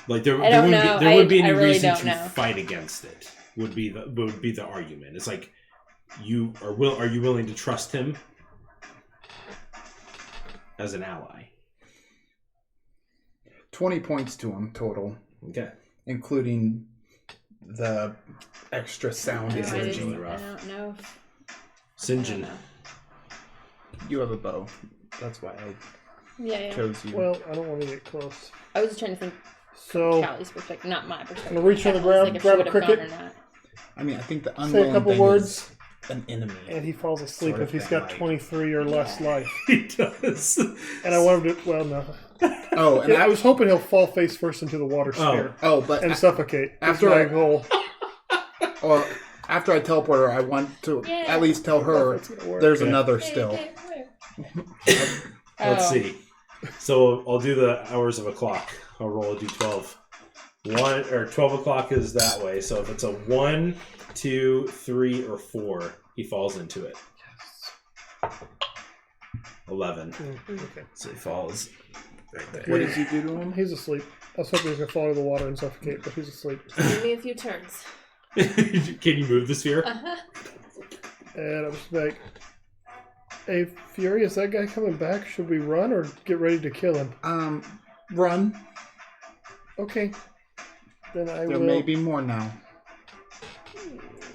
Like there I don't wouldn't know. be, there would be I any really reason don't to know. fight against it. Would be the argument. It's like are you willing to trust him as an ally? 20 points to him total, Okay. including the extra sound No, I Syngin. energy. don't know. Sinjin. You have a bow. That's why I Yeah. chose you. Well, I don't want to get close. I was just trying to think So Callie's perspective, not my perspective. I'm gonna reach on the Callie's, ground, if grab she a would've cricket. gone or not. I mean, I think the say a unwilling couple thing words, is an enemy. and he falls asleep Sort of if he's thing, got like- 23 or less life. He does. And I want him to. Well, no. Oh, and I was hoping he'll fall face first into the water sphere but and suffocate. after That's I- my goal. well, after I teleport her, I want to Yeah. at least tell her That's gonna work. there's Okay. another still. Let's Oh. see. So I'll do the hours of a clock. I'll roll a d12. 12 o'clock is that way. So if it's a 1, 2, 3, or 4, he falls into it. 11. Okay. So he falls right there. What did you do to him? He's asleep. I was hoping he was gonna fall into the water and suffocate, but he's asleep. Give me a few turns. Can you move the sphere? Uh-huh. And I was like, "Hey, Fury, is that guy coming back? Should we run or get ready to kill him?" Run. Okay. Then I There will. may be more now.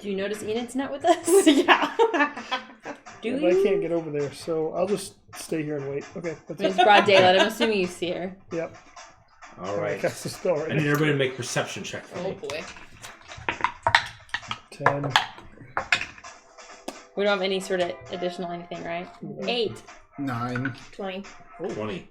Do you notice Enid's not with us? Yeah. Do But I you? can't get over there, so I'll just stay here and wait. Okay. That's It's it. broad daylight. I'm assuming you see her. Yep. All I right. cast the spell right I need now. everybody to make a perception check for Oh me. boy. 10. We don't have any sort of additional anything, right? 8. 9. 20. 20.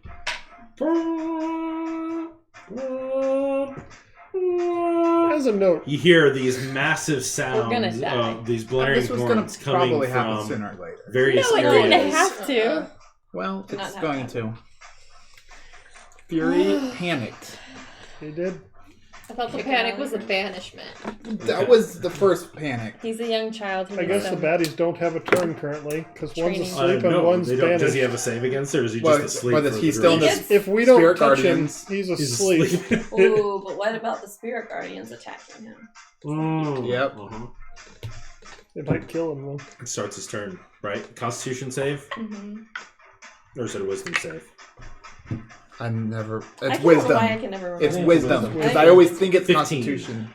As a note, You hear these massive sounds, gonna die. these blaring This was going horns to coming probably happen from sooner or later. various No, it areas. didn't have to. Well, Not it's have going that. to. Fury panicked. he did. I thought the panic was a banishment. That was the first panic. He's a young child. Who I guess the needs baddies don't have a turn currently, because one's Training. asleep and no, one's they don't. Does banished. he have a save against it, or is he Well, just asleep? whether for he's the still in duration? the If we don't Spirit touch Guardians. him, he's He's asleep. asleep. Ooh, but what about the spirit guardians attacking him? Mm, Yep. uh-huh. It might kill him though. It starts his turn, right? Constitution save, Mm-hmm. or is it a Wisdom save? I never. I It's don't know why I wisdom. can never remember. It's think wisdom. wisdom. Because I always think it's 15. Constitution.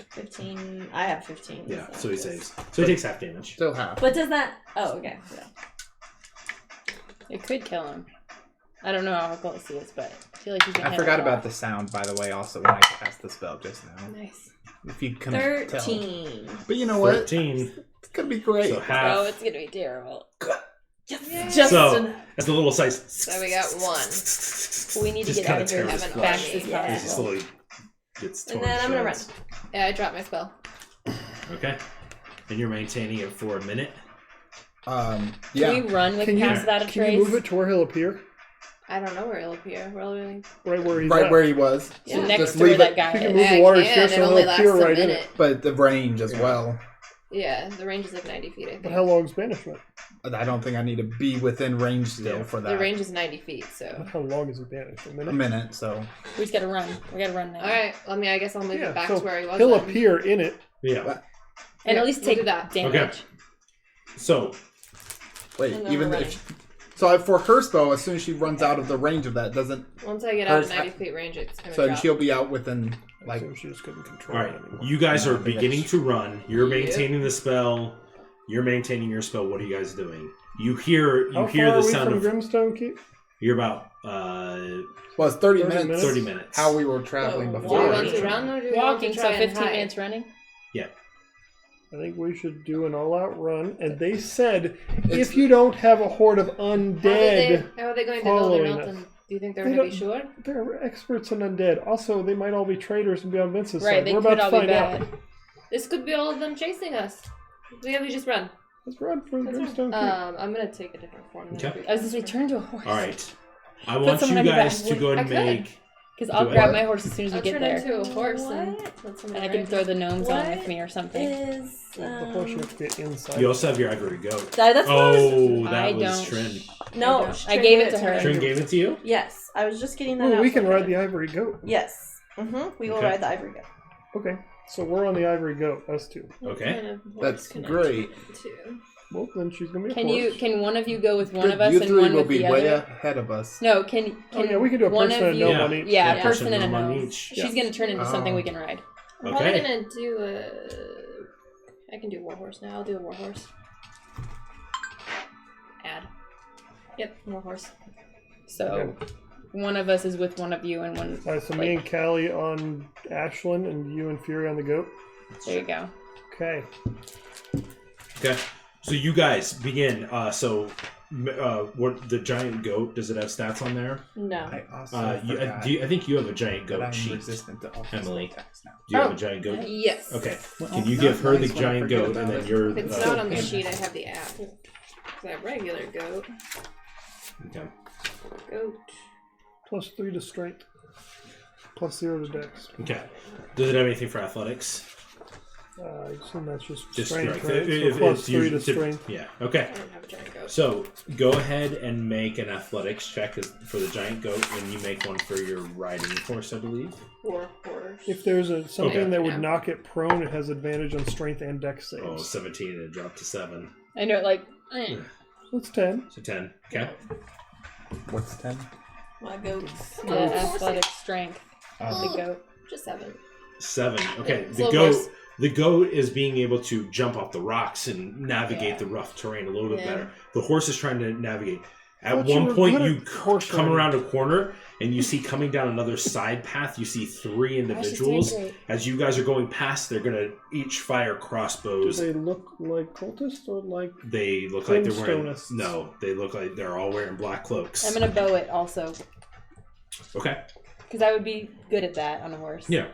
15. I have 15. Yeah, so he saves. So he takes half damage. Still half. But does that? Oh, okay. Yeah. It could kill him. I don't know how close he is, but I feel like he's gonna I hit forgot him about off. the sound, by the way, also when I cast the spell just now. Nice. If you can tell. 13. But you know what? 13. It's gonna be great. So half. Oh, it's gonna be terrible. Just So an- that's a little size. So we got 1. We need to Just get out kinda of here tears as his fast flesh. as Yeah. He possible. slowly gets torn And then I'm gonna run. shreds. Yeah, I dropped my spell. Okay. And you're maintaining it for a minute. Can Yeah. we run with Can you, cast without a can trace? you move it to where he'll appear? I don't know where he'll appear. Really? Right where he's Right at. where he was. Yeah. Next Just to where leave that it. guy You can is. move I the water can. sphere It so only he'll lasts appear a right in minute. it. But the range as well. Yeah, the range is like 90 feet, I think. But how long's banishment? I don't think I need to be within range still Yeah. for that. The range is 90 feet, But so. how long is he banished? A A minute? minute, so. We just gotta run. We gotta run now. Alright, I mean, I guess I'll move it back to where he was. he'll then. appear in it. Yeah. And Yeah, at least we'll take do that. damage. Okay. So Wait, And then even we're if. So for her spell, as soon as she runs out of the range of that, doesn't. Once I get out of Hers- 90 feet range, it's gonna So drop. she'll be out within, like. So she just couldn't control all it right, anymore. you guys No, are I think beginning that's- to run. You're Yep. maintaining the spell. You're maintaining your spell. What are you guys doing? You hear How hear far the are we sound from of. Grimstone Keep? You're about Well, it's 30 minutes. 30 minutes. How we were traveling Do you before. want to run or do you want Walking, to so try and 15 hide? minutes running. I think we should do an all-out run. And they said, It's- if you don't have a horde of undead, How are they going to know they're following not? us. And do you think they're They going to be don't- sure? they're experts in undead. Also, they might all be traitors and be on Vince's Right, side. they We're could about all to be find bad. out. This could be all of them chasing us. We just run. Let's run for Let's Grimstone Keep. I'm going to take a different form. Okay. I was gonna say, turn to a horse. All right. I want you someone on your guys back. to go ahead and I could. make Because I'll Do grab what? my horse as soon as we I'll get turn there. into a horse and What? let somebody And I can ride throw me. the gnomes on with What me or something. Is, The horse you have to get inside. You also have your ivory goat. that's what I was. Oh, that I was don't. Trin. No, I Trin gave it to her. Trin gave it to you? Yes, I was just getting that Well, out. we for can her. ride the ivory goat. Yes. We will Okay. ride the ivory goat. Okay, so we're on the ivory goat, us two. What Okay. kind of horse That's can I great. turn into? Well, then she's gonna be a Can horse. can one of you go with one Good, of us you and three one will with be the way other? ahead of us. No, can Oh, yeah, we can do a one person of and you? no Yeah. one each. Yeah, Yeah, person and a one gnome. each. She's gonna turn into something we can ride. I'm probably Okay. gonna do a. I can do warhorse now. I'll do a warhorse. Add. Yep, warhorse. So one of us is with one of you and one. Alright, so me and Callie on Ashlyn and you and Fury on the goat. There you go. Okay. Okay. So you guys begin. What the giant goat? Does it have stats on there? No. I also I forgot think you have a giant that goat I'm sheet. resistant to all Emily. physical attacks now. Do you have a giant goat? Yes. Okay. Well, Can you not give her the nice when I giant forget goat, about and then it. you're If it's not on the sheet, I have the app. 'Cause I have regular goat. Okay. Goat. +3 to strength. +0 to dex. Okay. Does it have anything for athletics? I assume that's just Just strength, strength. right? If So it's +3 to usually- strength. Yeah. Okay. I don't have a giant goat. So go ahead and make an athletics check for the giant goat, and you make one for your riding horse, I believe. Warhorse. If there's something Okay. that would Yeah. knock it prone, it has advantage on strength and dex Oh, saves. 17 and it dropped to 7. I know, like. So it's 10. So 10. Okay. What's 10? My goats. The athletic strength of the goat. Just 7. 7. Okay. It's The a little goat. worse. The goat is being able to jump off the rocks and navigate Yeah. the rough terrain a little bit Yeah. better. The horse is trying to navigate. At Thought you one were point, good you at horse come riding. around a corner and you see coming down another side path. You see 3 individuals. As you guys are going past, they're gonna each fire Do crossbows. they look like cultists or like... They look like they're wearing. Brimstonists? No, they look like they're all wearing black cloaks. I'm gonna bow it also. Okay. Because I would be good at that on a horse. Yeah.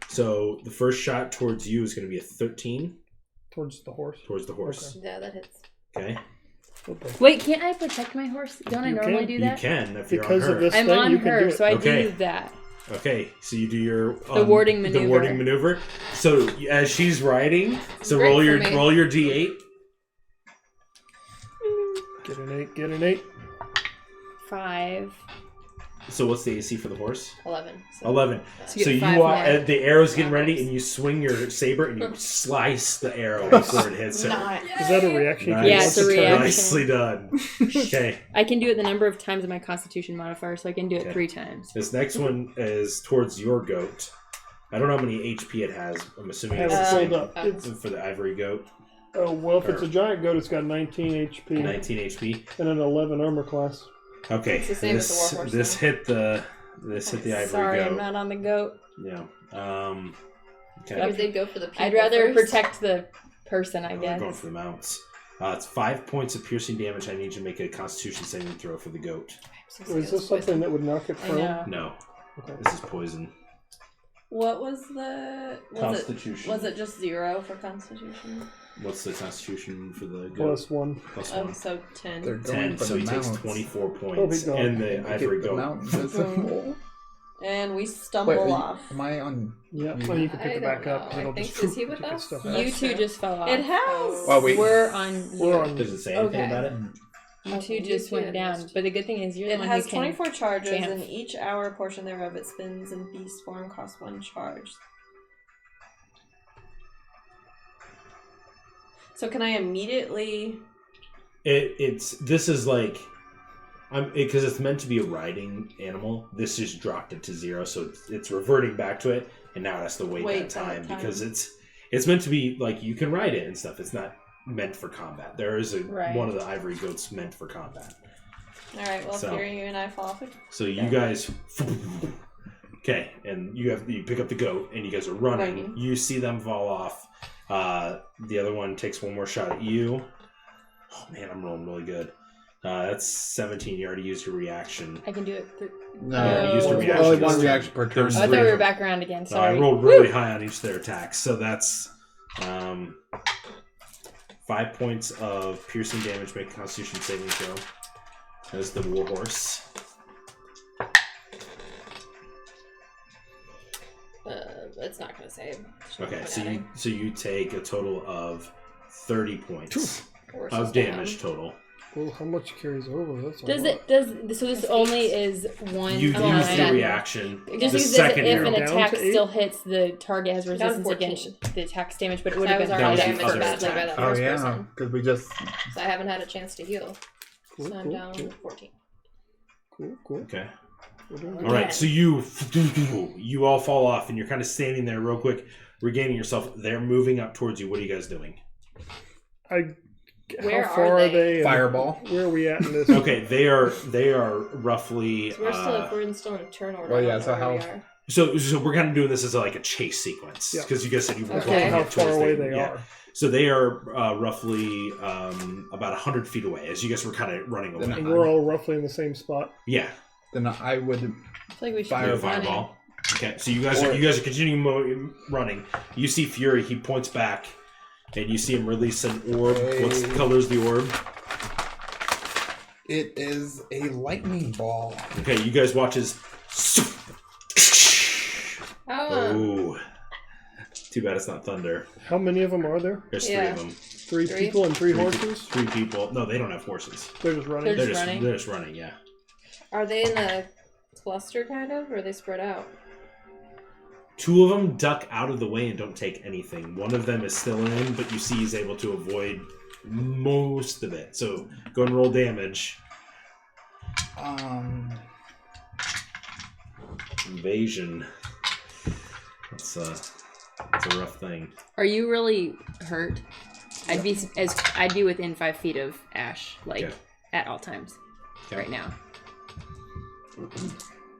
So the first shot towards you is going to be a 13 Towards the horse? towards the horse. Yeah, that hits. Okay. Okay. Wait, can't I protect my horse? Don't I You normally can. do You that? can if you're Because on her. of this I'm thing, on you can her, do it. so I Okay. do that. Okay, so you do your The warding maneuver. The warding maneuver. So as she's riding, so Great roll for your me. D8. Get an 8, get an 8. 5. So what's the AC for the horse? 11. 11. So you So get you 5 are more. the arrow's getting ready, and you swing your saber and you slice the arrow before it hits her. Not. Is that a reaction? Nice. Yeah, it's a reaction. Nicely done. Okay. I can do it the number of times in my Constitution modifier, so I can do it Okay. 3 times. This next one is towards your goat. I don't know how many HP it has. I'm I assuming have it's it the filled same up. It's, for the ivory goat. oh, well, if it's a giant goat, it's got 19 HP 19 HP. and an 11 armor class. Okay. It's the same as the warhorse, This though. hit the ivory Sorry, goat. I'm not on the goat. Yeah. Okay. Because they go for the people I'd rather first. protect the person, I We're guess. going for the mounts. It's 5 points of piercing damage. I need you to make a Constitution saving throw for the goat. Is this something that would knock it I prone? know. No, Okay. this is poison. What was the? Was Constitution. Was it just 0 for Constitution? What's the Constitution for the goat? +1. Plus Oh, 1. so 10. They're going 10, for so the he takes mounts. 24 Oh, points. he gone. And the Get ivory the goat. mountain visible. And we stumble Wait, off. am I on? Yeah, You- well, you can pick I it back don't up. 'cause know. it'll I think- just is he with take us? stuff You out. That's two true. just fell off. It has. Well, wait. We're on you. We're on. Does it say anything Okay. about it? You two You just two went had down. missed. But the good thing is you're the It one has who can 24 charges, vamp. and each hour portion thereof it spins in beast form costs 1 charge. So can I immediately? This is like, because it's meant to be a riding animal. This just dropped it to 0, so it's reverting back to it, and now it has to wait that time because it's meant to be like you can ride it and stuff. It's not meant for combat. There is Right. one of the ivory goats meant for combat. All right. Well, So- Fury, you and I fall off. So you guys, okay, and you pick up the goat, and you guys are running. Running. You see them fall off. The other one takes one more shot at you. Oh man, I'm rolling really good. That's 17. You already used your reaction. I can do it. No, you used a reaction only this one time. reaction per turn. There's I thought three we of were them. back around again. I Sorry. rolled really high on each of their attacks, so that's 5 points of piercing damage. Make a Constitution saving throw. As the warhorse. It's not gonna save. Okay, so you take a total of 30 points Horse of is down. damage total. Well, how much carries over? That's Does a it? So this only is one. You time. use the reaction. Just the because second if arrow. an Down attack to 8? still hits, the target has resistance 14. against the attack's damage, but it would I have was been already That was the damaged other badly by attack. that Oh first yeah, person. because we just. So I haven't had a chance to heal. cool, So I'm cool, down cool, 14. cool. Okay. We're doing All good. right, so you all fall off, and you're kind of standing there real quick, regaining yourself. They're moving up towards you. What are you guys doing? Where How are far are they? they? and Fireball. Where are we at in this? Okay, they are roughly. So we're still in turn order. Well, I yeah, don't so know where how- we are. So we're kind of doing this as like a chase sequence Yeah. because you guys said you were Okay. walking How up far towards away them. they Yeah. are? So they are roughly about 100 feet away as you guys were kind of running away. Then And we're all roughly in the same spot. Yeah. Then I would. I feel like we should Fire- be running. Fireball. Okay, so you guys are continuing running. You see Fury. He points back, and you see him release an orb. What's the color is the orb? It is a lightning ball. Okay, you guys watch as. Oh, Oh, too bad it's not thunder. How many of them are there? There's three Yeah. of them. Three Three? people and three horses? Three people. No, they don't have horses. They're just running. They're just running? They're just running. Yeah. are they in a cluster kind of, or are they spread out? Two of them duck out of the way and don't take anything. One of them is still in, but you see he's able to avoid most of it. So go and roll damage. Invasion. That's a rough thing. Are you really hurt? I'd be within 5 feet of Ash, like Okay. at all times, Okay. right now.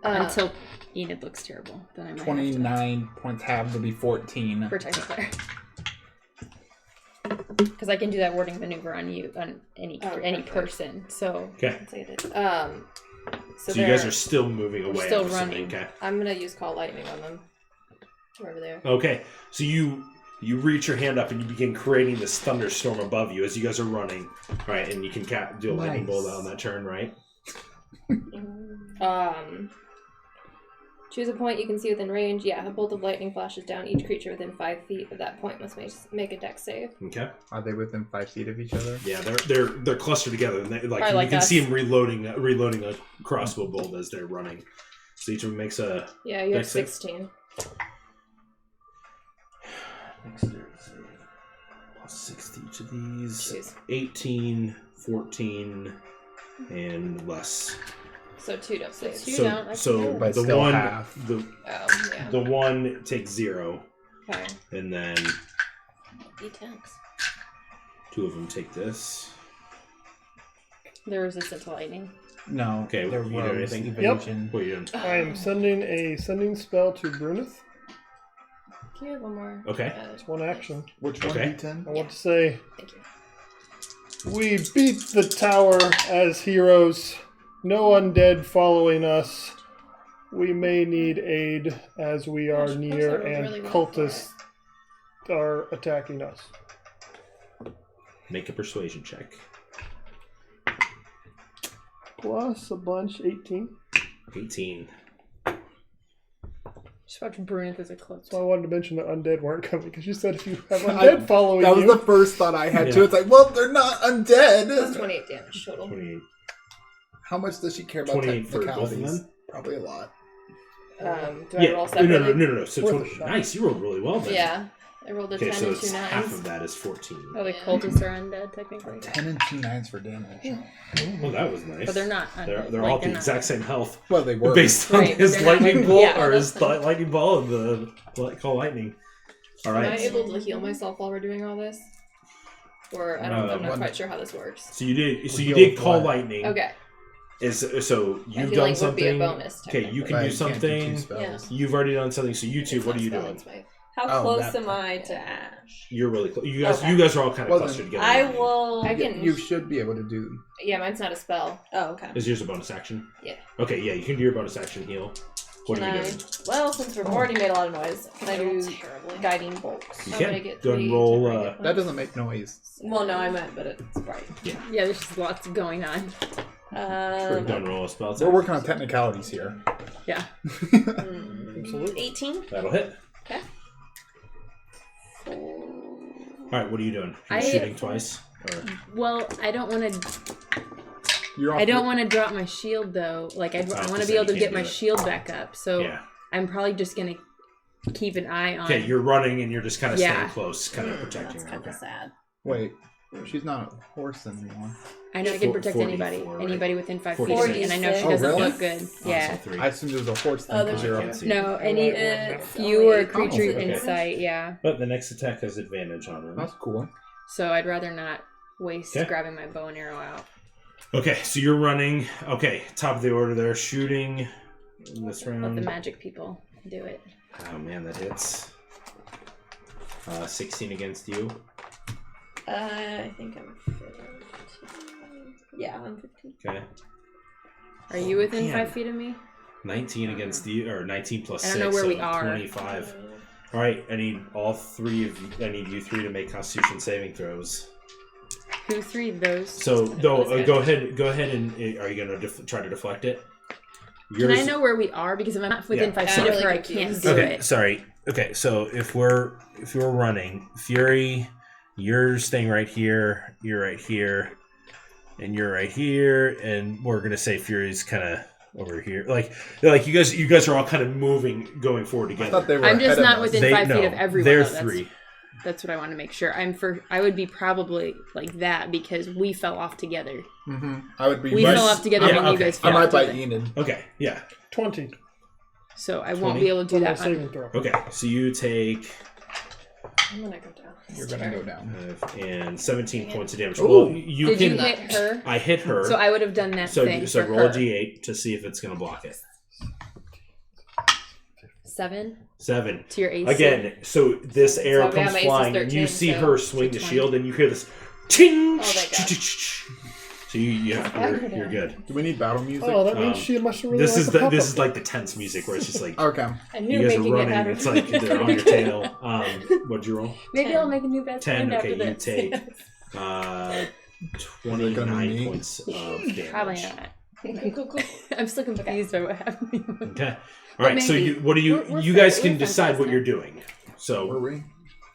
Uh, Until Enid looks terrible, then I might 29 points halved would be 14. have to protect Claire. Because I can do that warding maneuver on you, on any Okay. person. So Okay. let's see it. So you guys are still moving away. still I'm assuming. running. Okay. I'm gonna use call lightning on them. Wherever they are. Okay. So you reach your hand up and you begin creating this thunderstorm above you as you guys are running, right? And you can do a lightning Nice. bolt on that turn, right? Choose a point you can see within range. Yeah, a bolt of lightning flashes down. Each creature within 5 feet of that point must make a dex save. Okay. Are they within 5 feet of each other? Yeah, they're clustered together, and Probably you like can us. see them reloading a crossbow bolt as they're running. So each one makes a Yeah, you have dex save. 16. Plus 6 to each of these. Jeez. 18, 14, and less. So 2 don't save. You don't, that's good. But the still one half. the Oh, yeah. the one takes 0, Okay. and then D10s. 2 of them take this. they're resistant to lightning. No. Okay, they're you do rogues, anything? evasion. What are you doing? I am sending a sending spell to Bruneth. Can you have one more? Okay. It's one action. Which one? Okay. D10? I want to say, Thank you. we beat the tower as heroes. No undead following us. We may need aid as we are Gosh, near those are and really well cultists are attacking us. Make a persuasion check. Plus a bunch, 18. 18. Just watch Bruneth as a close. So I wanted to mention that undead weren't coming because you said if you have I- undead following That was you. the first thought I had too. Yeah. It's like, well, they're not That's undead. 28 damage total. 28. How much does she care about 28 for both of technicalities? them? Probably a lot. Do I Yeah. roll No, separately? no. So Worth a 20, shot. nice. You rolled really well then. Yeah. I rolled a Okay, 10 so and it's 2 half nines. of that is 14. Oh, the Yeah. cultists are undead, technically. 10 and 2 9s for damage. Well, that was nice. But they're not undead. They're like, all the they're not- exact same health. Well, they were. Based on Right, his they're not lightning like- bolt yeah, or his that's- lightning ball and the call lightning. All Am I right. able to heal myself while we're doing all this? Or I'm not one- quite sure how this works. So you did. So We you heal did call what? lightning. Okay. So I you've feel done like would be a something. bonus, Okay, you can But do you can't something. two spells. You've already done something. So you two, It's what not are you spell, doing? it's my- How Oh, close that am I to Ash? You're really close. You guys, Okay. you guys are all kind of Well, clustered together. I will. I can. You should be able to do. Yeah, mine's not a spell. Oh, okay. Is yours a bonus action? Yeah. Okay, yeah, you can do your bonus action heal. What Can are you I? doing? Well, since we've already made a lot of noise, can I rolled do terribly. guiding bolts? You I'm can. gonna get Go and 3 roll, temporary hit That points. doesn't make noise. Well, no, I meant, but it's bright. Yeah, there's just lots going on. Go and roll a spell We're attack. working on technicalities here. Yeah. Absolutely. 18. That'll hit. Okay. All right, what are you doing? You're I- shooting twice. Or... Well, I don't want to. You're off I don't want to drop my shield though. Like I want to be able to get my shield back up. So Yeah. I'm probably just gonna keep an eye on. Okay, you're running and you're just kind of Yeah. staying close, kind of protecting That's her. kind Okay. of sad. Wait, she's not a horse anymore. I know I can protect 44, anybody, right? anybody within 5 feet of 46. me, and I know she Oh, doesn't really? look good. Yeah. So 3. I assumed it was a horse Oh, then there's because you're can't up. see. No, any It's you or a only- creature okay. in sight. Yeah. But the next attack has advantage on her. That's cool. So I'd rather not waste Okay. grabbing my bow and arrow out. Okay, so you're running. Okay, top of the order there, shooting in this Let round. the magic people do it. Oh man, that hits. 16 against you. I think I'm 15. Yeah, I'm 15. Okay. Are you within Man. 5 feet of me? 19 against you, or 19 plus I 6. don't know where so we are. 25. All right, I need all 3 of you. I need you 3 to make Constitution saving throws. Who three those? So, though, Those guys. go ahead, and are you going to try to deflect it? Can I know where we are? Because if I'm not within Yeah. 5 I'm feet of really her, I confused. can't do Okay, it. sorry. Okay, so if we're running, Fury, you're staying right here. You're right here, and you're right here, and we're gonna say Fury's kind of over here. Like you guys are all kind of moving, going forward I together. thought they were I'm just ahead of not us. within 5 feet of everyone. They're though. 3. That's what I want to make sure. I would be probably like that because we fell off together. Mm-hmm. I would be. We right- fell off together Yeah, when okay. you guys I'm fell right off by together. Enid. Okay, yeah. 20. So I 20? won't be able to do Double that. saving throw. Okay, so you take I'm gonna go down. You're gonna go down. and 17 points of damage. Ooh. Well, you Did can. you hit her? I hit her. So I would have done that thing so for roll her. a d8 to see if it's gonna block it. 7 7. to your AC. Again, so this arrow So, yeah, comes my AC is flying, and you 13, see so her swing the 20. shield, and you hear this ting. Oh, thank God. So you're good. Do we need battle music? Oh, that means Um, she must have really This liked is the pop-up. this is like the tense music where it's just like Okay. I you knew guys are making it running. matter. It's like they're on your tail. What'd you roll? Maybe I'll make a new best 10. friend Okay, after you this. take Are they gonna 29 be points of damage. Probably not. Cool. I'm still confused by what happened. Okay. All right. So maybe. what do you? We're You guys can friends decide last what time. you're doing. Were So we?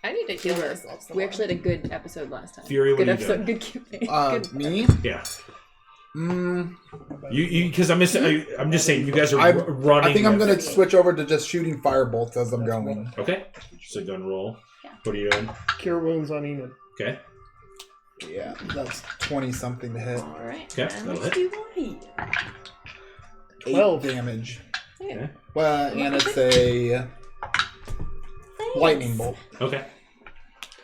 I need to heal myself some We more. actually had a good episode last time. Fury, what good are you episode, doing? good campaign. good Me? yeah, Mm, you because I'm just saying you guys are I- running. I think I'm with- gonna switch over to just shooting firebolts as I'm going. Okay. So gun roll. What are you doing? Cure wounds on Enid. Okay. Yeah, that's 20 something to hit. Alright. Okay, and that'll let's hit. do one here. 12 damage. Okay. Well, and it's a lightning bolt. Okay.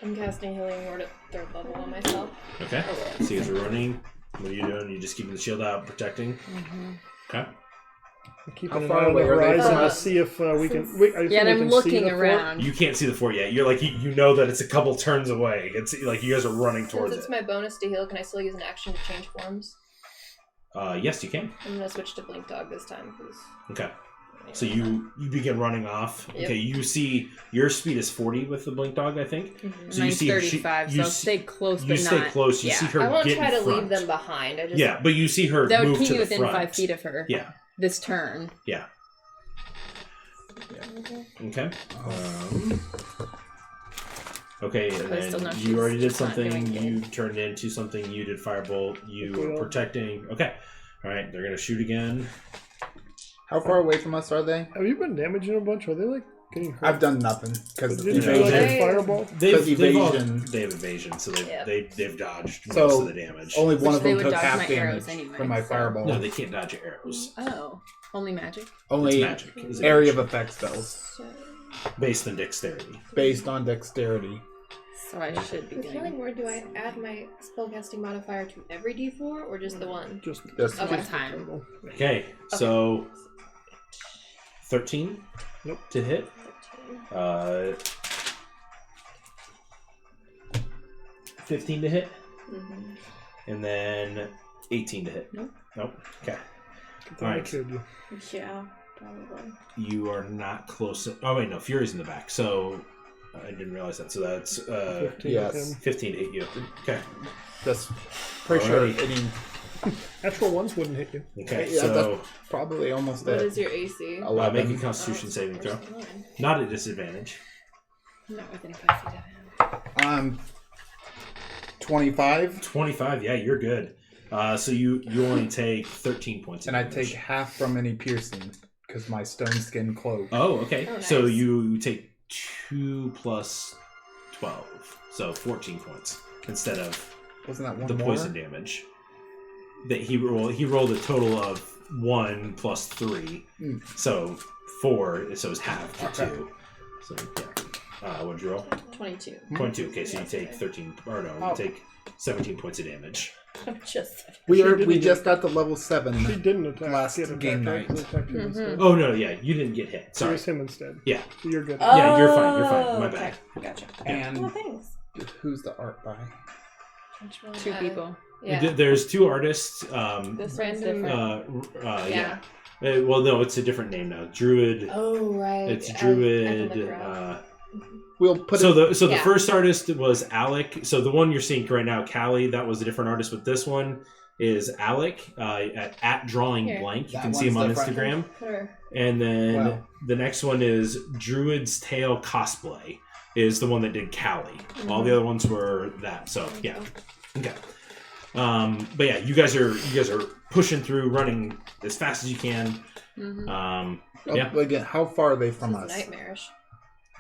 I'm casting Healing Word at 3rd level on myself. Okay. So you guys are running. What are you doing? You just keeping the shield out, protecting. Okay. I'm keeping How an far eye on the away are they horizon from to us? see if we can. Wait, I Yeah, and think we I'm can see looking the fort. around. You can't see the fort yet. You're like you know that it's a couple turns away. It's like you guys are running Since towards it's it. my bonus to heal, can I still use an action to change forms? Yes, you can. I'm gonna switch to Blink Dog this time, because... Okay. So you begin running off. Yep. Okay. You see your speed is 40 with the blink dog, I think. So you Mine's see her- 35, you so I'll see- stay close, You but stay not. close. You yeah. see her I won't get try in to front. leave them behind. I just... Yeah, but you see her That would move keep to me the within front. 5 feet of her. Yeah. This turn. Yeah. Okay. Okay, and But I still know then she's you already did just not doing something. good. You turned into something. You did firebolt. You were Cool. protecting. Okay. All right. They're gonna shoot again. How far away from us are they? Have you been damaging a bunch? Are they like getting hurt? I've done nothing because Did you do like evasion. a fireball? They've all- evasion. they have evasion, so Yeah. they've dodged So, most of the damage. only one Which of they them would took dodge half my damage arrows anyway, from my so- fireball. No, they can't dodge your arrows. Oh. Only magic? It's Only magic. It's area of damage. effect spells based on dexterity. based on dexterity. So I should be With Healing doing Word, do I add my spellcasting modifier to every d4 or just the one? Just Just Okay. one time. Okay, so 13 Nope. to hit. 13. 15 to hit, Mm-hmm. and then 18 to hit. Nope. Nope. Okay. I Alright. killed you. Yeah, probably. You are not close. Oh wait, no. Fury's in the back. So I didn't realize that. So that's 15 yes. with him. 15 to hit you. Okay. Just pretty sure Alright. any Natural ones wouldn't hit you. Okay, Yeah, so Probably almost What at is your AC? 11. make a Constitution saving throw. Not at disadvantage. Not within 5 feet of him. 25, 25. Yeah, you're good. So you only take 13 points. and I damage. take half from any piercing because my stone skin cloak. Oh, okay. Oh, nice. So you take 2 plus 12, so 14 points instead of Wasn't that one the more? poison damage. That he rolled a total of 1 plus 3, so 4. So it's half to Okay. 2. So yeah. What did you roll? 22. 22. Okay, so you take 13. Or no, you take 17 points of damage. Just We just got to level 7. She didn't attack. Last Get attacked, game right? night. They attacked him instead. Oh no, yeah, you didn't get hit. So Sorry. it's him instead. Yeah. So you're good. Yeah, you're fine. You're fine. My okay. bad. Gotcha. And Well, thanks. who's the art by? 2 people. Yeah. There's 2 artists. This one's Random- different. Yeah. Well, no, it's a different name now. Druid. Oh right. It's I Druid. can look her up. We'll put So it. the Yeah. first artist was Alec. So the one you're seeing right now, Callie, that was a different artist. But this one is Alec at Drawing Here. Blank. You That can see him on one's different. Instagram. Put her. And then Wow. the next one is Druid's Tale Cosplay. Is the one that did Callie. All the other ones were that. So yeah. Okay. But yeah, you guys are pushing through, running as fast as you can. Yeah. Again, how far are they from This is us? nightmarish.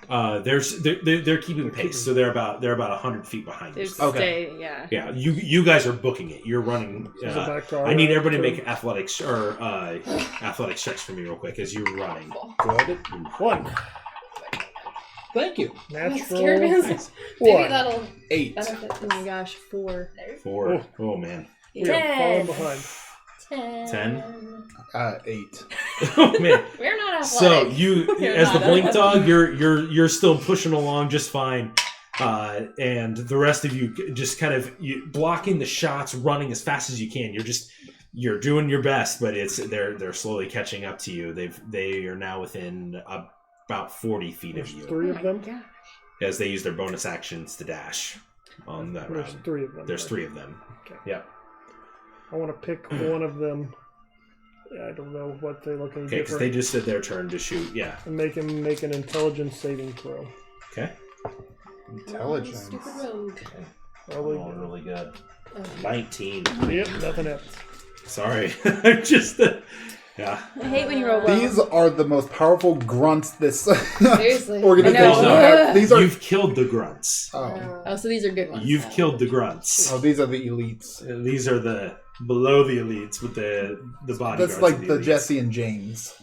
They're keeping pace, so they're about 100 feet behind you. There's Okay. stay, yeah. Yeah, you guys are booking it. You're running. So back to our I need everybody to turn. make athletics athletics checks for me real quick as you're running. Good. 1. Thank you. Scared me. Natural. Nice. Maybe 1. that'll 8. benefit Oh my gosh, 4. 4. Oh man. We are falling behind. 10. 8. Oh man. We're not So athletic. you, You're as the not blink dog, you're still pushing along just fine, and the rest of you just kind of blocking the shots, running as fast as you can. You're doing your best, but they're slowly catching up to you. They are now within about 40 feet of There's you 3 of them. God. as they use their bonus actions to dash on that There's round. 3 of them. There's right? 3 of them. Okay. Yeah. I want to pick one of them. I don't know what they're looking Okay, because different. they just did their turn to shoot. Yeah. And make him make an intelligence saving throw. Okay. Intelligence. Stupid rogue. Probably. Really good. 19. Yep, nothing happens. Sorry. Just yeah. I hate when you roll well. These are the most powerful grunts this Seriously. organization I know. has. These are. You've killed the grunts. Oh. Oh, so these are good ones. You've killed the grunts. Oh, these are the elites. These are the below the elites with the bodyguards. That's like of the elites. Jesse and James.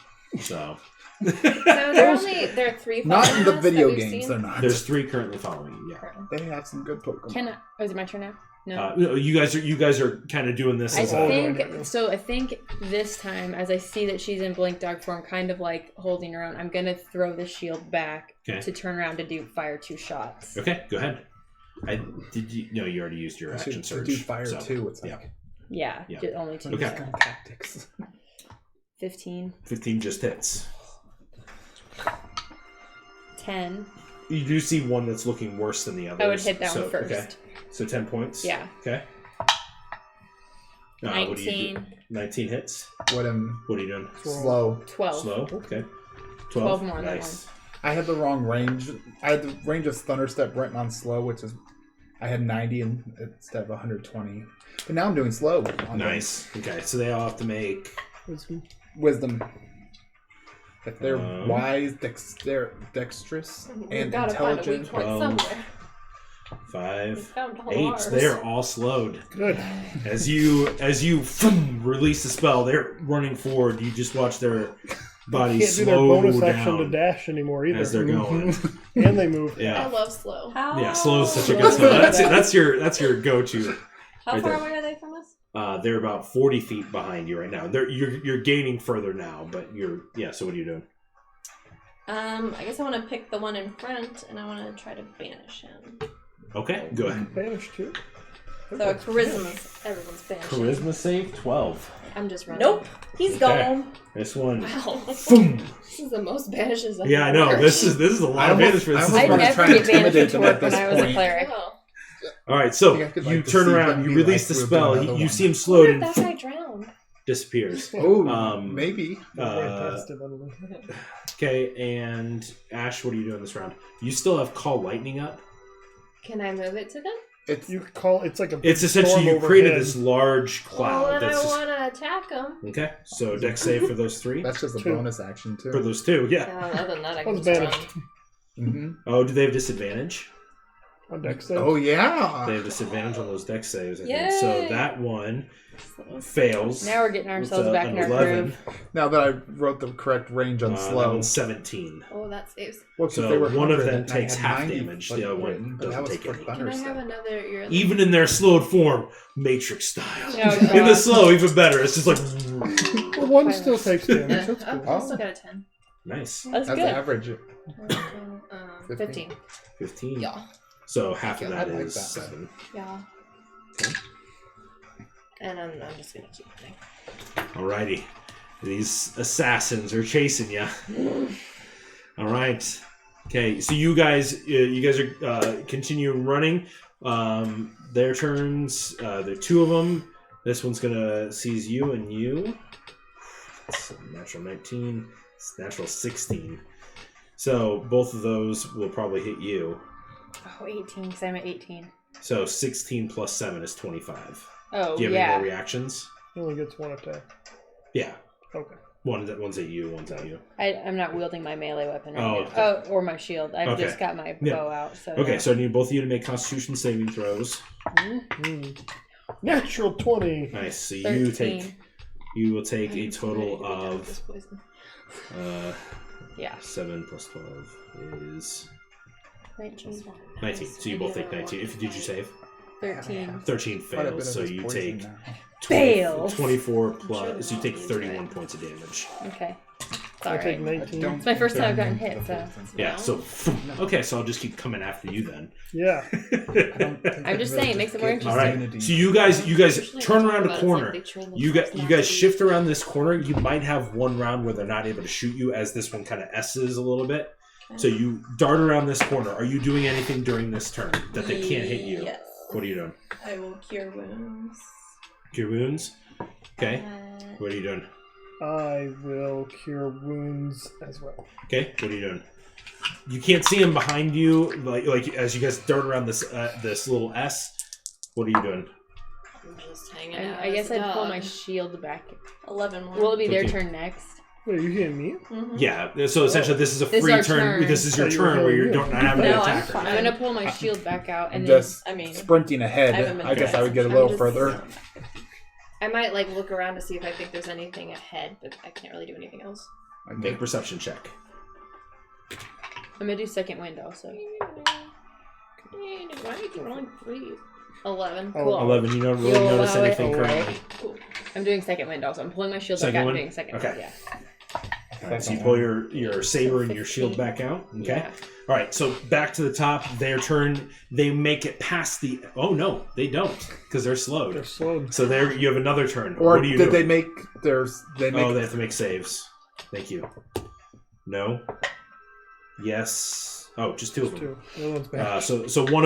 So So there are 3 Not in following the us video that we've games, seen? they're not. there's 3 currently following you. Yeah. They have some good Pokemon. Can I? Oh, is it my turn now? No. You guys are kind of doing this I as Oh, think no. so. I think this time, as I see that she's in blink dog form, kind of like holding her own, I'm gonna throw the shield back Okay. to turn around to fire 2 shots. Okay, go ahead. You already used your I action should surge. do fire so, too. It's Yeah. like Yeah, Yeah. just only 2. Okay. kind of tactics. 15, 15 just hits. 10. You do see one that's looking worse than the others. I would hit that one first. Okay. So 10 points. Yeah. Okay. What do you do? 19, 19 hits. What am What are you doing? slow? 12. Slow. Okay. 12 more on that Nice. I had the wrong range. I had the range of Thunder Step written on slow, which is I had 90 instead of 120. But now I'm doing slow. On Nice. Okay, so they all have to make. Wisdom. If they're Um, wise, dexterous, We've and got to find a weak intelligent. point 12. somewhere. We 5, found all 8. ours. They are all slowed. Good. As you release the spell, they're running forward. You just watch their bodies Can't do their slow bonus action to down dash anymore either. as they're going. And they move. I Yeah, love slow. How? yeah. Slow is such a good spell. That's your go-to. How right far there. away are they from us? They're about 40 feet behind you right now. You're gaining further now, but So what are you doing? I guess I want to pick the one in front, and I want to try to banish him. Okay, go ahead. Banish too. So charisma, everyone's banishing. Charisma save 12. I'm just running. Nope, he's Okay. gone. This one. Wow. Boom. This is the most banishes I've Yeah, I know. ever This is a lot of I banishments. almost I wanna never try and get banished intimidate to them work at when this I was a point. cleric. Oh. All right, so think I could, you like, to turn see around, when you he, release like, the moved spell. another You one. see him What slowed if and that guy drowned? disappears. Oh, maybe. Okay, and Ash, what are you doing this round? You still have Call Lightning up. Can I move it to them? It's You call it's like a big It's essentially storm you created overhead. this large cloud. Well, then I that's just, want to attack them. okay, so dex save for those three. that's just a 2. bonus action too. For those two, yeah. Other than that, I can One's just banished. run. hmm Oh, do they have disadvantage? On deck save. Oh yeah. They have disadvantage on those dex saves, I think. Yay! So that one fails. Now we're getting with ourselves back an in our 11. groove. Now that I wrote the correct range on That slow. one's 17. Oh, that saves. Well, 'cause So they were one of 100 them and I takes had half 90, damage, like, the other one written, but doesn't that was take for any. Can thunder I have stuff. another ear? Even in their slowed form, Matrix style. Oh, In the God. slow, even better. It's just like Well, one still takes damage. That's Oh, good. I still got a 10. nice. That's That's good. average. 15. 15. Yeah. So half of I that like is that. 7. Yeah. Okay. And I'm just gonna keep running. Alrighty. These assassins are chasing you. All right. Okay. So you guys are continuing running. Their turns. There are 2 of them. This one's gonna seize you and you. It's a natural 19. It's natural 16. So both of those will probably hit you. Oh, 18, because I'm at 18. So 16 plus 7 is 25. Oh, Do you have yeah. any more reactions? He only gets one attack. Yeah. Okay. One's at you, one's at you. I'm not wielding my melee weapon right Oh, now. okay. Oh, or my shield. I've Okay. just got my Yeah. bow out. So Okay, no. so I need both of you to make Constitution saving throws. Natural 20. Nice. So 13. you will take a total of Yeah. 7 plus 12 is 19. 19. So you both take 19. Did you save? 13. 13 Might have been fails. So of his you poison take now. Fails. 24 sure plus. So you they're take not 31 used, points of damage. Okay. I take Sorry. 19. Don't It's my first time I've gotten think hit, they're so- poison. Yeah. So okay. So I'll just keep coming after you then. Yeah. I don't think I'm I'd just really saying, it makes it more get All interesting. right. immunity. So you guys Usually turn they talk around about a it's corner. like they train You themselves guys not to shift around this corner. You might have one round where they're not able to shoot you, as this one kind of S's a little bit. So you dart around this corner. Are you doing anything during this turn that they can't hit you? Yes. What are you doing? I will cure wounds. Cure wounds. Okay. What are you doing? I will cure wounds as well. Okay. What are you doing? You can't see him behind you, like as you guys dart around this this little S. What are you doing? I'm just hanging out. I guess as a I'd pull dog. my shield back. 11 more. Will it be their Okay. turn next? Wait, are you hitting me? Mhm. Yeah. So essentially, this is a This is free our turn. turn. This is your Oh, you were turn where you healing don't me. have an No, I'm attacker. fine. I'm gonna pull my shield back out I'm and just I mean, sprinting ahead. I haven't been I guess I would get a I'm little just- further. I might like look around to see if I think there's anything ahead, but I can't really do anything else. Make a perception check. I'm gonna do second wind also. Why are you rolling 3? 11. Oh, Cool. 11. You don't really You'll notice allow it? anything currently. Cool. I'm doing second wind also. I'm pulling my shield Second back out one? and doing second Okay. wind. Yeah. All right, so you pull your saber and your shield 15. back out. Okay. Yeah. All right. So back to the top. Their turn. They make it past the. Oh no, they don't, because they're They're slowed. slowed. So there you have another turn. Or what do you did do? they make theirs? They make Oh, they have to make saves. Thank you. No. Yes. Oh, just 2 of them. Two. The other one's back. So one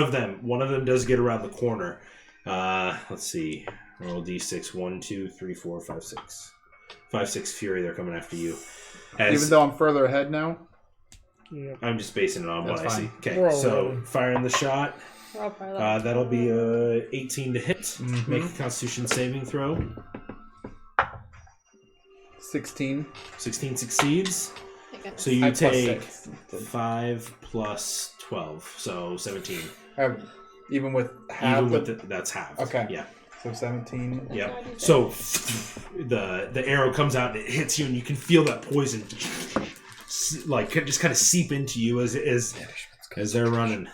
of them does get around the corner. Let's see. Roll d6. 1, 2, 3, 4, 5, 6. 5, 6 fury. They're coming after you. even though I'm further ahead now. Yeah. I'm just basing it on what That's I see. fine. Okay, We're all so rolling. firing the shot. We're all probably like, That'll be 18 to hit. Mhm. Make a Constitution saving throw. 16. 16 succeeds. I got So you I plus take 6. 5 plus 12, so 17. Even with half. Even with that's half. Okay. Yeah. So 17. Yeah. So the arrow comes out and it hits you, and you can feel that poison like just kind of seep into you as they're running.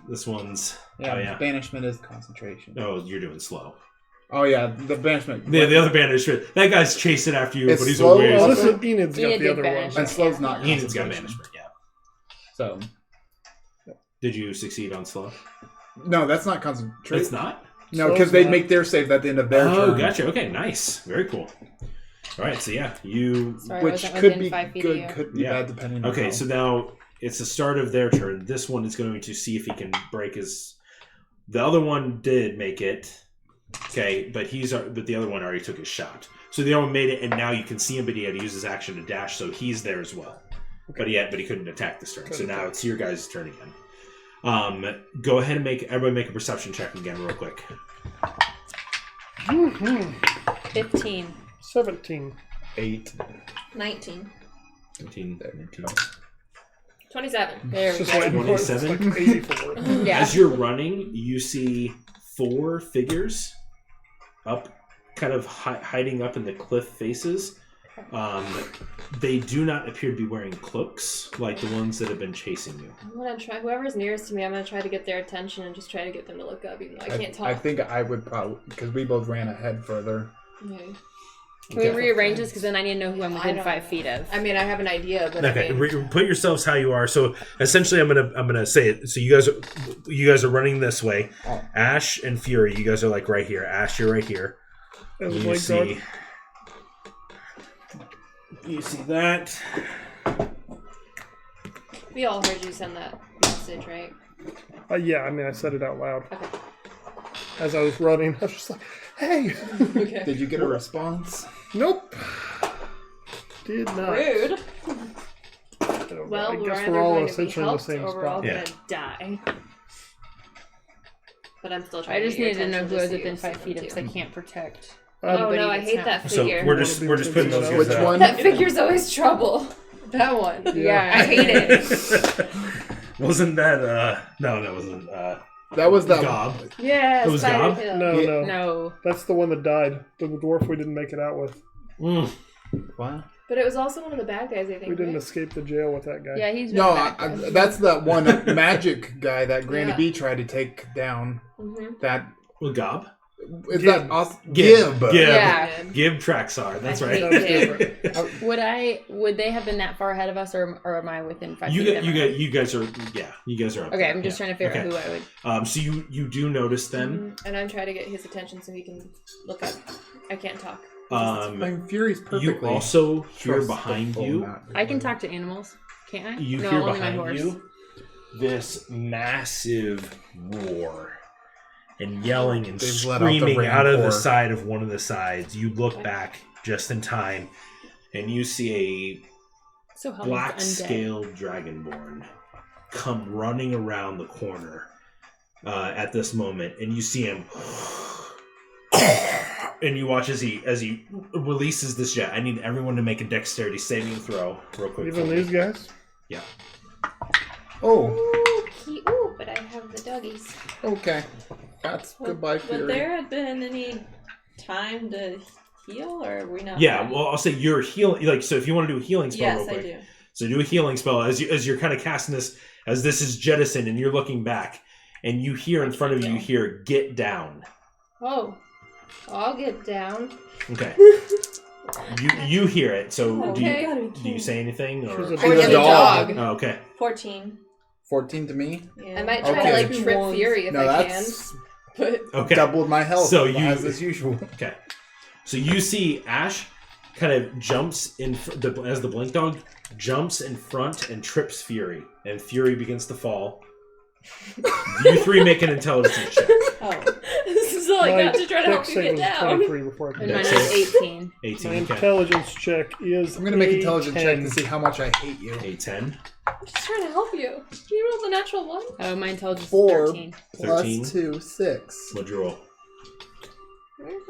This one's Yeah, oh yeah. banishment is concentration. Oh, you're doing slow. Oh yeah, the banishment. Yeah, the other banishment. That guy's chasing after you, It's but he's slow away. Oh, also? this is Enid's got Enid the did other banish. one. And slow's not Enid's got concentration. banishment. Yeah. So Did you succeed on slow? no, that's not concentration. It's not. No, Slow's because they not. make their save at the end of their Oh, turn. gotcha. Okay, nice. Very cool. All right, so yeah, you. sorry, I Which wasn't could within be 5 feet good, of you. could be Yeah. bad depending on Okay, how. so now it's the start of their turn. This one is going to see if he can break his The other one did make it. Okay, but the other one already took his shot. So the other one made it, and now you can see him, but he had to use his action to dash, so he's there as well. Okay. But he couldn't attack this turn. So now it's your guys' turn again. Go ahead and everybody make a perception check again, real quick. 15. 17. 8. 19. 19. 27. There we Just go. waiting for it. It's 27. like 84. Yeah. As you're running, you see 4 figures up, kind of hiding up in the cliff faces. They do not appear to be wearing cloaks like the ones that have been chasing you. I'm gonna try. Whoever's nearest to me, I'm gonna try to get their attention and just try to get them to look up, even though I can't talk. I think I would probably, because we both ran ahead further. Okay. Can we rearrange this? Because then I need to know who I'm within 5 feet of. I mean, I have an idea, but Okay, I mean, put yourselves how you are. So essentially, I'm gonna say it. So you guys are running this way. Oh. Ash and Fury, you guys are like right here. Ash, you're right here. As a You blade see, guard. you see that. we all heard you send that message, right? Yeah, I mean, I said it out loud. Okay. As I was running, I was just like, hey! Okay. Did you get a response? Nope. Did not. Rude. I don't know. Well, I we're guess either we're all going to be essentially in the helped same or we're all spot. Yeah. gonna die. But I'm still trying. I to just get your needed to know attention who I was see within if 5 someone feet of, because I too. can't protect. Oh anybody no, I that's hate not- that So figure. we're just putting those Which guys out. one? That figure's always trouble. That one. Yeah. I hate it. Wasn't that no, that wasn't That was the Gob. Yeah, It was Spider Gob? Kill. No, Yeah. no. No. That's the one that died. The dwarf we didn't make it out with. What? But it was also one of the bad guys, I think. We didn't right? escape the jail with that guy. Yeah, he's No, been back. that's the one magic guy that Granny Yeah. B tried to take down. Mm-hmm. That Well, Gob? is Gib. that Gib. Yeah. Gib Traxar. That's I right. hate That was different. Would they have been that far ahead of us, or am I within 5 You feet? guys, of them? you guys are, yeah, you guys are up Okay, there. I'm just Yeah. trying to figure out Okay. who I would. So you do notice them. And I'm trying to get his attention so he can look up. I can't talk. I'm Fury's perfectly. You also hear trustful, behind you. not I can talk to animals, can't I? You no, hear only my behind horse. you this massive roar and yelling and They've let out the screaming out of the rancor. side of one of the sides. You look back just in time, and you see So a how black undead? scaled dragonborn come running around the corner at this moment, and you see him. And you watch as he releases this jet. I need everyone to make a dexterity saving throw real quick. Even for me. these guys? Yeah. Oh, Ooh, but I have the doggies. okay. That's goodbye, Would Fury. there have been any time to heal, or are we not? Yeah, ready? well, I'll say you're healing. Like, so if you want to do a healing spell Yes, real I quick. do. So do a healing spell as you're kind of casting this, as this is jettisoned and you're looking back, and you hear in front of you, you hear, "Get down." Oh, I'll get down. Okay. You hear it, so Okay. do you say anything? Or... She's a Or She's the a dog. Oh, okay. 14. 14 to me. Yeah. I might try Okay. to like trip Ones. Fury if No, I that's can. But Okay. doubled my health. So you- as usual. Okay. So you see Ash kind of jumps in as the blink dog jumps in front and trips Fury, and Fury begins to fall. You three make an intelligence check. Oh. this is all I My got to try to help dex you save get was down. 23 before I And could. mine Dex was save. 18. 18. My Okay. intelligence check is I'm gonna make a intelligence 10. check to see how much I hate you. A 10. I'm just trying to help you. You rolled the natural one. Oh, my intelligence is 4 13. 13. plus 2, 6. What'd you roll?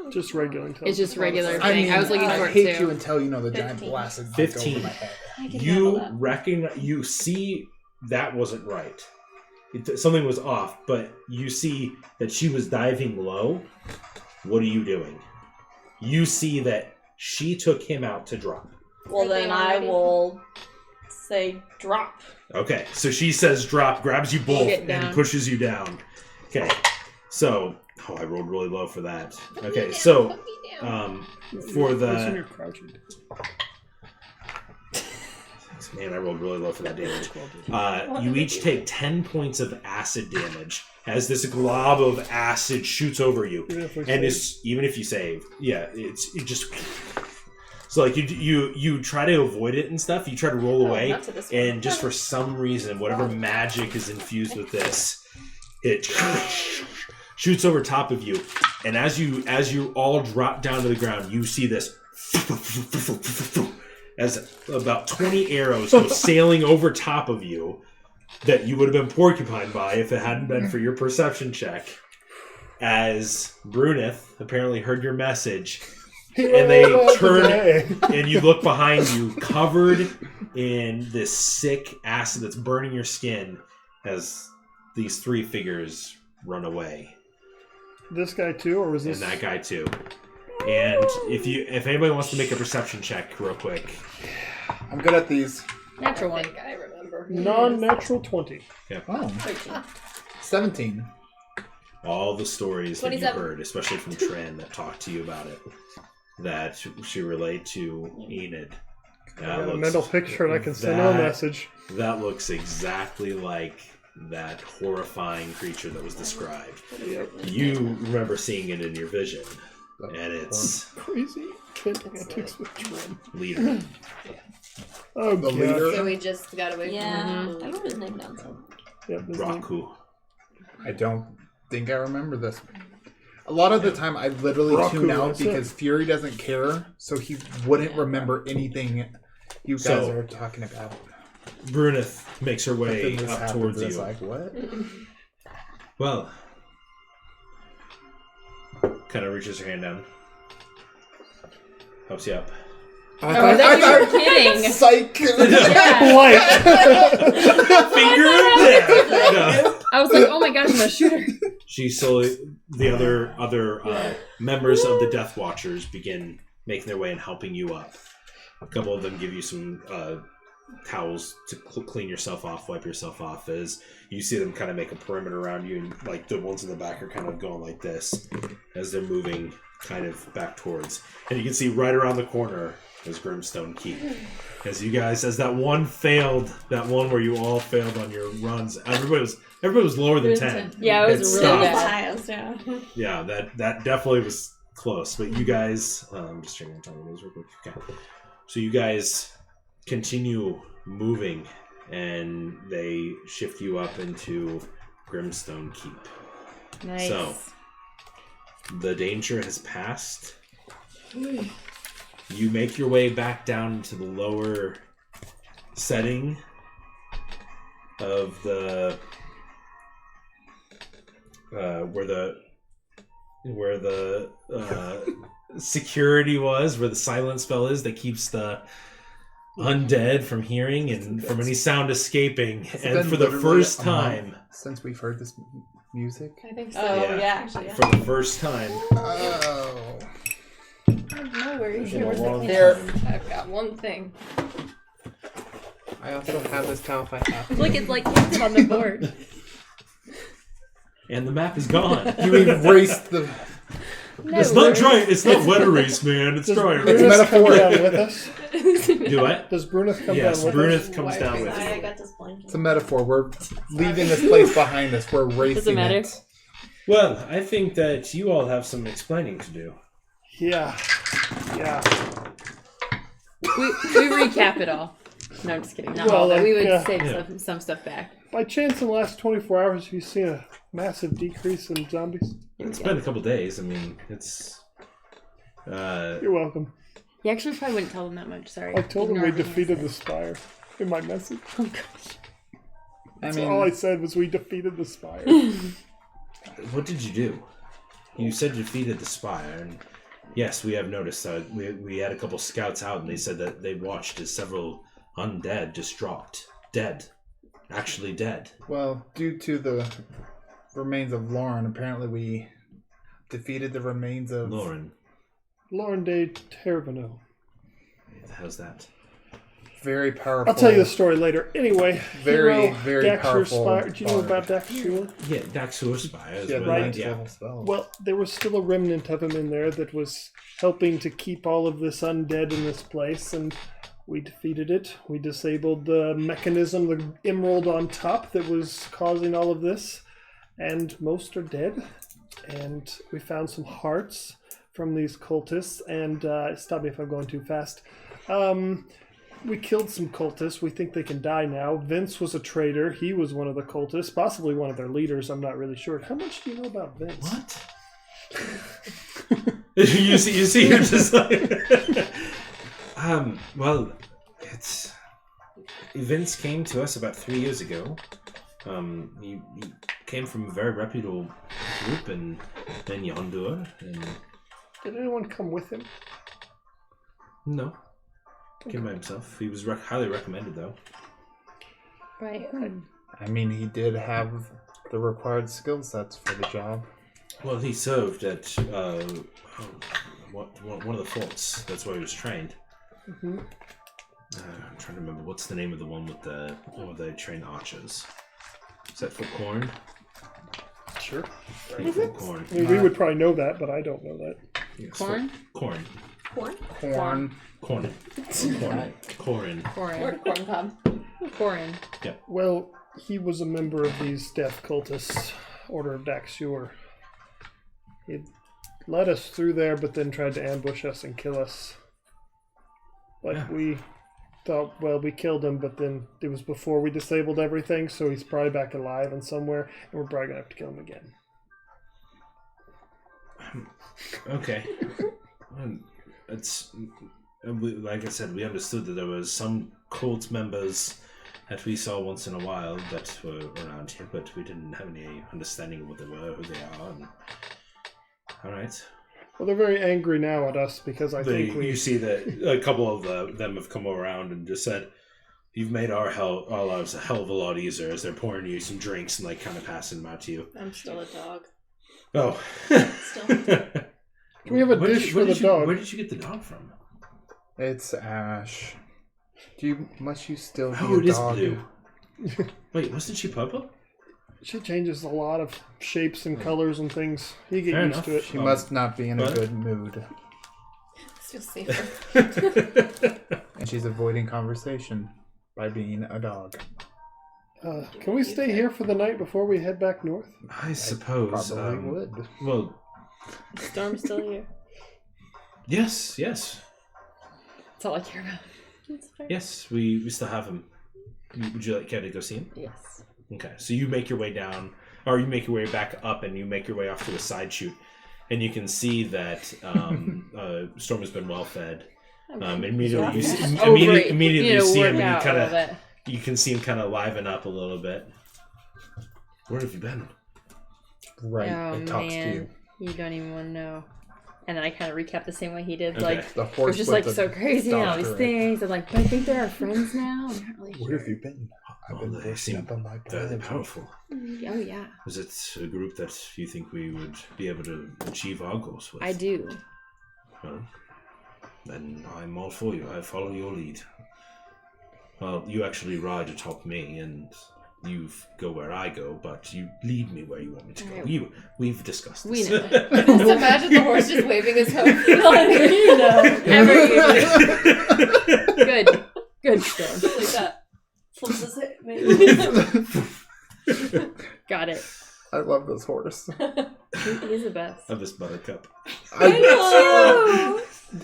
Just regular intelligence. It's just regular I thing. mean, I was looking for I it hate too. you until you know the giant 15. blasted 15. over my head. I can handle You that. recognize. You see that wasn't right. Something was off, but you see that she was diving low. What are you doing? You see that she took him out to drop. Well, Are they then I already- will say drop. Okay, so she says drop, grabs you both, Get and down. pushes you down. Okay, so I rolled really low for that. Put me Okay, down, so put me down. for Listen, the you're crouching. man, I rolled really low for that damage. You each take 10 points of acid damage as this glob of acid shoots over you, Even if we and save. it's even if you save, yeah, it just. So like you try to avoid it and stuff. You try to roll away, not to this one. and just for some reason, whatever magic is infused with this, it shoots over top of you, and as you all drop down to the ground, you see this as about 20 arrows go sailing over top of you that you would have been porcupined by if it hadn't been for your perception check. As Bruneth apparently heard your message, and they turn and you look behind you, covered in this sick acid that's burning your skin, as these three figures run away. This guy too, or was this? And that guy too. And if anybody wants to make a perception check real quick. I'm good at these. Natural one. I remember. Non-natural 20. Oh. 13. 17. All the stories that you 27. heard, especially from Tran that talked to you about it, that she relayed to Enid. I got a mental picture and I can send her a message. That looks exactly like that horrifying creature that was described. Yep. You remember seeing it in your vision, and it's Crazy antics with Trim. leader. Oh, The God. leader? So we just got away from Yeah. him. I wrote his name down somewhere. Yep, his name. Raku. I don't think I remember this. A lot of the time, I literally Raku, tune out that's it. because Fury doesn't care, so he wouldn't remember anything you guys So- are talking about. Bruneth makes her But way then this up happens, towards it's you. like, what? Well, kind of reaches her hand down, helps you up. I thought you were kidding. Psych! Blight. Finger of death. No. I was like, oh my gosh, I'm gonna shoot her. She slowly, the other members of the Death Watchers begin making their way and helping you up. A couple of them give you some towels to clean yourself off, wipe yourself off. As you see them kind of make a perimeter around you, and like the ones in the back are kind of going like this as they're moving kind of back towards. And you can see right around the corner is Grimstone Keep. As you guys, as that one where you all failed on your runs, everybody was lower than 10. Yeah, it was really bad. Highest, yeah. Yeah, that definitely was close. But you guys, I'm just checking the time real quick. Okay. So you guys continue moving, and they shift you up into Grimstone Keep. Nice. So the danger has passed. You make your way back down to the lower setting of the where the security was, where the silent spell is that keeps the undead from hearing and from any sound escaping. Has it And been for the literally first a month time, since we've heard this music? I think so. Oh, Yeah. yeah, actually, yeah. for the first time, Oh. No worries. Been a long There. I've got one thing. I also have this now if I have to. Look, it's like hinted on the board. and the map is gone. You erased the... It's not dry. It's not wet erase, man. It's Does dry Bruneth erase. come metaphor. down with us? Do what? Does Bruneth come Yes, down with us? Bruneth comes down with Sorry, I you. got this blanket. It's a metaphor. We're leaving this place behind us. We're erasing Doesn't matter. it. Well, I think that you all have some explaining to do. Yeah. Yeah. We recap it all. No, I'm just kidding. Not Well, all, but we would yeah. save Yeah. some stuff back. By chance, in the last 24 hours, have you seen a massive decrease in zombies? It's been a couple days. I mean, it's. You're welcome. You actually probably wouldn't tell them that much. Sorry. I told them we Ignore me. defeated the Spire in my message. Oh gosh. I All I mean, said was we defeated the Spire. What did you do? You said you defeated the Spire, and yes, we have noticed. We had a couple scouts out, and they said that they watched as several undead just dropped, dead, actually dead. well, due to the remains of Lauren, apparently we defeated the remains of... Lauren, Lauren de Tervino. how's that? Very powerful. I'll tell you the story later. Anyway, Very, hero, very Daxter powerful Spire. Do you know bard. about Daxter? Yeah, Daxur Spire. is Yeah, what- right. ninth yeah. level spell. Well, there was still a remnant of him in there that was helping to keep all of this undead in this place, and we defeated it. We disabled the mechanism, the emerald on top that was causing all of this, and most are dead. And we found some hearts from these cultists, and stop me if I'm going too fast. we killed some cultists. We think they can die now. Vince was a traitor. He was one of the cultists, possibly one of their leaders. I'm not really sure. How much do you know about Vince? What? you see, you're just like... well, it's... Vince came to us about 3 years ago. He came from a very reputable group in Yondur, and... Did anyone come with him? No. Came by himself. He was highly recommended, though. Right. I mean, he did have the required skill sets for the job. Well, he served at one of the forts. That's where he was trained. Mm-hmm. I'm trying to remember what's the name of the one with the they train archers. Is that Fort Corn? Sure. I think Fort Corn. I mean, we would probably know that, but I don't know that. Yes, Corn? Corn. Corn? Corn. Corn. Corn. Corin. Corn cob. Corin. Well, he was a member of these death cultists, Order of Daxur. He led us through there, but then tried to ambush us and kill us. But we thought, well, we killed him, but then it was before we disabled everything, so he's probably back alive and somewhere, and we're probably going to have to kill him again. Okay. It's like I said, we understood that there was some cult members that we saw once in a while that were around here, but we didn't have any understanding of what they were, who they are. And... All right. Well, they're very angry now at us because I think we... You see that a couple of them have come around and just said, "You've made our lives a hell of a lot easier," as they're pouring you some drinks and like kind of passing them out to you. I'm still a dog. Oh. Still. Can we have a dish for the dog? Where did you get the dog from? It's Ash. Must you still be Oh, a it is dog? blue. Wait, wasn't she purple? She changes a lot of shapes and colors and things. You get Fair used enough. to it. She must not be in a What? good mood. Feels safer. And she's avoiding conversation by being a dog. Can we stay here for the night before we head back north? I suppose. Probably would. Well, The storm's still here. yes. That's all I care about. Yes, we still have him. Would you care to go see him? Yes. Okay, so you make your way down, or you make your way back up, and you make your way off to a side chute, and you can see that Storm has been well fed. Immediately, you see, immediately you see him, and you can see him kind of liven up a little bit. Where have you been? Right, Oh, it talks man. to you. You don't even want to know. And then I kind of recap the same way he did. Okay. Like, The it horse was just with like the so crazy and all these doctor. things. I'm like, but I think they're our friends now. I'm not really Where sure. have you been? I've Well, been they brushing seem up on my Very biology. powerful. Oh, yeah. Is it a group that you think we would be able to achieve our goals with? I do. Well, then I'm all for you. I follow your lead. Well, you actually ride atop me, and you go where I go, but you lead me where you want me to go. Alright. We've discussed We this. know. Just imagine the horse just waving his hoof. You know. Ever you. Good. Good, Storm. Just like that. Flips his hip, maybe. Got it. I love this horse. He's the best. Of this buttercup.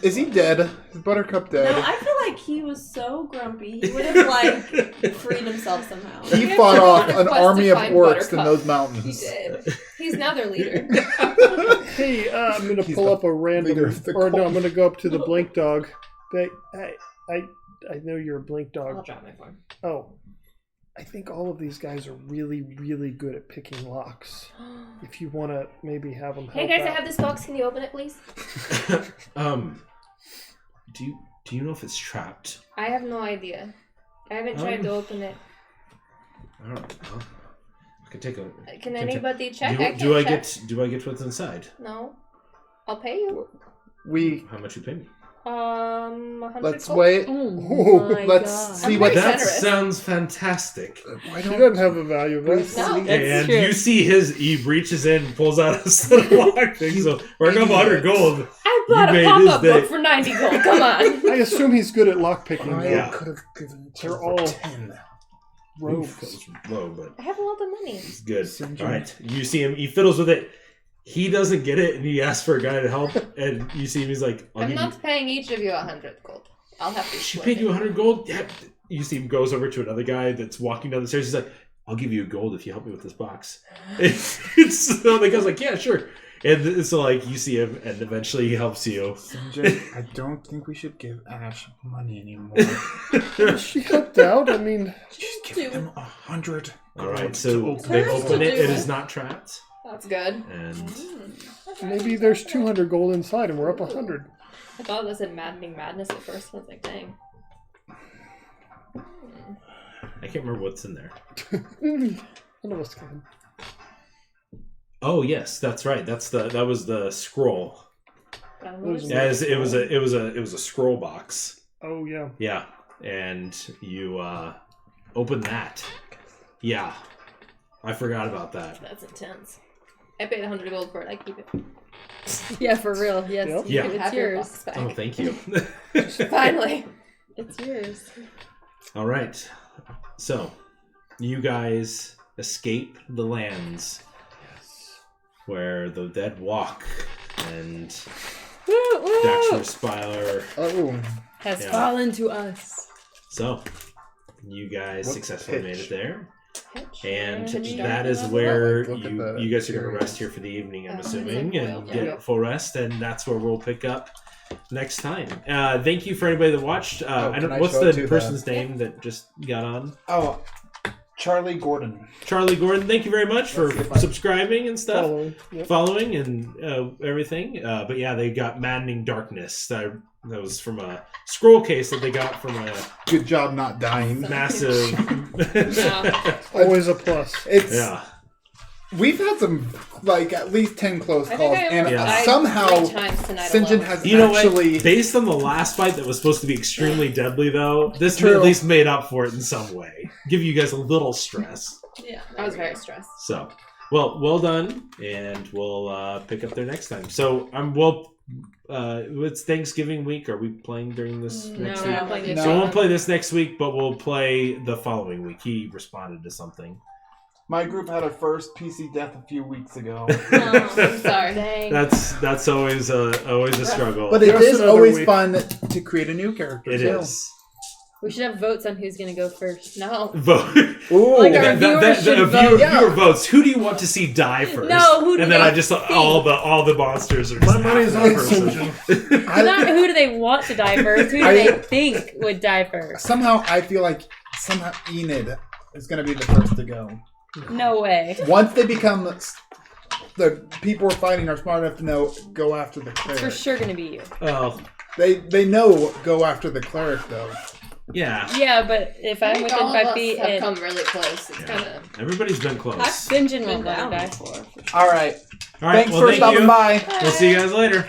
Is he dead? Is Buttercup dead? No, I feel like he was so grumpy. He would have like freed himself somehow. He fought off an Request army to of find orcs in Buttercup. those He mountains. did. He's now their leader. Hey, I'm going to He's pull the up a random... leader of the Or no, cult. I'm going to go up to the blink dog. I know you're a blink I'll dog. drop my phone. Oh. I think all of these guys are really, really good at picking locks. If you want to maybe have them help Hey guys, I out. have this box. Can you open it, please? Do you know if it's trapped? I have no idea. I haven't tried to open it. All right. Well, I can take a. Can anybody check? Do I check. get what's inside? No. I'll pay you. How much you pay me? 100 Let's gold. wait. Oh my Let's God. see I'm what pretty That generous. sounds fantastic. Why She don't doesn't have a value. That's No. And That's true. you see he reaches in, pulls out a set of lock thing. So we're going 100 gold. I brought You a made pop-up his day. book for 90 gold. Come on. I assume he's good at lockpicking. I Yeah. could have given They're for all 10. rogues. Oof, that was low, but I have a lot of money. it's good. Send All you- right. You see him. He fiddles with it. He doesn't get it, and he asks for a guy to help. And you see him. He's like, I'm not paying each of you 100 gold. I'll have to. She flip paid it. you 100 gold? Yeah. You see him goes over to another guy that's walking down the stairs. He's like, I'll give you gold if you help me with this box. So the guy's like, yeah, sure. And so like you see him, and eventually he helps you. Sinjin, I don't think we should give Ash money anymore. She helped out. I mean, Just give them 100. All right, gold so to they Hers open to it. do It it. is not trapped, That's good. and maybe there's 200 gold inside, and we're up 100. I thought it was a maddening madness at first. I was like, dang. I can't remember what's in there. I know what's coming. Oh yes, that's right. That was the scroll. Was Yeah, it was a scroll box. Oh yeah. Yeah, and you open that. Yeah, I forgot about that. That's intense. I paid 100 gold for it. I keep it. Yeah, for real. Yes, Yep. Yeah. it's Have your yours. box back. Oh, thank you. Finally. It's yours. All right, so you guys escape the lands where the dead walk, and Dr. Spire. Oh, Has Yeah. fallen to us. So you guys What successfully made pitch? it there. Pitch. And Pitch that dark is level. where Look at you the guys are going to series. rest here for the evening, I'm Oh, assuming, it's and like get yeah. full rest, and that's where we'll pick up next time. Thank you for anybody that watched. I can don't. I What's show the it to person's name that just got on? oh, Charlie Gordon. Charlie Gordon. Thank you very much for Let's see if I- subscribing and stuff, Following. Yep. following, and everything. But yeah, they got Maddening Darkness. That was from a scroll case that they got from a Good job not dying. massive. Always a plus. It's Yeah. we've had some like at least 10 close I think calls, I and Yeah. died somehow 3 times tonight Sinjin alone. has You know actually. what? Based on the last fight that was supposed to be extremely deadly, though, this True. at least made up for it in some way. Give you guys a little stress. Yeah, I was very stressed. So, well done, and we'll pick up there next time. So, it's Thanksgiving week. Are we playing during this next we're week? not playing this No. So we won't play this next week, but we'll play the following week. He responded to something. My group had a first PC death a few weeks ago, Oh, I'm sorry. Dang. That's always a struggle. but it Just is another always week. fun to create a new character. It too. is. We should have votes on who's gonna go first. No. Vote. Ooh, Like our viewers should vote. Viewer votes. Who do you want to see die first? No, who do And then they I just all the monsters are. My just money's after on the person. Sinjin. Not who do they want to die first. Who do they think would die first? somehow I feel like Enid is going to be the first to go. No way. Once they become the people we're fighting are smart enough to know go after the It's cleric. for sure gonna be you. Oh, They know go after the cleric though. yeah. Yeah, but if I I'm think within all of 5 us feet have and come really close. It's Yeah. kind of Everybody's been close. Sinjin been won't let down him die. before. All right. All right. Thanks well, for thank stopping you. by. We'll see you guys later.